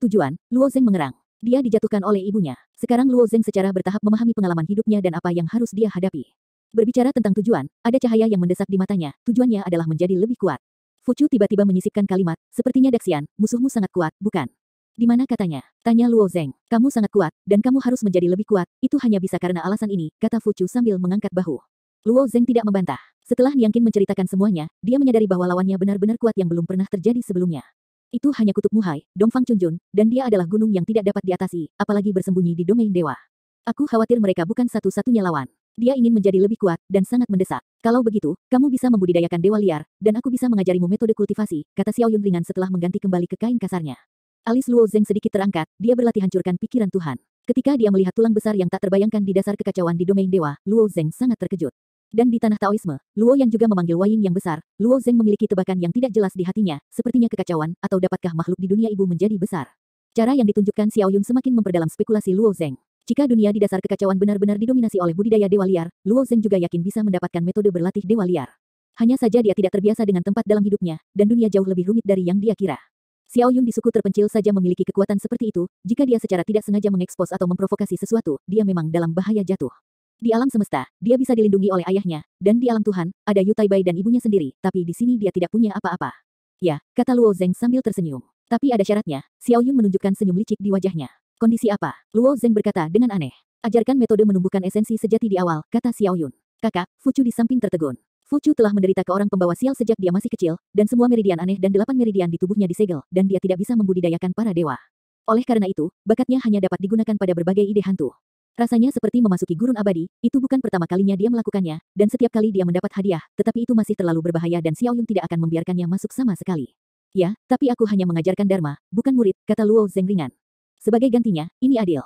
Tujuan, Luo Zeng mengerang. Dia dijatuhkan oleh ibunya. Sekarang Luo Zeng secara bertahap memahami pengalaman hidupnya dan apa yang harus dia hadapi. Berbicara tentang tujuan, ada cahaya yang mendesak di matanya, tujuannya adalah menjadi lebih kuat. Fuchu tiba-tiba menyisipkan kalimat, sepertinya Daxian, musuhmu sangat kuat, bukan? Di mana katanya? Tanya Luo Zeng. Kamu sangat kuat, dan kamu harus menjadi lebih kuat, itu hanya bisa karena alasan ini, kata Fuchu sambil mengangkat bahu. Luo Zeng tidak membantah. Setelah Niang Qin menceritakan semuanya, dia menyadari bahwa lawannya benar-benar kuat yang belum pernah terjadi sebelumnya. Itu hanya kutub Muhai, Dongfang Chunjun, dan dia adalah gunung yang tidak dapat diatasi, apalagi bersembunyi di domain dewa. Aku khawatir mereka bukan satu-satunya lawan. Dia ingin menjadi lebih kuat, dan sangat mendesak. Kalau begitu, kamu bisa membudidayakan dewa liar, dan aku bisa mengajarimu metode kultivasi, kata Xiao Yun ringan setelah mengganti kembali ke kain kasarnya. Alis Luo Zeng sedikit terangkat, dia berlatih hancurkan pikiran Tuhan. Ketika dia melihat tulang besar yang tak terbayangkan di dasar kekacauan di domain dewa, Luo Zeng sangat terkejut. Dan di tanah Taoisme, Luo yang juga memanggil Waying yang besar, Luo Zeng memiliki tebakan yang tidak jelas di hatinya, sepertinya kekacauan, atau dapatkah makhluk di dunia ibu menjadi besar. Cara yang ditunjukkan Xiao Yun semakin memperdalam spekulasi Luo Zeng. Jika dunia di dasar kekacauan benar-benar didominasi oleh budidaya dewa liar, Luo Zeng juga yakin bisa mendapatkan metode berlatih dewa liar. Hanya saja dia tidak terbiasa dengan tempat dalam hidupnya, dan dunia jauh lebih rumit dari yang dia kira. Xiao Yun di suku terpencil saja memiliki kekuatan seperti itu, jika dia secara tidak sengaja mengekspos atau memprovokasi sesuatu, dia memang dalam bahaya jatuh. Di alam semesta, dia bisa dilindungi oleh ayahnya, dan di alam Tuhan, ada Yu Taibai dan ibunya sendiri, tapi di sini dia tidak punya apa-apa. Ya, kata Luo Zeng sambil tersenyum. Tapi ada syaratnya, Xiao Yun menunjukkan senyum licik di wajahnya. Kondisi apa? Luo Zeng berkata dengan aneh. Ajarkan metode menumbuhkan esensi sejati di awal, kata Xiao Yun. Kakak, Fuchu di samping tertegun. Fuchu telah menderita ke orang pembawa sial sejak dia masih kecil, dan semua meridian aneh dan 8 meridian di tubuhnya disegel, dan dia tidak bisa membudidayakan para dewa. Oleh karena itu, bakatnya hanya dapat digunakan pada berbagai ide hantu. Rasanya seperti memasuki gurun abadi, itu bukan pertama kalinya dia melakukannya, dan setiap kali dia mendapat hadiah, tetapi itu masih terlalu berbahaya dan Xiao Yun tidak akan membiarkannya masuk sama sekali. Ya, tapi aku hanya mengajarkan Dharma, bukan murid, kata Luo Zeng ringan. Sebagai gantinya, ini adil.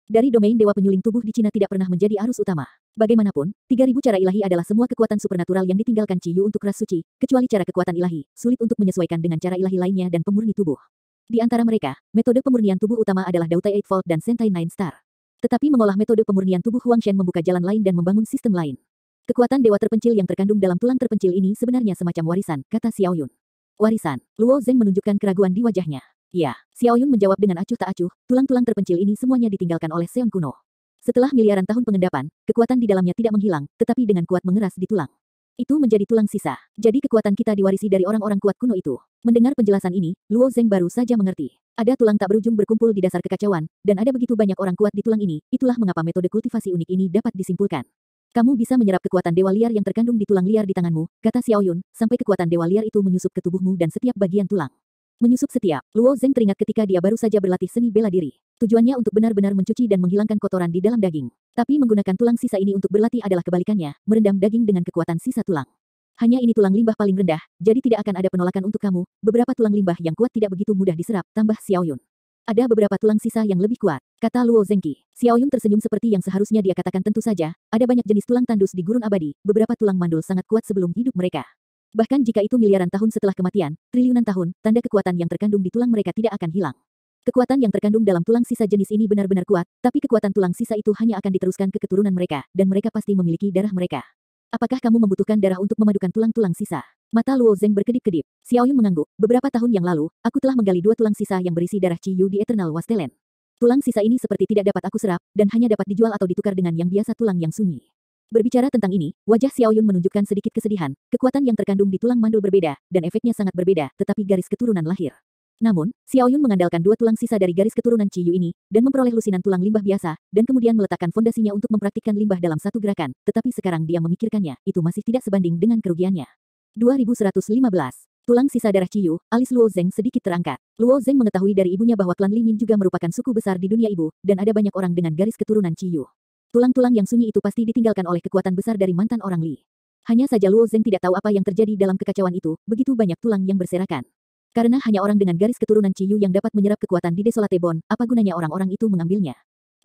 Dari domain dewa penyuling tubuh di Cina tidak pernah menjadi arus utama. Bagaimanapun, 3.000 cara ilahi adalah semua kekuatan supernatural yang ditinggalkan Ci Yu untuk ras suci, kecuali cara kekuatan ilahi, sulit untuk menyesuaikan dengan cara ilahi lainnya dan pemurni tubuh. Di antara mereka, metode pemurnian tubuh utama adalah Dautai Eightfold dan Sentai Nine Star. Tetapi mengolah metode pemurnian tubuh Huang Shen membuka jalan lain dan membangun sistem lain. Kekuatan dewa terpencil yang terkandung dalam tulang terpencil ini sebenarnya semacam warisan, kata Xiao Yun. Warisan. Luo Zeng menunjukkan keraguan di wajahnya. Ya, Xiao Yun menjawab dengan acuh tak acuh, tulang-tulang terpencil ini semuanya ditinggalkan oleh Seon kuno. Setelah miliaran tahun pengendapan, kekuatan di dalamnya tidak menghilang, tetapi dengan kuat mengeras di tulang. Itu menjadi tulang sisa. Jadi kekuatan kita diwarisi dari orang-orang kuat kuno itu. Mendengar penjelasan ini, Luo Zeng baru saja mengerti. Ada tulang tak berujung berkumpul di dasar kekacauan, dan ada begitu banyak orang kuat di tulang ini, itulah mengapa metode kultivasi unik ini dapat disimpulkan. Kamu bisa menyerap kekuatan dewa liar yang terkandung di tulang liar di tanganmu, kata Xiao Yun, sampai kekuatan dewa liar itu menyusup ke tubuhmu dan setiap bagian tulang. Menyusup setiap, Luo Zeng teringat ketika dia baru saja berlatih seni bela diri. Tujuannya untuk benar-benar mencuci dan menghilangkan kotoran di dalam daging. Tapi menggunakan tulang sisa ini untuk berlatih adalah kebalikannya, merendam daging dengan kekuatan sisa tulang. Hanya ini tulang limbah paling rendah, jadi tidak akan ada penolakan untuk kamu. Beberapa tulang limbah yang kuat tidak begitu mudah diserap, tambah Xiao Yun. Ada beberapa tulang sisa yang lebih kuat, kata Luo Zengqi. Xiao Yun tersenyum seperti yang seharusnya dia katakan tentu saja, ada banyak jenis tulang tandus di gurun abadi, beberapa tulang mandul sangat kuat sebelum hidup mereka. Bahkan jika itu miliaran tahun setelah kematian, triliunan tahun, tanda kekuatan yang terkandung di tulang mereka tidak akan hilang. Kekuatan yang terkandung dalam tulang sisa jenis ini benar-benar kuat, tapi kekuatan tulang sisa itu hanya akan diteruskan ke keturunan mereka, dan mereka pasti memiliki darah mereka. Apakah kamu membutuhkan darah untuk memadukan tulang-tulang sisa? Mata Luo Zeng berkedip-kedip. Xiao Yun mengangguk. Beberapa tahun yang lalu, aku telah menggali 2 tulang sisa yang berisi darah Ci Yu di Eternal Wasteland. Tulang sisa ini seperti tidak dapat aku serap, dan hanya dapat dijual atau ditukar dengan yang biasa tulang yang sunyi. Berbicara tentang ini, wajah Xiao Yun menunjukkan sedikit kesedihan. Kekuatan yang terkandung di tulang mandul berbeda, dan efeknya sangat berbeda, tetapi garis keturunan lahir. Namun, Xiao Yun mengandalkan 2 tulang sisa dari garis keturunan Ci Yu ini, dan memperoleh lusinan tulang limbah biasa, dan kemudian meletakkan fondasinya untuk mempraktikkan limbah dalam satu gerakan, tetapi sekarang dia memikirkannya, itu masih tidak sebanding dengan kerugiannya. 2115. Tulang sisa darah Ci Yu, alis Luo Zeng sedikit terangkat. Luo Zeng mengetahui dari ibunya bahwa klan Li Min juga merupakan suku besar di dunia ibu, dan ada banyak orang dengan garis keturunan Ci Yu. Tulang-tulang yang sunyi itu pasti ditinggalkan oleh kekuatan besar dari mantan orang Li. Hanya saja Luo Zeng tidak tahu apa yang terjadi dalam kekacauan itu, begitu banyak tulang yang berserakan. Karena hanya orang dengan garis keturunan Ci Yu yang dapat menyerap kekuatan di Desolate Bond, apa gunanya orang-orang itu mengambilnya?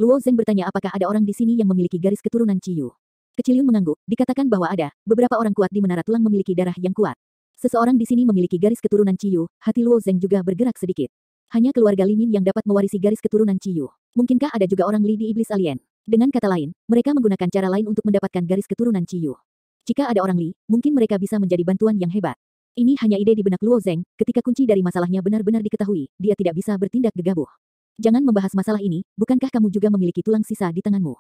Luo Zeng bertanya apakah ada orang di sini yang memiliki garis keturunan Ci Yu. Kecil Yun mengangguk, dikatakan bahwa ada, beberapa orang kuat di menara tulang memiliki darah yang kuat. Seseorang di sini memiliki garis keturunan Ci Yu, hati Luo Zeng juga bergerak sedikit. Hanya keluarga Li Min yang dapat mewarisi garis keturunan Ci Yu. Mungkinkah ada juga orang Li di Iblis Alien? Dengan kata lain, mereka menggunakan cara lain untuk mendapatkan garis keturunan Ci Yu. Jika ada orang Li, mungkin mereka bisa menjadi bantuan yang hebat. Ini hanya ide di benak Luo Zeng, ketika kunci dari masalahnya benar-benar diketahui, dia tidak bisa bertindak gegabah. Jangan membahas masalah ini, bukankah kamu juga memiliki tulang sisa di tanganmu?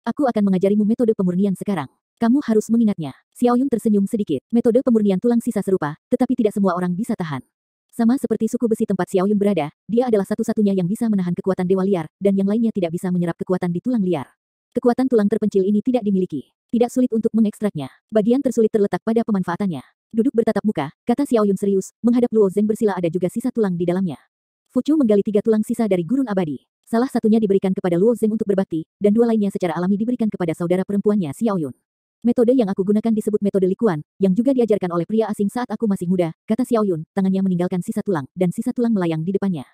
Aku akan mengajarimu metode pemurnian sekarang. Kamu harus mengingatnya. Xiao Yun tersenyum sedikit. Metode pemurnian tulang sisa serupa, tetapi tidak semua orang bisa tahan. Sama seperti suku besi tempat Xiao Yun berada, dia adalah satu-satunya yang bisa menahan kekuatan dewa liar, dan yang lainnya tidak bisa menyerap kekuatan di tulang liar. Kekuatan tulang terpencil ini tidak dimiliki. Tidak sulit untuk mengekstraknya. Bagian tersulit terletak pada pemanfaatannya. Duduk bertatap muka, kata Xiao Yun serius, menghadap Luo Zeng bersila ada juga sisa tulang di dalamnya. Fu Chu menggali 3 tulang sisa dari gurun abadi. Salah satunya diberikan kepada Luo Zeng untuk berbakti, dan 2 lainnya secara alami diberikan kepada saudara perempuannya Xiao Yun. Metode yang aku gunakan disebut metode Likuan, yang juga diajarkan oleh pria asing saat aku masih muda, kata Xiao Yun, tangannya meninggalkan sisa tulang, dan sisa tulang melayang di depannya.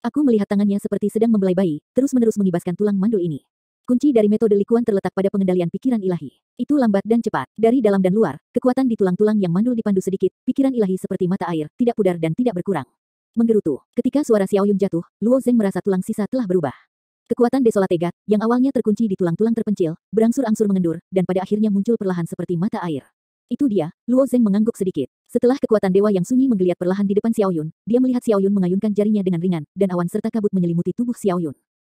Aku melihat tangannya seperti sedang membelai bayi, terus-menerus mengibaskan tulang mandul ini. Kunci dari metode Likuan terletak pada pengendalian pikiran ilahi. Itu lambat dan cepat, dari dalam dan luar, kekuatan di tulang-tulang yang mandul dipandu sedikit, pikiran ilahi seperti mata air, tidak pudar dan tidak berkurang. Menggerutu, ketika suara Xiao Yun jatuh, Luo Zeng merasa tulang sisa telah berubah. Kekuatan Desolate God, yang awalnya terkunci di tulang-tulang terpencil, berangsur-angsur mengendur, dan pada akhirnya muncul perlahan seperti mata air. Itu dia, Luo Zeng mengangguk sedikit. Setelah kekuatan dewa yang sunyi menggeliat perlahan di depan Xiao Yun, dia melihat Xiao Yun mengayunkan jarinya dengan ringan, dan awan serta kabut menyelimuti tubuh Xiao Yun.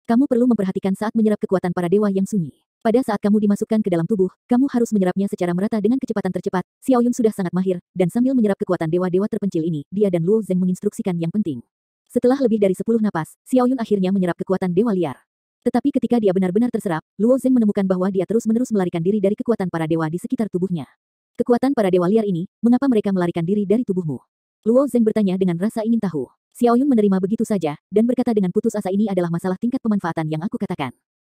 Kamu perlu memperhatikan saat menyerap kekuatan para dewa yang sunyi. Pada saat kamu dimasukkan ke dalam tubuh, kamu harus menyerapnya secara merata dengan kecepatan tercepat. Xiao Yun sudah sangat mahir, dan sambil menyerap kekuatan dewa-dewa terpencil ini, dia dan Luo Zeng menginstruksikan yang penting. Setelah lebih dari 10 napas, Xiao Yun akhirnya menyerap kekuatan dewa liar. Tetapi ketika dia benar-benar terserap, Luo Zeng menemukan bahwa dia terus-menerus melarikan diri dari kekuatan para dewa di sekitar tubuhnya. Kekuatan para dewa liar ini, mengapa mereka melarikan diri dari tubuhmu? Luo Zeng bertanya dengan rasa ingin tahu. Xiao Yun menerima begitu saja, dan berkata dengan putus asa ini adalah masalah tingkat pemanfaatan yang aku katakan.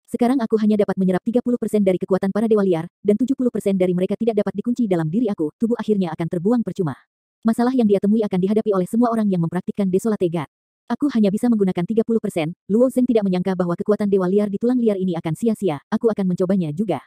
Sekarang aku hanya dapat menyerap 30% dari kekuatan para dewa liar, dan 70% dari mereka tidak dapat dikunci dalam diri aku, tubuh akhirnya akan terbuang percuma. Masalah yang dia temui akan dihadapi oleh semua orang yang mempraktikkan Desolate God. Aku hanya bisa menggunakan 30%, Luo Zeng tidak menyangka bahwa kekuatan dewa liar di tulang liar ini akan sia-sia, aku akan mencobanya juga.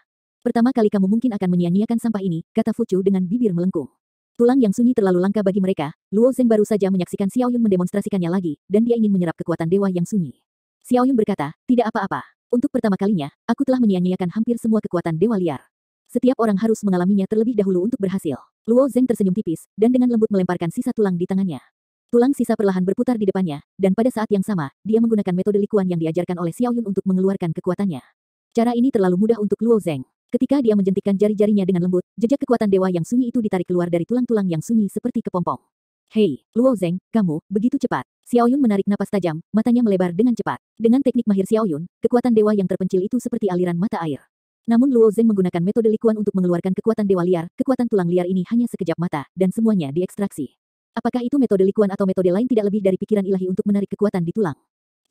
Pertama kali kamu mungkin akan menyia-nyiakan sampah ini, kata Fu Chu dengan bibir melengkung. Tulang yang sunyi terlalu langka bagi mereka. Luo Zeng baru saja menyaksikan Xiao Yun mendemonstrasikannya lagi, dan dia ingin menyerap kekuatan dewa yang sunyi. Xiao Yun berkata, tidak apa-apa. Untuk pertama kalinya, aku telah menyia-nyiakan hampir semua kekuatan dewa liar. Setiap orang harus mengalaminya terlebih dahulu untuk berhasil. Luo Zeng tersenyum tipis, dan dengan lembut melemparkan sisa tulang di tangannya. Tulang sisa perlahan berputar di depannya, dan pada saat yang sama, dia menggunakan metode likuan yang diajarkan oleh Xiao Yun untuk mengeluarkan kekuatannya. Cara ini terlalu mudah untuk Luo Zeng. Ketika dia menjentikkan jari-jarinya dengan lembut, jejak kekuatan dewa yang sunyi itu ditarik keluar dari tulang-tulang yang sunyi seperti kepompong. Hei, Luo Zeng, kamu, begitu cepat. Xiao Yun menarik napas tajam, matanya melebar dengan cepat. Dengan teknik mahir Xiao Yun, kekuatan dewa yang terpencil itu seperti aliran mata air. Namun Luo Zeng menggunakan metode likuan untuk mengeluarkan kekuatan dewa liar, kekuatan tulang liar ini hanya sekejap mata, dan semuanya diekstraksi. Apakah itu metode likuan atau metode lain tidak lebih dari pikiran ilahi untuk menarik kekuatan di tulang?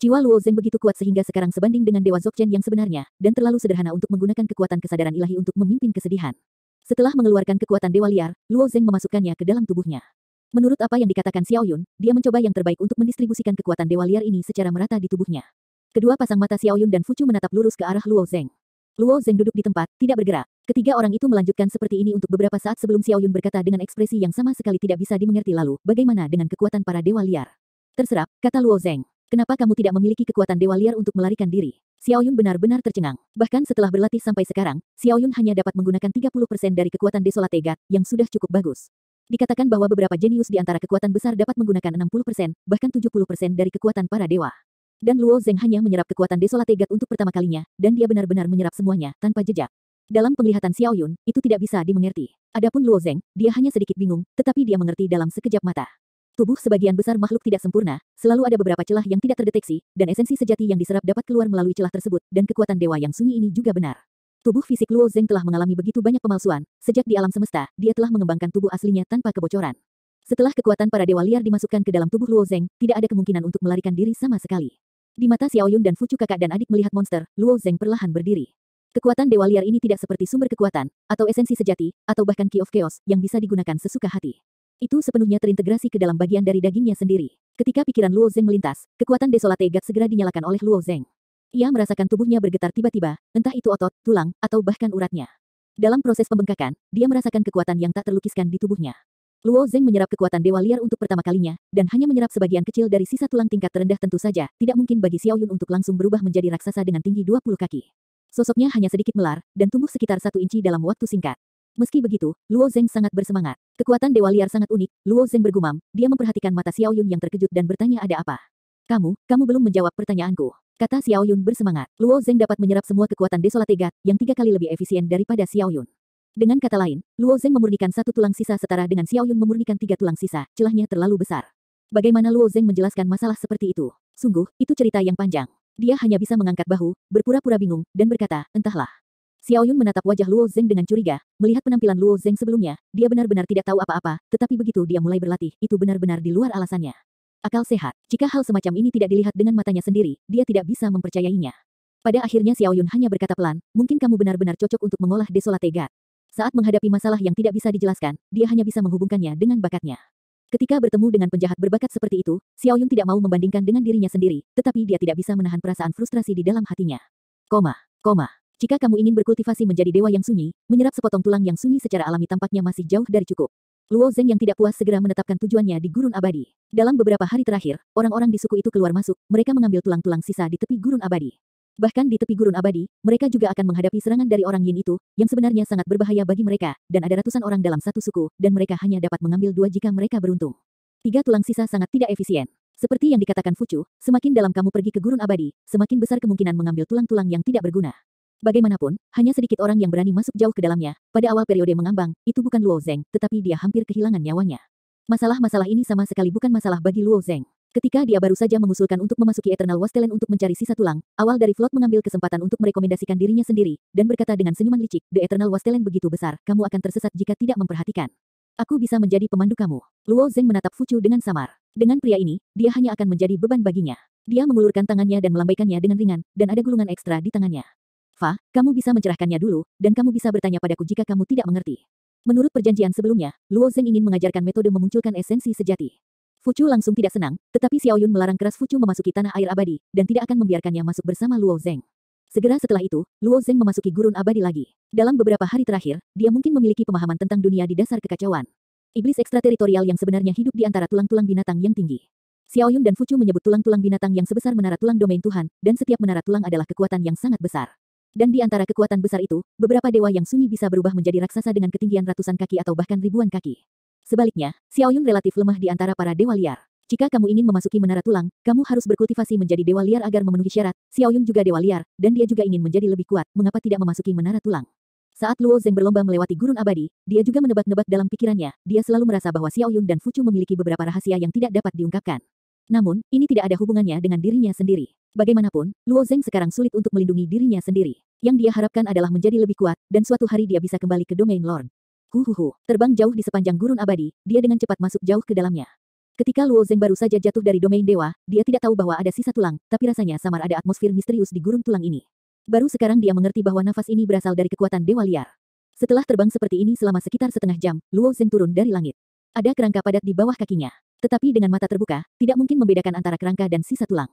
Jiwa Luo Zeng begitu kuat sehingga sekarang sebanding dengan Dewa Dzogchen yang sebenarnya, dan terlalu sederhana untuk menggunakan kekuatan kesadaran ilahi untuk memimpin kesedihan. Setelah mengeluarkan kekuatan dewa liar, Luo Zeng memasukkannya ke dalam tubuhnya. Menurut apa yang dikatakan Xiao Yun, dia mencoba yang terbaik untuk mendistribusikan kekuatan dewa liar ini secara merata di tubuhnya. Kedua pasang mata Xiao Yun dan Fu Chu menatap lurus ke arah Luo Zeng. Luo Zeng duduk di tempat, tidak bergerak. Ketiga orang itu melanjutkan seperti ini untuk beberapa saat sebelum Xiao Yun berkata dengan ekspresi yang sama sekali tidak bisa dimengerti lalu, bagaimana dengan kekuatan para dewa liar? Terserap, kata Luo Zeng. Kenapa kamu tidak memiliki kekuatan dewa liar untuk melarikan diri? Xiao Yun benar-benar tercengang. Bahkan setelah berlatih sampai sekarang, Xiao Yun hanya dapat menggunakan 30% dari kekuatan Desolate God, yang sudah cukup bagus. Dikatakan bahwa beberapa jenius di antara kekuatan besar dapat menggunakan 60%, bahkan 70% dari kekuatan para dewa. Dan Luo Zeng hanya menyerap kekuatan Desolate God untuk pertama kalinya, dan dia benar-benar menyerap semuanya, tanpa jejak. Dalam penglihatan Xiao Yun, itu tidak bisa dimengerti. Adapun Luo Zeng, dia hanya sedikit bingung, tetapi dia mengerti dalam sekejap mata. Tubuh sebagian besar makhluk tidak sempurna, selalu ada beberapa celah yang tidak terdeteksi, dan esensi sejati yang diserap dapat keluar melalui celah tersebut, dan kekuatan dewa yang sunyi ini juga benar. Tubuh fisik Luo Zeng telah mengalami begitu banyak pemalsuan, sejak di alam semesta, dia telah mengembangkan tubuh aslinya tanpa kebocoran. Setelah kekuatan para dewa liar dimasukkan ke dalam tubuh Luo Zeng, tidak ada kemungkinan untuk melarikan diri sama sekali. Di mata Xiao Yun dan Fu Chu kakak dan adik melihat monster, Luo Zeng perlahan berdiri. Kekuatan dewa liar ini tidak seperti sumber kekuatan, atau esensi sejati, atau bahkan Key of Chaos, yang bisa digunakan sesuka hati. Itu sepenuhnya terintegrasi ke dalam bagian dari dagingnya sendiri. Ketika pikiran Luo Zeng melintas, kekuatan Desolate God segera dinyalakan oleh Luo Zeng. Ia merasakan tubuhnya bergetar tiba-tiba, entah itu otot, tulang, atau bahkan uratnya. Dalam proses pembengkakan, dia merasakan kekuatan yang tak terlukiskan di tubuhnya. Luo Zeng menyerap kekuatan dewa liar untuk pertama kalinya, dan hanya menyerap sebagian kecil dari sisa tulang tingkat terendah tentu saja, tidak mungkin bagi Xiao Yun untuk langsung berubah menjadi raksasa dengan tinggi 20 kaki. Sosoknya hanya sedikit melar, dan tumbuh sekitar 1 inci dalam waktu singkat. Meski begitu, Luo Zeng sangat bersemangat. Kekuatan dewa liar sangat unik, Luo Zeng bergumam, dia memperhatikan mata Xiao Yun yang terkejut dan bertanya ada apa. Kamu belum menjawab pertanyaanku. Kata Xiao Yun bersemangat. Luo Zeng dapat menyerap semua kekuatan Desolate God, yang 3 kali lebih efisien daripada Xiao Yun. Dengan kata lain, Luo Zeng memurnikan 1 tulang sisa setara dengan Xiao Yun memurnikan 3 tulang sisa, celahnya terlalu besar. Bagaimana Luo Zeng menjelaskan masalah seperti itu? Sungguh, itu cerita yang panjang. Dia hanya bisa mengangkat bahu, berpura-pura bingung, dan berkata, entahlah. Xiao Yun menatap wajah Luo Zeng dengan curiga, melihat penampilan Luo Zeng sebelumnya, dia benar-benar tidak tahu apa-apa, tetapi begitu dia mulai berlatih, itu benar-benar di luar alasannya. Akal sehat, jika hal semacam ini tidak dilihat dengan matanya sendiri, dia tidak bisa mempercayainya. Pada akhirnya Xiao Yun hanya berkata pelan, mungkin kamu benar-benar cocok untuk mengolah Desolate God. Saat menghadapi masalah yang tidak bisa dijelaskan, dia hanya bisa menghubungkannya dengan bakatnya. Ketika bertemu dengan penjahat berbakat seperti itu, Xiao Yun tidak mau membandingkan dengan dirinya sendiri, tetapi dia tidak bisa menahan perasaan frustrasi di dalam hatinya. Koma. Jika kamu ingin berkultivasi menjadi dewa yang sunyi, menyerap sepotong tulang yang sunyi secara alami tampaknya masih jauh dari cukup. Luo Zeng yang tidak puas segera menetapkan tujuannya di gurun abadi. Dalam beberapa hari terakhir, orang-orang di suku itu keluar masuk, mereka mengambil tulang-tulang sisa di tepi gurun abadi. Bahkan di tepi gurun abadi, mereka juga akan menghadapi serangan dari orang Yin itu, yang sebenarnya sangat berbahaya bagi mereka, dan ada ratusan orang dalam satu suku, dan mereka hanya dapat mengambil 2 jika mereka beruntung. 3 tulang sisa sangat tidak efisien. Seperti yang dikatakan Fu Chu, semakin dalam kamu pergi ke gurun abadi, semakin besar kemungkinan mengambil tulang-tulang yang tidak berguna. Bagaimanapun, hanya sedikit orang yang berani masuk jauh ke dalamnya. Pada awal periode mengambang, itu bukan Luo Zeng, tetapi dia hampir kehilangan nyawanya. Masalah-masalah ini sama sekali bukan masalah bagi Luo Zeng. Ketika dia baru saja mengusulkan untuk memasuki Eternal Wasteland untuk mencari sisa tulang, awal dari Float mengambil kesempatan untuk merekomendasikan dirinya sendiri, dan berkata dengan senyuman licik, The Eternal Wasteland begitu besar, kamu akan tersesat jika tidak memperhatikan. Aku bisa menjadi pemandu kamu. Luo Zeng menatap Fu Chu dengan samar. Dengan pria ini, dia hanya akan menjadi beban baginya. Dia mengulurkan tangannya dan melambaikannya dengan ringan, dan ada gulungan ekstra di tangannya. Fa, kamu bisa mencerahkannya dulu, dan kamu bisa bertanya padaku jika kamu tidak mengerti. Menurut perjanjian sebelumnya, Luo Zeng ingin mengajarkan metode memunculkan esensi sejati. Fu Chu langsung tidak senang, tetapi Xiao Yun melarang keras Fu Chu memasuki tanah air abadi, dan tidak akan membiarkannya masuk bersama Luo Zeng. Segera setelah itu, Luo Zeng memasuki gurun abadi lagi. Dalam beberapa hari terakhir, dia mungkin memiliki pemahaman tentang dunia di dasar kekacauan. Iblis ekstrateritorial yang sebenarnya hidup di antara tulang-tulang binatang yang tinggi. Xiaoyun dan Fuchu menyebut tulang-tulang binatang yang sebesar menara tulang domain Tuhan, dan setiap menara tulang adalah kekuatan yang sangat besar. Dan di antara kekuatan besar itu, beberapa dewa yang sunyi bisa berubah menjadi raksasa dengan ketinggian ratusan kaki atau bahkan ribuan kaki. Sebaliknya, Xiaoyun relatif lemah di antara para dewa liar. Jika kamu ingin memasuki menara tulang, kamu harus berkultivasi menjadi dewa liar agar memenuhi syarat. Xiaoyun juga dewa liar, dan dia juga ingin menjadi lebih kuat. Mengapa tidak memasuki menara tulang? Saat Luo Zeng berlomba melewati gurun abadi, dia juga menebak-nebak dalam pikirannya. Dia selalu merasa bahwa Xiaoyun dan Fuchu memiliki beberapa rahasia yang tidak dapat diungkapkan. Namun, ini tidak ada hubungannya dengan dirinya sendiri. Bagaimanapun, Luo Zeng sekarang sulit untuk melindungi dirinya sendiri. Yang dia harapkan adalah menjadi lebih kuat, dan suatu hari dia bisa kembali ke domain Lord. Terbang jauh di sepanjang gurun abadi, dia dengan cepat masuk jauh ke dalamnya. Ketika Luo Zeng baru saja jatuh dari domain dewa, dia tidak tahu bahwa ada sisa tulang, tapi rasanya samar ada atmosfer misterius di gurun tulang ini. Baru sekarang dia mengerti bahwa nafas ini berasal dari kekuatan dewa liar. Setelah terbang seperti ini selama sekitar setengah jam, Luo Zeng turun dari langit. Ada kerangka padat di bawah kakinya. Tetapi dengan mata terbuka, tidak mungkin membedakan antara kerangka dan sisa tulang.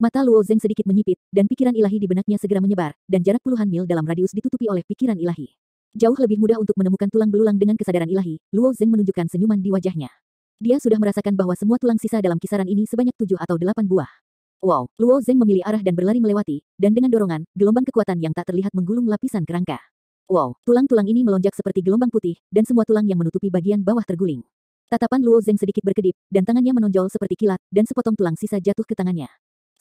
Mata Luo Zeng sedikit menyipit, dan pikiran ilahi di benaknya segera menyebar, dan jarak puluhan mil dalam radius ditutupi oleh pikiran ilahi. Jauh lebih mudah untuk menemukan tulang belulang dengan kesadaran ilahi, Luo Zeng menunjukkan senyuman di wajahnya. Dia sudah merasakan bahwa semua tulang sisa dalam kisaran ini sebanyak 7 atau 8 buah. Wow, Luo Zeng memilih arah dan berlari melewati, dan dengan dorongan, gelombang kekuatan yang tak terlihat menggulung lapisan kerangka. Wow, tulang-tulang ini melonjak seperti gelombang putih, dan semua tulang yang menutupi bagian bawah terguling. Tatapan Luo Zeng sedikit berkedip, dan tangannya menonjol seperti kilat, dan sepotong tulang sisa jatuh ke tangannya.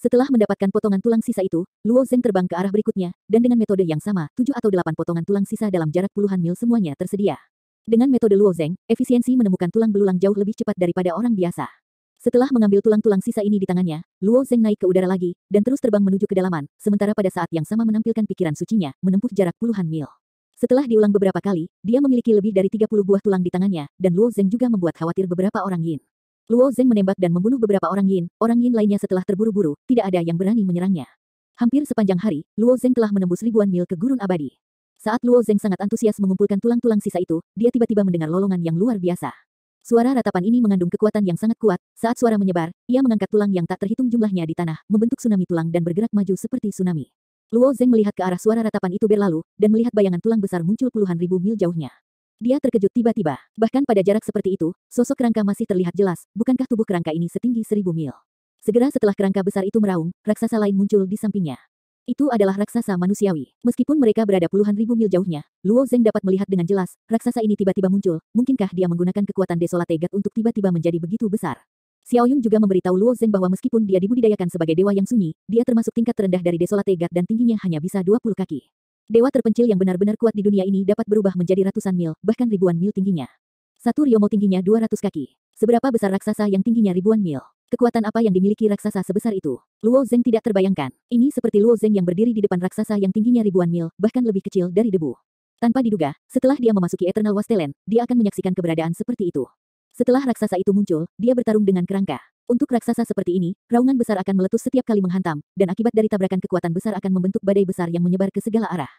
Setelah mendapatkan potongan tulang sisa itu, Luo Zeng terbang ke arah berikutnya, dan dengan metode yang sama, 7 atau 8 potongan tulang sisa dalam jarak puluhan mil semuanya tersedia. Dengan metode Luo Zeng, efisiensi menemukan tulang belulang jauh lebih cepat daripada orang biasa. Setelah mengambil tulang-tulang sisa ini di tangannya, Luo Zeng naik ke udara lagi, dan terus terbang menuju kedalaman, sementara pada saat yang sama menampilkan pikiran sucinya, menempuh jarak puluhan mil. Setelah diulang beberapa kali, dia memiliki lebih dari 30 buah tulang di tangannya, dan Luo Zeng juga membuat khawatir beberapa orang Yin. Luo Zeng menembak dan membunuh beberapa orang Yin lainnya setelah terburu-buru, tidak ada yang berani menyerangnya. Hampir sepanjang hari, Luo Zeng telah menembus ribuan mil ke gurun abadi. Saat Luo Zeng sangat antusias mengumpulkan tulang-tulang sisa itu, dia tiba-tiba mendengar lolongan yang luar biasa. Suara ratapan ini mengandung kekuatan yang sangat kuat. Saat suara menyebar, ia mengangkat tulang yang tak terhitung jumlahnya di tanah, membentuk tsunami tulang dan bergerak maju seperti tsunami. Luo Zeng melihat ke arah suara ratapan itu berlalu, dan melihat bayangan tulang besar muncul puluhan ribu mil jauhnya. Dia terkejut tiba-tiba. Bahkan pada jarak seperti itu, sosok kerangka masih terlihat jelas. Bukankah tubuh kerangka ini setinggi 1000 mil? Segera setelah kerangka besar itu meraung, raksasa lain muncul di sampingnya. Itu adalah raksasa manusiawi. Meskipun mereka berada puluhan ribu mil jauhnya, Luo Zeng dapat melihat dengan jelas, raksasa ini tiba-tiba muncul. Mungkinkah dia menggunakan kekuatan Desolate God untuk tiba-tiba menjadi begitu besar? Xiaoyun juga memberitahu Luo Zeng bahwa meskipun dia dibudidayakan sebagai dewa yang sunyi, dia termasuk tingkat terendah dari Desolate God dan tingginya hanya bisa 20 kaki. Dewa terpencil yang benar-benar kuat di dunia ini dapat berubah menjadi ratusan mil, bahkan ribuan mil tingginya. Satu Ryomo tingginya 200 kaki. Seberapa besar raksasa yang tingginya ribuan mil? Kekuatan apa yang dimiliki raksasa sebesar itu? Luo Zeng tidak terbayangkan. Ini seperti Luo Zeng yang berdiri di depan raksasa yang tingginya ribuan mil, bahkan lebih kecil dari debu. Tanpa diduga, setelah dia memasuki Eternal Wasteland, dia akan menyaksikan keberadaan seperti itu. Setelah raksasa itu muncul, dia bertarung dengan kerangka. Untuk raksasa seperti ini, raungan besar akan meletus setiap kali menghantam, dan akibat dari tabrakan kekuatan besar akan membentuk badai besar yang menyebar ke segala arah.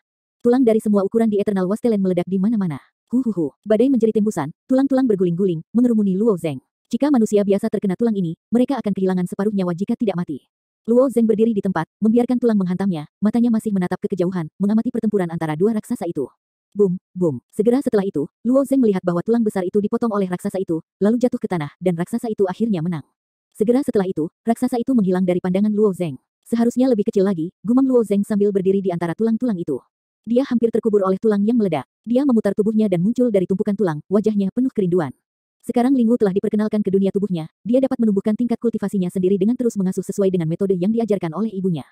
Tulang dari semua ukuran di Eternal Wasteland meledak di mana-mana. Badai menjerit tembusan, tulang-tulang berguling-guling, mengerumuni Luo Zeng. Jika manusia biasa terkena tulang ini, mereka akan kehilangan separuh nyawa jika tidak mati. Luo Zeng berdiri di tempat, membiarkan tulang menghantamnya, matanya masih menatap ke kejauhan, mengamati pertempuran antara dua raksasa itu. Boom, boom. Segera setelah itu, Luo Zeng melihat bahwa tulang besar itu dipotong oleh raksasa itu, lalu jatuh ke tanah, dan raksasa itu akhirnya menang. Segera setelah itu, raksasa itu menghilang dari pandangan Luo Zeng. Seharusnya lebih kecil lagi, gumam Luo Zeng sambil berdiri di antara tulang-tulang itu. Dia hampir terkubur oleh tulang yang meledak. Dia memutar tubuhnya dan muncul dari tumpukan tulang, wajahnya penuh kerinduan. Sekarang Lingwu telah diperkenalkan ke dunia tubuhnya, dia dapat menumbuhkan tingkat kultivasinya sendiri dengan terus mengasuh sesuai dengan metode yang diajarkan oleh ibunya.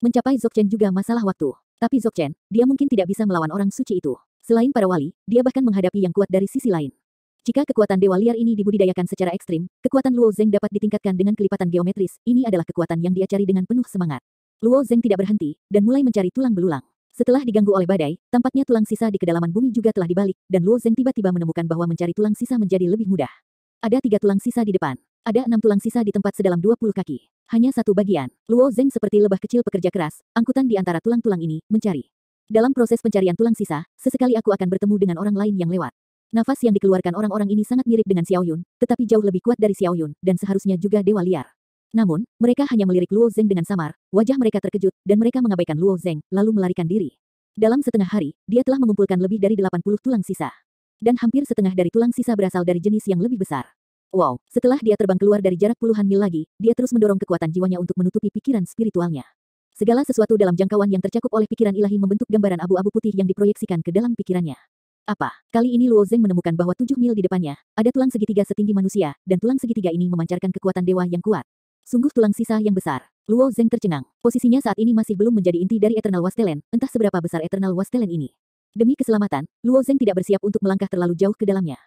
Mencapai Dzogchen juga masalah waktu. Tapi Dzogchen, dia mungkin tidak bisa melawan orang suci itu. Selain para wali, dia bahkan menghadapi yang kuat dari sisi lain. Jika kekuatan dewa liar ini dibudidayakan secara ekstrim, kekuatan Luo Zeng dapat ditingkatkan dengan kelipatan geometris. Ini adalah kekuatan yang dia cari dengan penuh semangat. Luo Zeng tidak berhenti, dan mulai mencari tulang belulang. Setelah diganggu oleh badai, tampaknya tulang sisa di kedalaman bumi juga telah dibalik, dan Luo Zeng tiba-tiba menemukan bahwa mencari tulang sisa menjadi lebih mudah. Ada 3 tulang sisa di depan. Ada 6 tulang sisa di tempat sedalam 20 kaki. Hanya satu bagian. Luo Zeng seperti lebah kecil pekerja keras, angkutan di antara tulang-tulang ini, mencari. Dalam proses pencarian tulang sisa, sesekali aku akan bertemu dengan orang lain yang lewat. Nafas yang dikeluarkan orang-orang ini sangat mirip dengan Xiaoyun, tetapi jauh lebih kuat dari Xiaoyun, dan seharusnya juga dewa liar. Namun, mereka hanya melirik Luo Zeng dengan samar, wajah mereka terkejut, dan mereka mengabaikan Luo Zeng, lalu melarikan diri. Dalam setengah hari, dia telah mengumpulkan lebih dari 80 tulang sisa. Dan hampir setengah dari tulang sisa berasal dari jenis yang lebih besar. Wow, setelah dia terbang keluar dari jarak puluhan mil lagi, dia terus mendorong kekuatan jiwanya untuk menutupi pikiran spiritualnya. Segala sesuatu dalam jangkauan yang tercakup oleh pikiran ilahi membentuk gambaran abu-abu putih yang diproyeksikan ke dalam pikirannya. Apa? Kali ini Luo Zeng menemukan bahwa 7 mil di depannya, ada tulang segitiga setinggi manusia, dan tulang segitiga ini memancarkan kekuatan dewa yang kuat. Sungguh tulang sisa yang besar. Luo Zeng tercengang. Posisinya saat ini masih belum menjadi inti dari Eternal Wastelen, entah seberapa besar Eternal Wastelen ini. Demi keselamatan, Luo Zeng tidak bersiap untuk melangkah terlalu jauh ke dalamnya.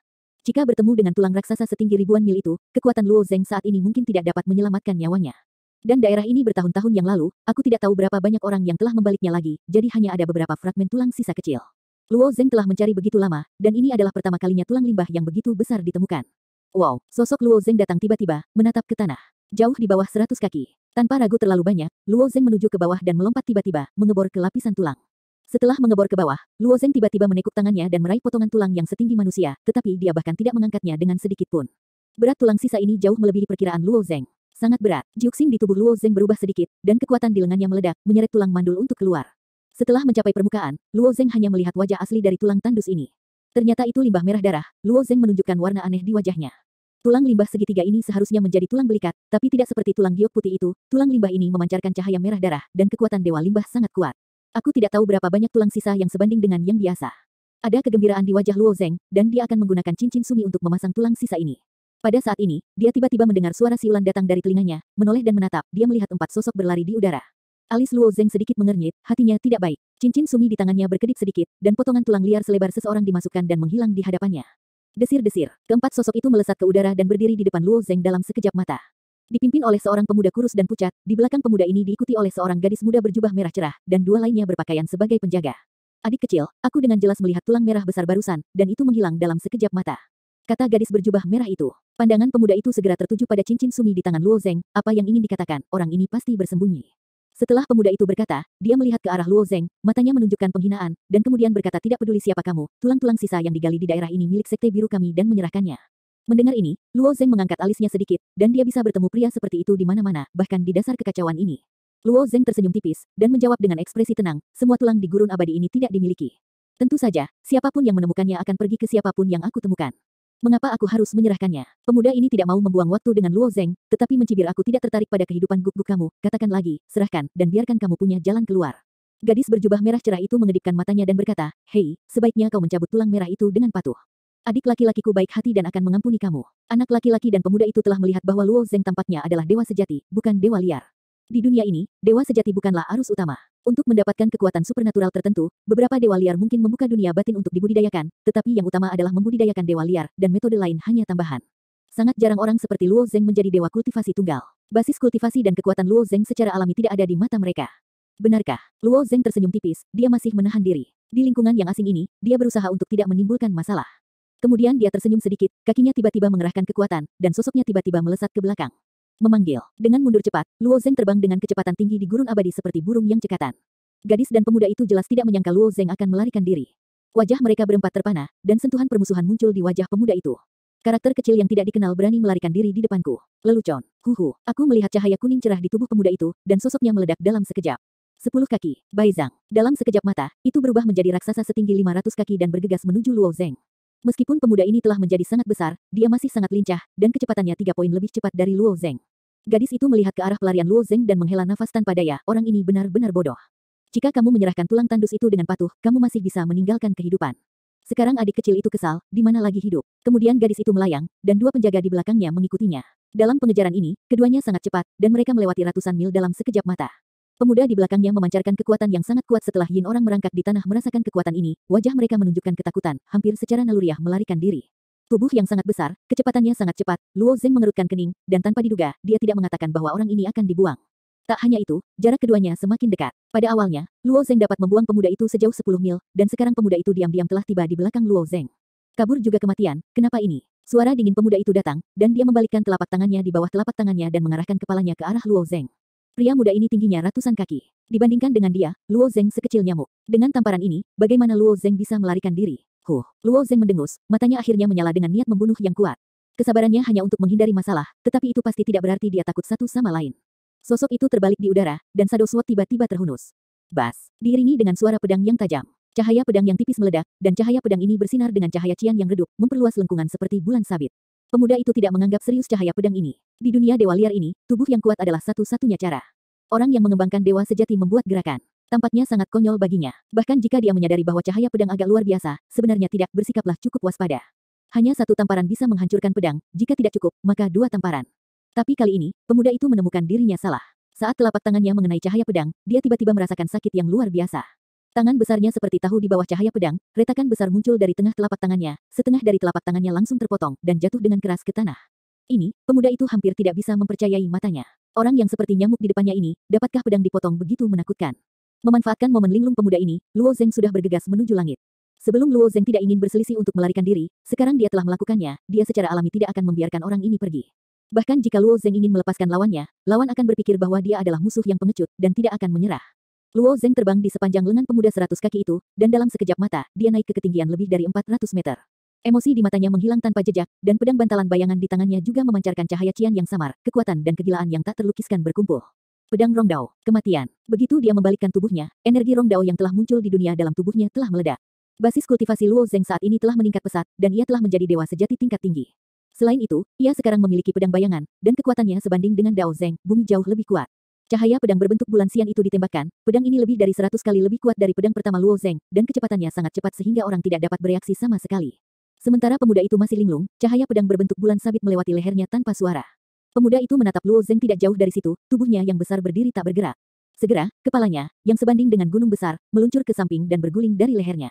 Jika bertemu dengan tulang raksasa setinggi ribuan mil itu, kekuatan Luo Zeng saat ini mungkin tidak dapat menyelamatkan nyawanya. Dan daerah ini bertahun-tahun yang lalu, aku tidak tahu berapa banyak orang yang telah membaliknya lagi, jadi hanya ada beberapa fragmen tulang sisa kecil. Luo Zeng telah mencari begitu lama, dan ini adalah pertama kalinya tulang limbah yang begitu besar ditemukan. Wow, sosok Luo Zeng datang tiba-tiba, menatap ke tanah. Jauh di bawah 100 kaki. Tanpa ragu terlalu banyak, Luo Zeng menuju ke bawah dan melompat tiba-tiba, mengebor ke lapisan tulang. Setelah mengebor ke bawah, Luo Zeng tiba-tiba menekuk tangannya dan meraih potongan tulang yang setinggi manusia, tetapi dia bahkan tidak mengangkatnya dengan sedikit pun. Berat tulang sisa ini jauh melebihi perkiraan Luo Zeng. Sangat berat. Jiuxing di tubuh Luo Zeng berubah sedikit, dan kekuatan di lengannya meledak, menyeret tulang mandul untuk keluar. Setelah mencapai permukaan, Luo Zeng hanya melihat wajah asli dari tulang tandus ini. Ternyata itu limbah merah darah. Luo Zeng menunjukkan warna aneh di wajahnya. Tulang limbah segitiga ini seharusnya menjadi tulang belikat, tapi tidak seperti tulang giok putih itu. Tulang limbah ini memancarkan cahaya merah darah, dan kekuatan dewa limbah sangat kuat. Aku tidak tahu berapa banyak tulang sisa yang sebanding dengan yang biasa. Ada kegembiraan di wajah Luo Zeng, dan dia akan menggunakan cincin sumi untuk memasang tulang sisa ini. Pada saat ini, dia tiba-tiba mendengar suara siulan datang dari telinganya, menoleh dan menatap, dia melihat 4 sosok berlari di udara. Alis Luo Zeng sedikit mengernyit, hatinya tidak baik. Cincin sumi di tangannya berkedip sedikit, dan potongan tulang liar selebar seseorang dimasukkan dan menghilang di hadapannya. Desir-desir, keempat sosok itu melesat ke udara dan berdiri di depan Luo Zeng dalam sekejap mata. Dipimpin oleh seorang pemuda kurus dan pucat, di belakang pemuda ini diikuti oleh seorang gadis muda berjubah merah cerah, dan 2 lainnya berpakaian sebagai penjaga. Adik kecil, aku dengan jelas melihat tulang merah besar barusan, dan itu menghilang dalam sekejap mata. Kata gadis berjubah merah itu. Pandangan pemuda itu segera tertuju pada cincin sumi di tangan Luo Zeng, apa yang ingin dikatakan, orang ini pasti bersembunyi. Setelah pemuda itu berkata, dia melihat ke arah Luo Zeng, matanya menunjukkan penghinaan, dan kemudian berkata tidak peduli siapa kamu, tulang-tulang sisa yang digali di daerah ini milik sekte biru kami dan menyerahkannya. Mendengar ini, Luo Zeng mengangkat alisnya sedikit, dan dia bisa bertemu pria seperti itu di mana-mana, bahkan di dasar kekacauan ini. Luo Zeng tersenyum tipis, dan menjawab dengan ekspresi tenang, semua tulang di gurun abadi ini tidak dimiliki. Tentu saja, siapapun yang menemukannya akan pergi ke siapapun yang aku temukan. Mengapa aku harus menyerahkannya? Pemuda ini tidak mau membuang waktu dengan Luo Zeng, tetapi mencibir aku tidak tertarik pada kehidupan guk-guk kamu, katakan lagi, serahkan, dan biarkan kamu punya jalan keluar. Gadis berjubah merah cerah itu mengedipkan matanya dan berkata, hei, sebaiknya kau mencabut tulang merah itu dengan patuh. Adik laki-lakiku baik hati dan akan mengampuni kamu. Anak laki-laki dan pemuda itu telah melihat bahwa Luo Zeng tampaknya adalah dewa sejati, bukan dewa liar. Di dunia ini, dewa sejati bukanlah arus utama. Untuk mendapatkan kekuatan supernatural tertentu, beberapa dewa liar mungkin membuka dunia batin untuk dibudidayakan, tetapi yang utama adalah membudidayakan dewa liar, dan metode lain hanya tambahan. Sangat jarang orang seperti Luo Zeng menjadi dewa kultivasi tunggal. Basis kultivasi dan kekuatan Luo Zeng secara alami tidak ada di mata mereka. Benarkah? Luo Zeng tersenyum tipis, dia masih menahan diri. Di lingkungan yang asing ini, dia berusaha untuk tidak menimbulkan masalah. Kemudian dia tersenyum sedikit, kakinya tiba-tiba mengerahkan kekuatan, dan sosoknya tiba-tiba melesat ke belakang. Memanggil. Dengan mundur cepat, Luo Zeng terbang dengan kecepatan tinggi di gurun abadi seperti burung yang cekatan. Gadis dan pemuda itu jelas tidak menyangka Luo Zeng akan melarikan diri. Wajah mereka berempat terpana, dan sentuhan permusuhan muncul di wajah pemuda itu. Karakter kecil yang tidak dikenal berani melarikan diri di depanku. Lelucon. Huhu. Aku melihat cahaya kuning cerah di tubuh pemuda itu, dan sosoknya meledak dalam sekejap. 10 kaki. Baizang. Dalam sekejap mata, itu berubah menjadi raksasa setinggi 500 kaki dan bergegas menuju Luo Zeng. Meskipun pemuda ini telah menjadi sangat besar, dia masih sangat lincah, dan kecepatannya 3 poin lebih cepat dari Luo Zeng. Gadis itu melihat ke arah pelarian Luo Zeng dan menghela nafas tanpa daya, orang ini benar-benar bodoh. Jika kamu menyerahkan tulang tandus itu dengan patuh, kamu masih bisa meninggalkan kehidupan. Sekarang adik kecil itu kesal, di mana lagi hidup. Kemudian gadis itu melayang, dan 2 penjaga di belakangnya mengikutinya. Dalam pengejaran ini, keduanya sangat cepat, dan mereka melewati ratusan mil dalam sekejap mata. Pemuda di belakangnya memancarkan kekuatan yang sangat kuat setelah Yin orang merangkak di tanah merasakan kekuatan ini, wajah mereka menunjukkan ketakutan, hampir secara naluriah melarikan diri. Tubuh yang sangat besar, kecepatannya sangat cepat, Luo Zeng mengerutkan kening, dan tanpa diduga, dia tidak mengatakan bahwa orang ini akan dibuang. Tak hanya itu, jarak keduanya semakin dekat. Pada awalnya, Luo Zeng dapat membuang pemuda itu sejauh 10 mil, dan sekarang pemuda itu diam-diam telah tiba di belakang Luo Zeng. Kabur juga kematian, kenapa ini? Suara dingin pemuda itu datang, dan dia membalikkan telapak tangannya di bawah telapak tangannya dan mengarahkan kepalanya ke arah Luo Zeng. Pria muda ini tingginya ratusan kaki. Dibandingkan dengan dia, Luo Zeng sekecil nyamuk. Dengan tamparan ini, bagaimana Luo Zeng bisa melarikan diri? Luo Zeng mendengus, matanya akhirnya menyala dengan niat membunuh yang kuat. Kesabarannya hanya untuk menghindari masalah, tetapi itu pasti tidak berarti dia takut satu sama lain. Sosok itu terbalik di udara, dan Shadow Sword tiba-tiba terhunus. Bas, diiringi dengan suara pedang yang tajam. Cahaya pedang yang tipis meledak, dan cahaya pedang ini bersinar dengan cahaya cian yang redup, memperluas lengkungan seperti bulan sabit. Pemuda itu tidak menganggap serius cahaya pedang ini. Di dunia dewa liar ini, tubuh yang kuat adalah satu-satunya cara. Orang yang mengembangkan dewa sejati membuat gerakan. Tampaknya sangat konyol baginya. Bahkan jika dia menyadari bahwa cahaya pedang agak luar biasa, sebenarnya tidak, bersikaplah cukup waspada. Hanya satu tamparan bisa menghancurkan pedang, jika tidak cukup, maka dua tamparan. Tapi kali ini, pemuda itu menemukan dirinya salah. Saat telapak tangannya mengenai cahaya pedang, dia tiba-tiba merasakan sakit yang luar biasa. Tangan besarnya seperti tahu di bawah cahaya pedang, retakan besar muncul dari tengah telapak tangannya, setengah dari telapak tangannya langsung terpotong, dan jatuh dengan keras ke tanah. Ini, pemuda itu hampir tidak bisa mempercayai matanya. Orang yang seperti nyamuk di depannya ini, dapatkah pedang dipotong begitu menakutkan? Memanfaatkan momen linglung pemuda ini, Luo Zeng sudah bergegas menuju langit. Sebelum Luo Zeng tidak ingin berselisih untuk melarikan diri, sekarang dia telah melakukannya, dia secara alami tidak akan membiarkan orang ini pergi. Bahkan jika Luo Zeng ingin melepaskan lawannya, lawan akan berpikir bahwa dia adalah musuh yang pengecut, dan tidak akan menyerah. Luo Zeng terbang di sepanjang lengan pemuda 100 kaki itu, dan dalam sekejap mata, dia naik ke ketinggian lebih dari 400 meter. Emosi di matanya menghilang tanpa jejak, dan pedang bantalan bayangan di tangannya juga memancarkan cahaya cian yang samar, kekuatan dan kegilaan yang tak terlukiskan berkumpul. Pedang Rongdao, kematian. Begitu dia membalikkan tubuhnya, energi Rongdao yang telah muncul di dunia dalam tubuhnya telah meledak. Basis kultivasi Luo Zeng saat ini telah meningkat pesat, dan ia telah menjadi dewa sejati tingkat tinggi. Selain itu, ia sekarang memiliki pedang bayangan, dan kekuatannya sebanding dengan Dao Zeng, bumi jauh lebih kuat. Cahaya pedang berbentuk bulan siang itu ditembakkan, pedang ini lebih dari 100 kali lebih kuat dari pedang pertama Luo Zeng, dan kecepatannya sangat cepat sehingga orang tidak dapat bereaksi sama sekali. Sementara pemuda itu masih linglung, cahaya pedang berbentuk bulan sabit melewati lehernya tanpa suara. Pemuda itu menatap Luo Zeng tidak jauh dari situ, tubuhnya yang besar berdiri tak bergerak. Segera, kepalanya, yang sebanding dengan gunung besar, meluncur ke samping dan berguling dari lehernya.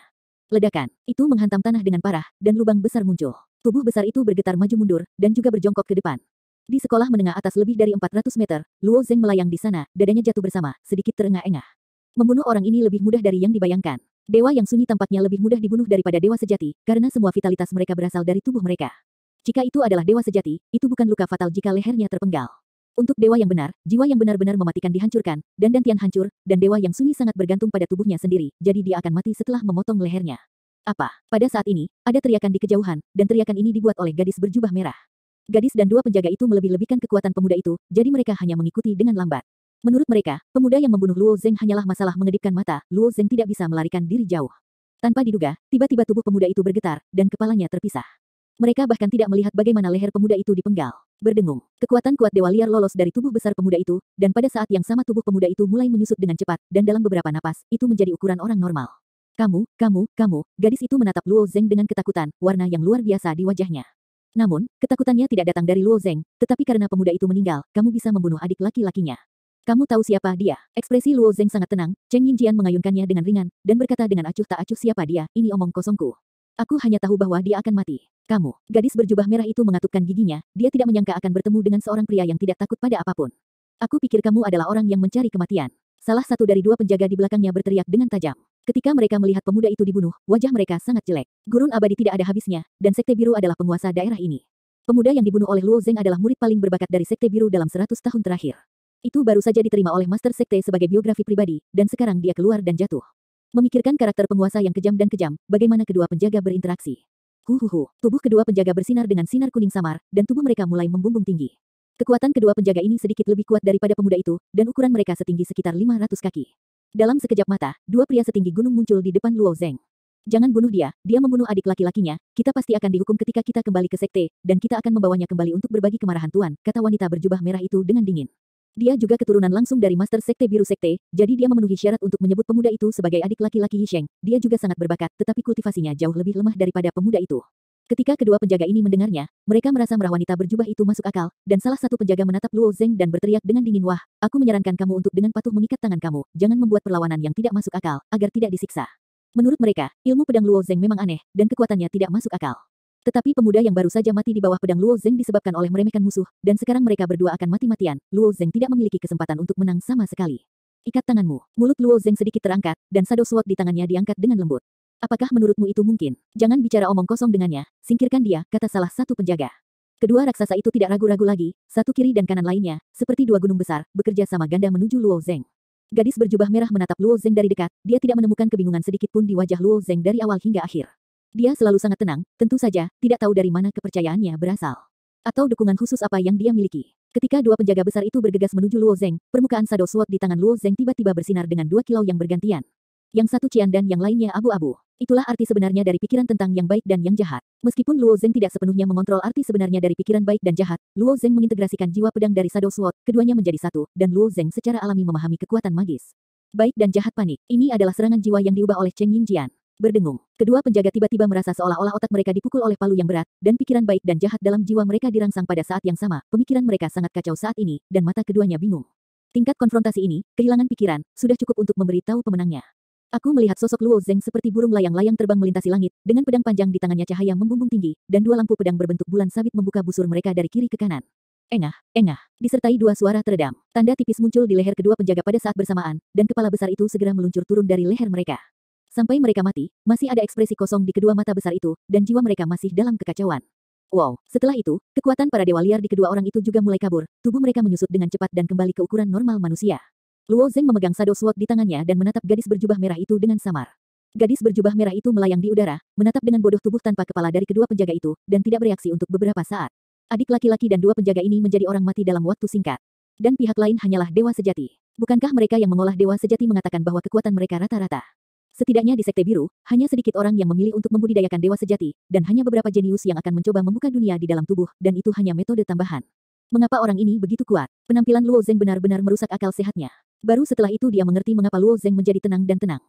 Ledakan, itu menghantam tanah dengan parah, dan lubang besar muncul. Tubuh besar itu bergetar maju mundur, dan juga berjongkok ke depan. Di sekolah menengah atas lebih dari 400 meter, Luo Zeng melayang di sana, dadanya jatuh bersama, sedikit terengah-engah. Membunuh orang ini lebih mudah dari yang dibayangkan. Dewa yang sunyi tampaknya lebih mudah dibunuh daripada dewa sejati, karena semua vitalitas mereka berasal dari tubuh mereka. Jika itu adalah dewa sejati, itu bukan luka fatal jika lehernya terpenggal. Untuk dewa yang benar, jiwa yang benar-benar mematikan dihancurkan, dan dantian hancur, dan dewa yang sunyi sangat bergantung pada tubuhnya sendiri, jadi dia akan mati setelah memotong lehernya. Apa? Pada saat ini, ada teriakan di kejauhan, dan teriakan ini dibuat oleh gadis berjubah merah. Gadis dan dua penjaga itu melebih-lebihkan kekuatan pemuda itu, jadi mereka hanya mengikuti dengan lambat. Menurut mereka, pemuda yang membunuh Luo Zeng hanyalah masalah mengedipkan mata, Luo Zeng tidak bisa melarikan diri jauh. Tanpa diduga, tiba-tiba tubuh pemuda itu bergetar, dan kepalanya terpisah. Mereka bahkan tidak melihat bagaimana leher pemuda itu dipenggal. Berdengung, kekuatan kuat dewa liar lolos dari tubuh besar pemuda itu, dan pada saat yang sama tubuh pemuda itu mulai menyusut dengan cepat, dan dalam beberapa napas, itu menjadi ukuran orang normal. Kamu, gadis itu menatap Luo Zeng dengan ketakutan, warna yang luar biasa di wajahnya. Namun, ketakutannya tidak datang dari Luo Zeng, tetapi karena pemuda itu meninggal, kamu bisa membunuh adik laki-lakinya. Kamu tahu siapa dia? Ekspresi Luo Zeng sangat tenang, Cheng Yingjian mengayunkannya dengan ringan, dan berkata dengan acuh tak acuh siapa dia, ini omong kosongku. Aku hanya tahu bahwa dia akan mati. Kamu, gadis berjubah merah itu mengatupkan giginya, dia tidak menyangka akan bertemu dengan seorang pria yang tidak takut pada apapun. Aku pikir kamu adalah orang yang mencari kematian. Salah satu dari dua penjaga di belakangnya berteriak dengan tajam. Ketika mereka melihat pemuda itu dibunuh, wajah mereka sangat jelek. Gurun abadi tidak ada habisnya, dan Sekte Biru adalah penguasa daerah ini. Pemuda yang dibunuh oleh Luo Zeng adalah murid paling berbakat dari Sekte Biru dalam 100 tahun terakhir. Itu baru saja diterima oleh Master Sekte sebagai biografi pribadi, dan sekarang dia keluar dan jatuh. Memikirkan karakter penguasa yang kejam dan kejam, bagaimana kedua penjaga berinteraksi. Tubuh kedua penjaga bersinar dengan sinar kuning samar, dan tubuh mereka mulai membumbung tinggi. Kekuatan kedua penjaga ini sedikit lebih kuat daripada pemuda itu, dan ukuran mereka setinggi sekitar 500 kaki. Dalam sekejap mata, dua pria setinggi gunung muncul di depan Luo Zeng. Jangan bunuh dia membunuh adik laki-lakinya, kita pasti akan dihukum ketika kita kembali ke sekte, dan kita akan membawanya kembali untuk berbagi kemarahan Tuan, kata wanita berjubah merah itu dengan dingin. Dia juga keturunan langsung dari Master Sekte Biru Sekte, jadi dia memenuhi syarat untuk menyebut pemuda itu sebagai adik laki-laki Yisheng. Dia juga sangat berbakat, tetapi kultivasinya jauh lebih lemah daripada pemuda itu. Ketika kedua penjaga ini mendengarnya, mereka merasa merah wanita berjubah itu masuk akal, dan salah satu penjaga menatap Luo Zeng dan berteriak dengan dingin, wah, aku menyarankan kamu untuk dengan patuh mengikat tangan kamu, jangan membuat perlawanan yang tidak masuk akal, agar tidak disiksa. Menurut mereka, ilmu pedang Luo Zeng memang aneh, dan kekuatannya tidak masuk akal. Tetapi pemuda yang baru saja mati di bawah pedang Luo Zeng disebabkan oleh meremehkan musuh, dan sekarang mereka berdua akan mati-matian, Luo Zeng tidak memiliki kesempatan untuk menang sama sekali. Ikat tanganmu. Mulut Luo Zeng sedikit terangkat, dan Shadow Sword di tangannya diangkat dengan lembut. Apakah menurutmu itu mungkin? Jangan bicara omong kosong dengannya, singkirkan dia, kata salah satu penjaga. Kedua raksasa itu tidak ragu-ragu lagi, satu kiri dan kanan lainnya, seperti dua gunung besar, bekerja sama ganda menuju Luo Zeng. Gadis berjubah merah menatap Luo Zeng dari dekat, dia tidak menemukan kebingungan sedikit pun di wajah Luo Zeng dari awal hingga akhir. Dia selalu sangat tenang, tentu saja, tidak tahu dari mana kepercayaannya berasal. Atau dukungan khusus apa yang dia miliki. Ketika dua penjaga besar itu bergegas menuju Luo Zeng, permukaan Shadow Sword di tangan Luo Zeng tiba-tiba bersinar dengan dua kilau yang bergantian. Yang satu cian dan yang lainnya abu-abu. Itulah arti sebenarnya dari pikiran tentang yang baik dan yang jahat. Meskipun Luo Zeng tidak sepenuhnya mengontrol arti sebenarnya dari pikiran baik dan jahat, Luo Zeng mengintegrasikan jiwa pedang dari Shadow Sword, keduanya menjadi satu, dan Luo Zeng secara alami memahami kekuatan magis. Baik dan jahat panik. Ini adalah serangan jiwa yang diubah oleh Cheng Yingjian. Berdengung, kedua penjaga tiba-tiba merasa seolah-olah otak mereka dipukul oleh palu yang berat, dan pikiran baik dan jahat dalam jiwa mereka dirangsang pada saat yang sama. Pemikiran mereka sangat kacau saat ini, dan mata keduanya bingung. Tingkat konfrontasi ini, kehilangan pikiran, sudah cukup untuk memberitahu pemenangnya. Aku melihat sosok Luo Zeng seperti burung layang-layang terbang melintasi langit, dengan pedang panjang di tangannya cahaya membumbung tinggi, dan dua lampu pedang berbentuk bulan sabit membuka busur mereka dari kiri ke kanan. Engah, engah, disertai dua suara teredam. Tanda tipis muncul di leher kedua penjaga pada saat bersamaan, dan kepala besar itu segera meluncur turun dari leher mereka. Sampai mereka mati, masih ada ekspresi kosong di kedua mata besar itu, dan jiwa mereka masih dalam kekacauan. Wow, setelah itu, kekuatan para dewa liar di kedua orang itu juga mulai kabur, tubuh mereka menyusut dengan cepat dan kembali ke ukuran normal manusia. Luo Zeng memegang Shadow Sword di tangannya dan menatap gadis berjubah merah itu dengan samar. Gadis berjubah merah itu melayang di udara, menatap dengan bodoh tubuh tanpa kepala dari kedua penjaga itu, dan tidak bereaksi untuk beberapa saat. Adik laki-laki dan dua penjaga ini menjadi orang mati dalam waktu singkat. Dan pihak lain hanyalah dewa sejati. Bukankah mereka yang mengolah dewa sejati mengatakan bahwa kekuatan mereka rata-rata? Setidaknya di Sekte Biru, hanya sedikit orang yang memilih untuk membudidayakan dewa sejati, dan hanya beberapa jenius yang akan mencoba membuka dunia di dalam tubuh, dan itu hanya metode tambahan. Mengapa orang ini begitu kuat? Penampilan Luo Zeng benar-benar merusak akal sehatnya. Baru setelah itu dia mengerti mengapa Luo Zeng menjadi tenang dan tenang.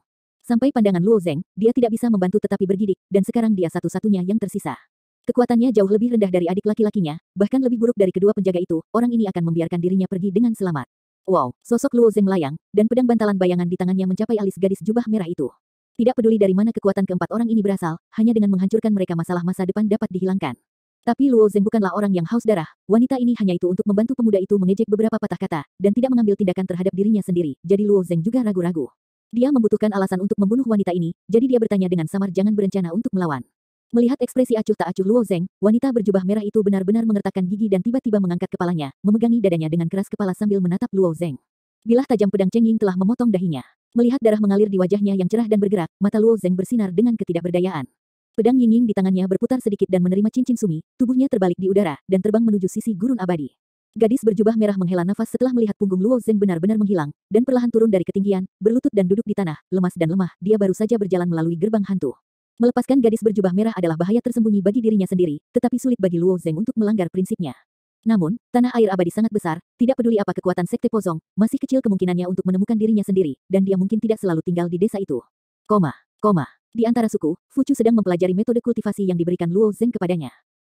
Sampai pandangan Luo Zeng, dia tidak bisa membantu tetapi bergidik, dan sekarang dia satu-satunya yang tersisa. Kekuatannya jauh lebih rendah dari adik laki-lakinya, bahkan lebih buruk dari kedua penjaga itu, orang ini akan membiarkan dirinya pergi dengan selamat. Wow, sosok Luo Zeng melayang, dan pedang bantalan bayangan di tangannya mencapai alis gadis jubah merah itu. Tidak peduli dari mana kekuatan keempat orang ini berasal, hanya dengan menghancurkan mereka masalah masa depan dapat dihilangkan. Tapi Luo Zeng bukanlah orang yang haus darah, wanita ini hanya itu untuk membantu pemuda itu mengejek beberapa patah kata, dan tidak mengambil tindakan terhadap dirinya sendiri, jadi Luo Zeng juga ragu-ragu. Dia membutuhkan alasan untuk membunuh wanita ini, jadi dia bertanya dengan samar jangan berencana untuk melawan. Melihat ekspresi acuh tak acuh Luo Zeng, wanita berjubah merah itu benar-benar mengertakkan gigi dan tiba-tiba mengangkat kepalanya, memegangi dadanya dengan keras kepala sambil menatap Luo Zeng. Bilah tajam pedang Cheng Ying telah memotong dahinya. Melihat darah mengalir di wajahnya yang cerah dan bergerak, mata Luo Zeng bersinar dengan ketidakberdayaan. Pedang Ying Ying di tangannya berputar sedikit dan menerima cincin sumi, tubuhnya terbalik di udara, dan terbang menuju sisi gurun abadi. Gadis berjubah merah menghela nafas setelah melihat punggung Luo Zeng benar-benar menghilang, dan perlahan turun dari ketinggian, berlutut dan duduk di tanah, lemas dan lemah, dia baru saja berjalan melalui gerbang hantu. Melepaskan gadis berjubah merah adalah bahaya tersembunyi bagi dirinya sendiri, tetapi sulit bagi Luo Zeng untuk melanggar prinsipnya. Namun, tanah air abadi sangat besar, tidak peduli apa kekuatan Sekte Pozong, masih kecil kemungkinannya untuk menemukan dirinya sendiri, dan dia mungkin tidak selalu tinggal di desa itu. Di antara suku, Fuchu sedang mempelajari metode kultivasi yang diberikan Luo Zeng kepadanya.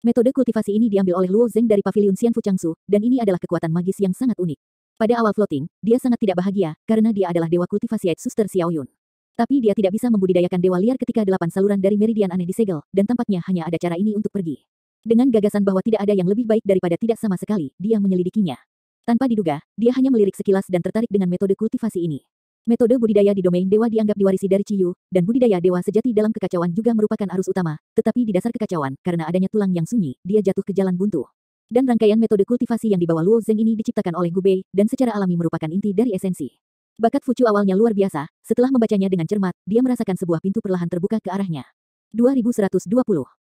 Metode kultivasi ini diambil oleh Luo Zeng dari paviliun Xian Fu Changsu, dan ini adalah kekuatan magis yang sangat unik. Pada awal floating, dia sangat tidak bahagia, karena dia adalah dewa kultivasi Ait Suster Xiaoyun. Tapi dia tidak bisa membudidayakan dewa liar ketika 8 saluran dari meridian aneh disegel, dan tampaknya hanya ada cara ini untuk pergi. Dengan gagasan bahwa tidak ada yang lebih baik daripada tidak sama sekali, dia menyelidikinya. Tanpa diduga, dia hanya melirik sekilas dan tertarik dengan metode kultivasi ini. Metode budidaya di domain dewa dianggap diwarisi dari Ciyu, dan budidaya dewa sejati dalam kekacauan juga merupakan arus utama, tetapi di dasar kekacauan, karena adanya tulang yang sunyi, dia jatuh ke jalan buntu. Dan rangkaian metode kultivasi yang dibawa Luo Zeng ini diciptakan oleh Gu Bei, dan secara alami merupakan inti dari esensi. Bakat Fuchu awalnya luar biasa, setelah membacanya dengan cermat, dia merasakan sebuah pintu perlahan terbuka ke arahnya. 2120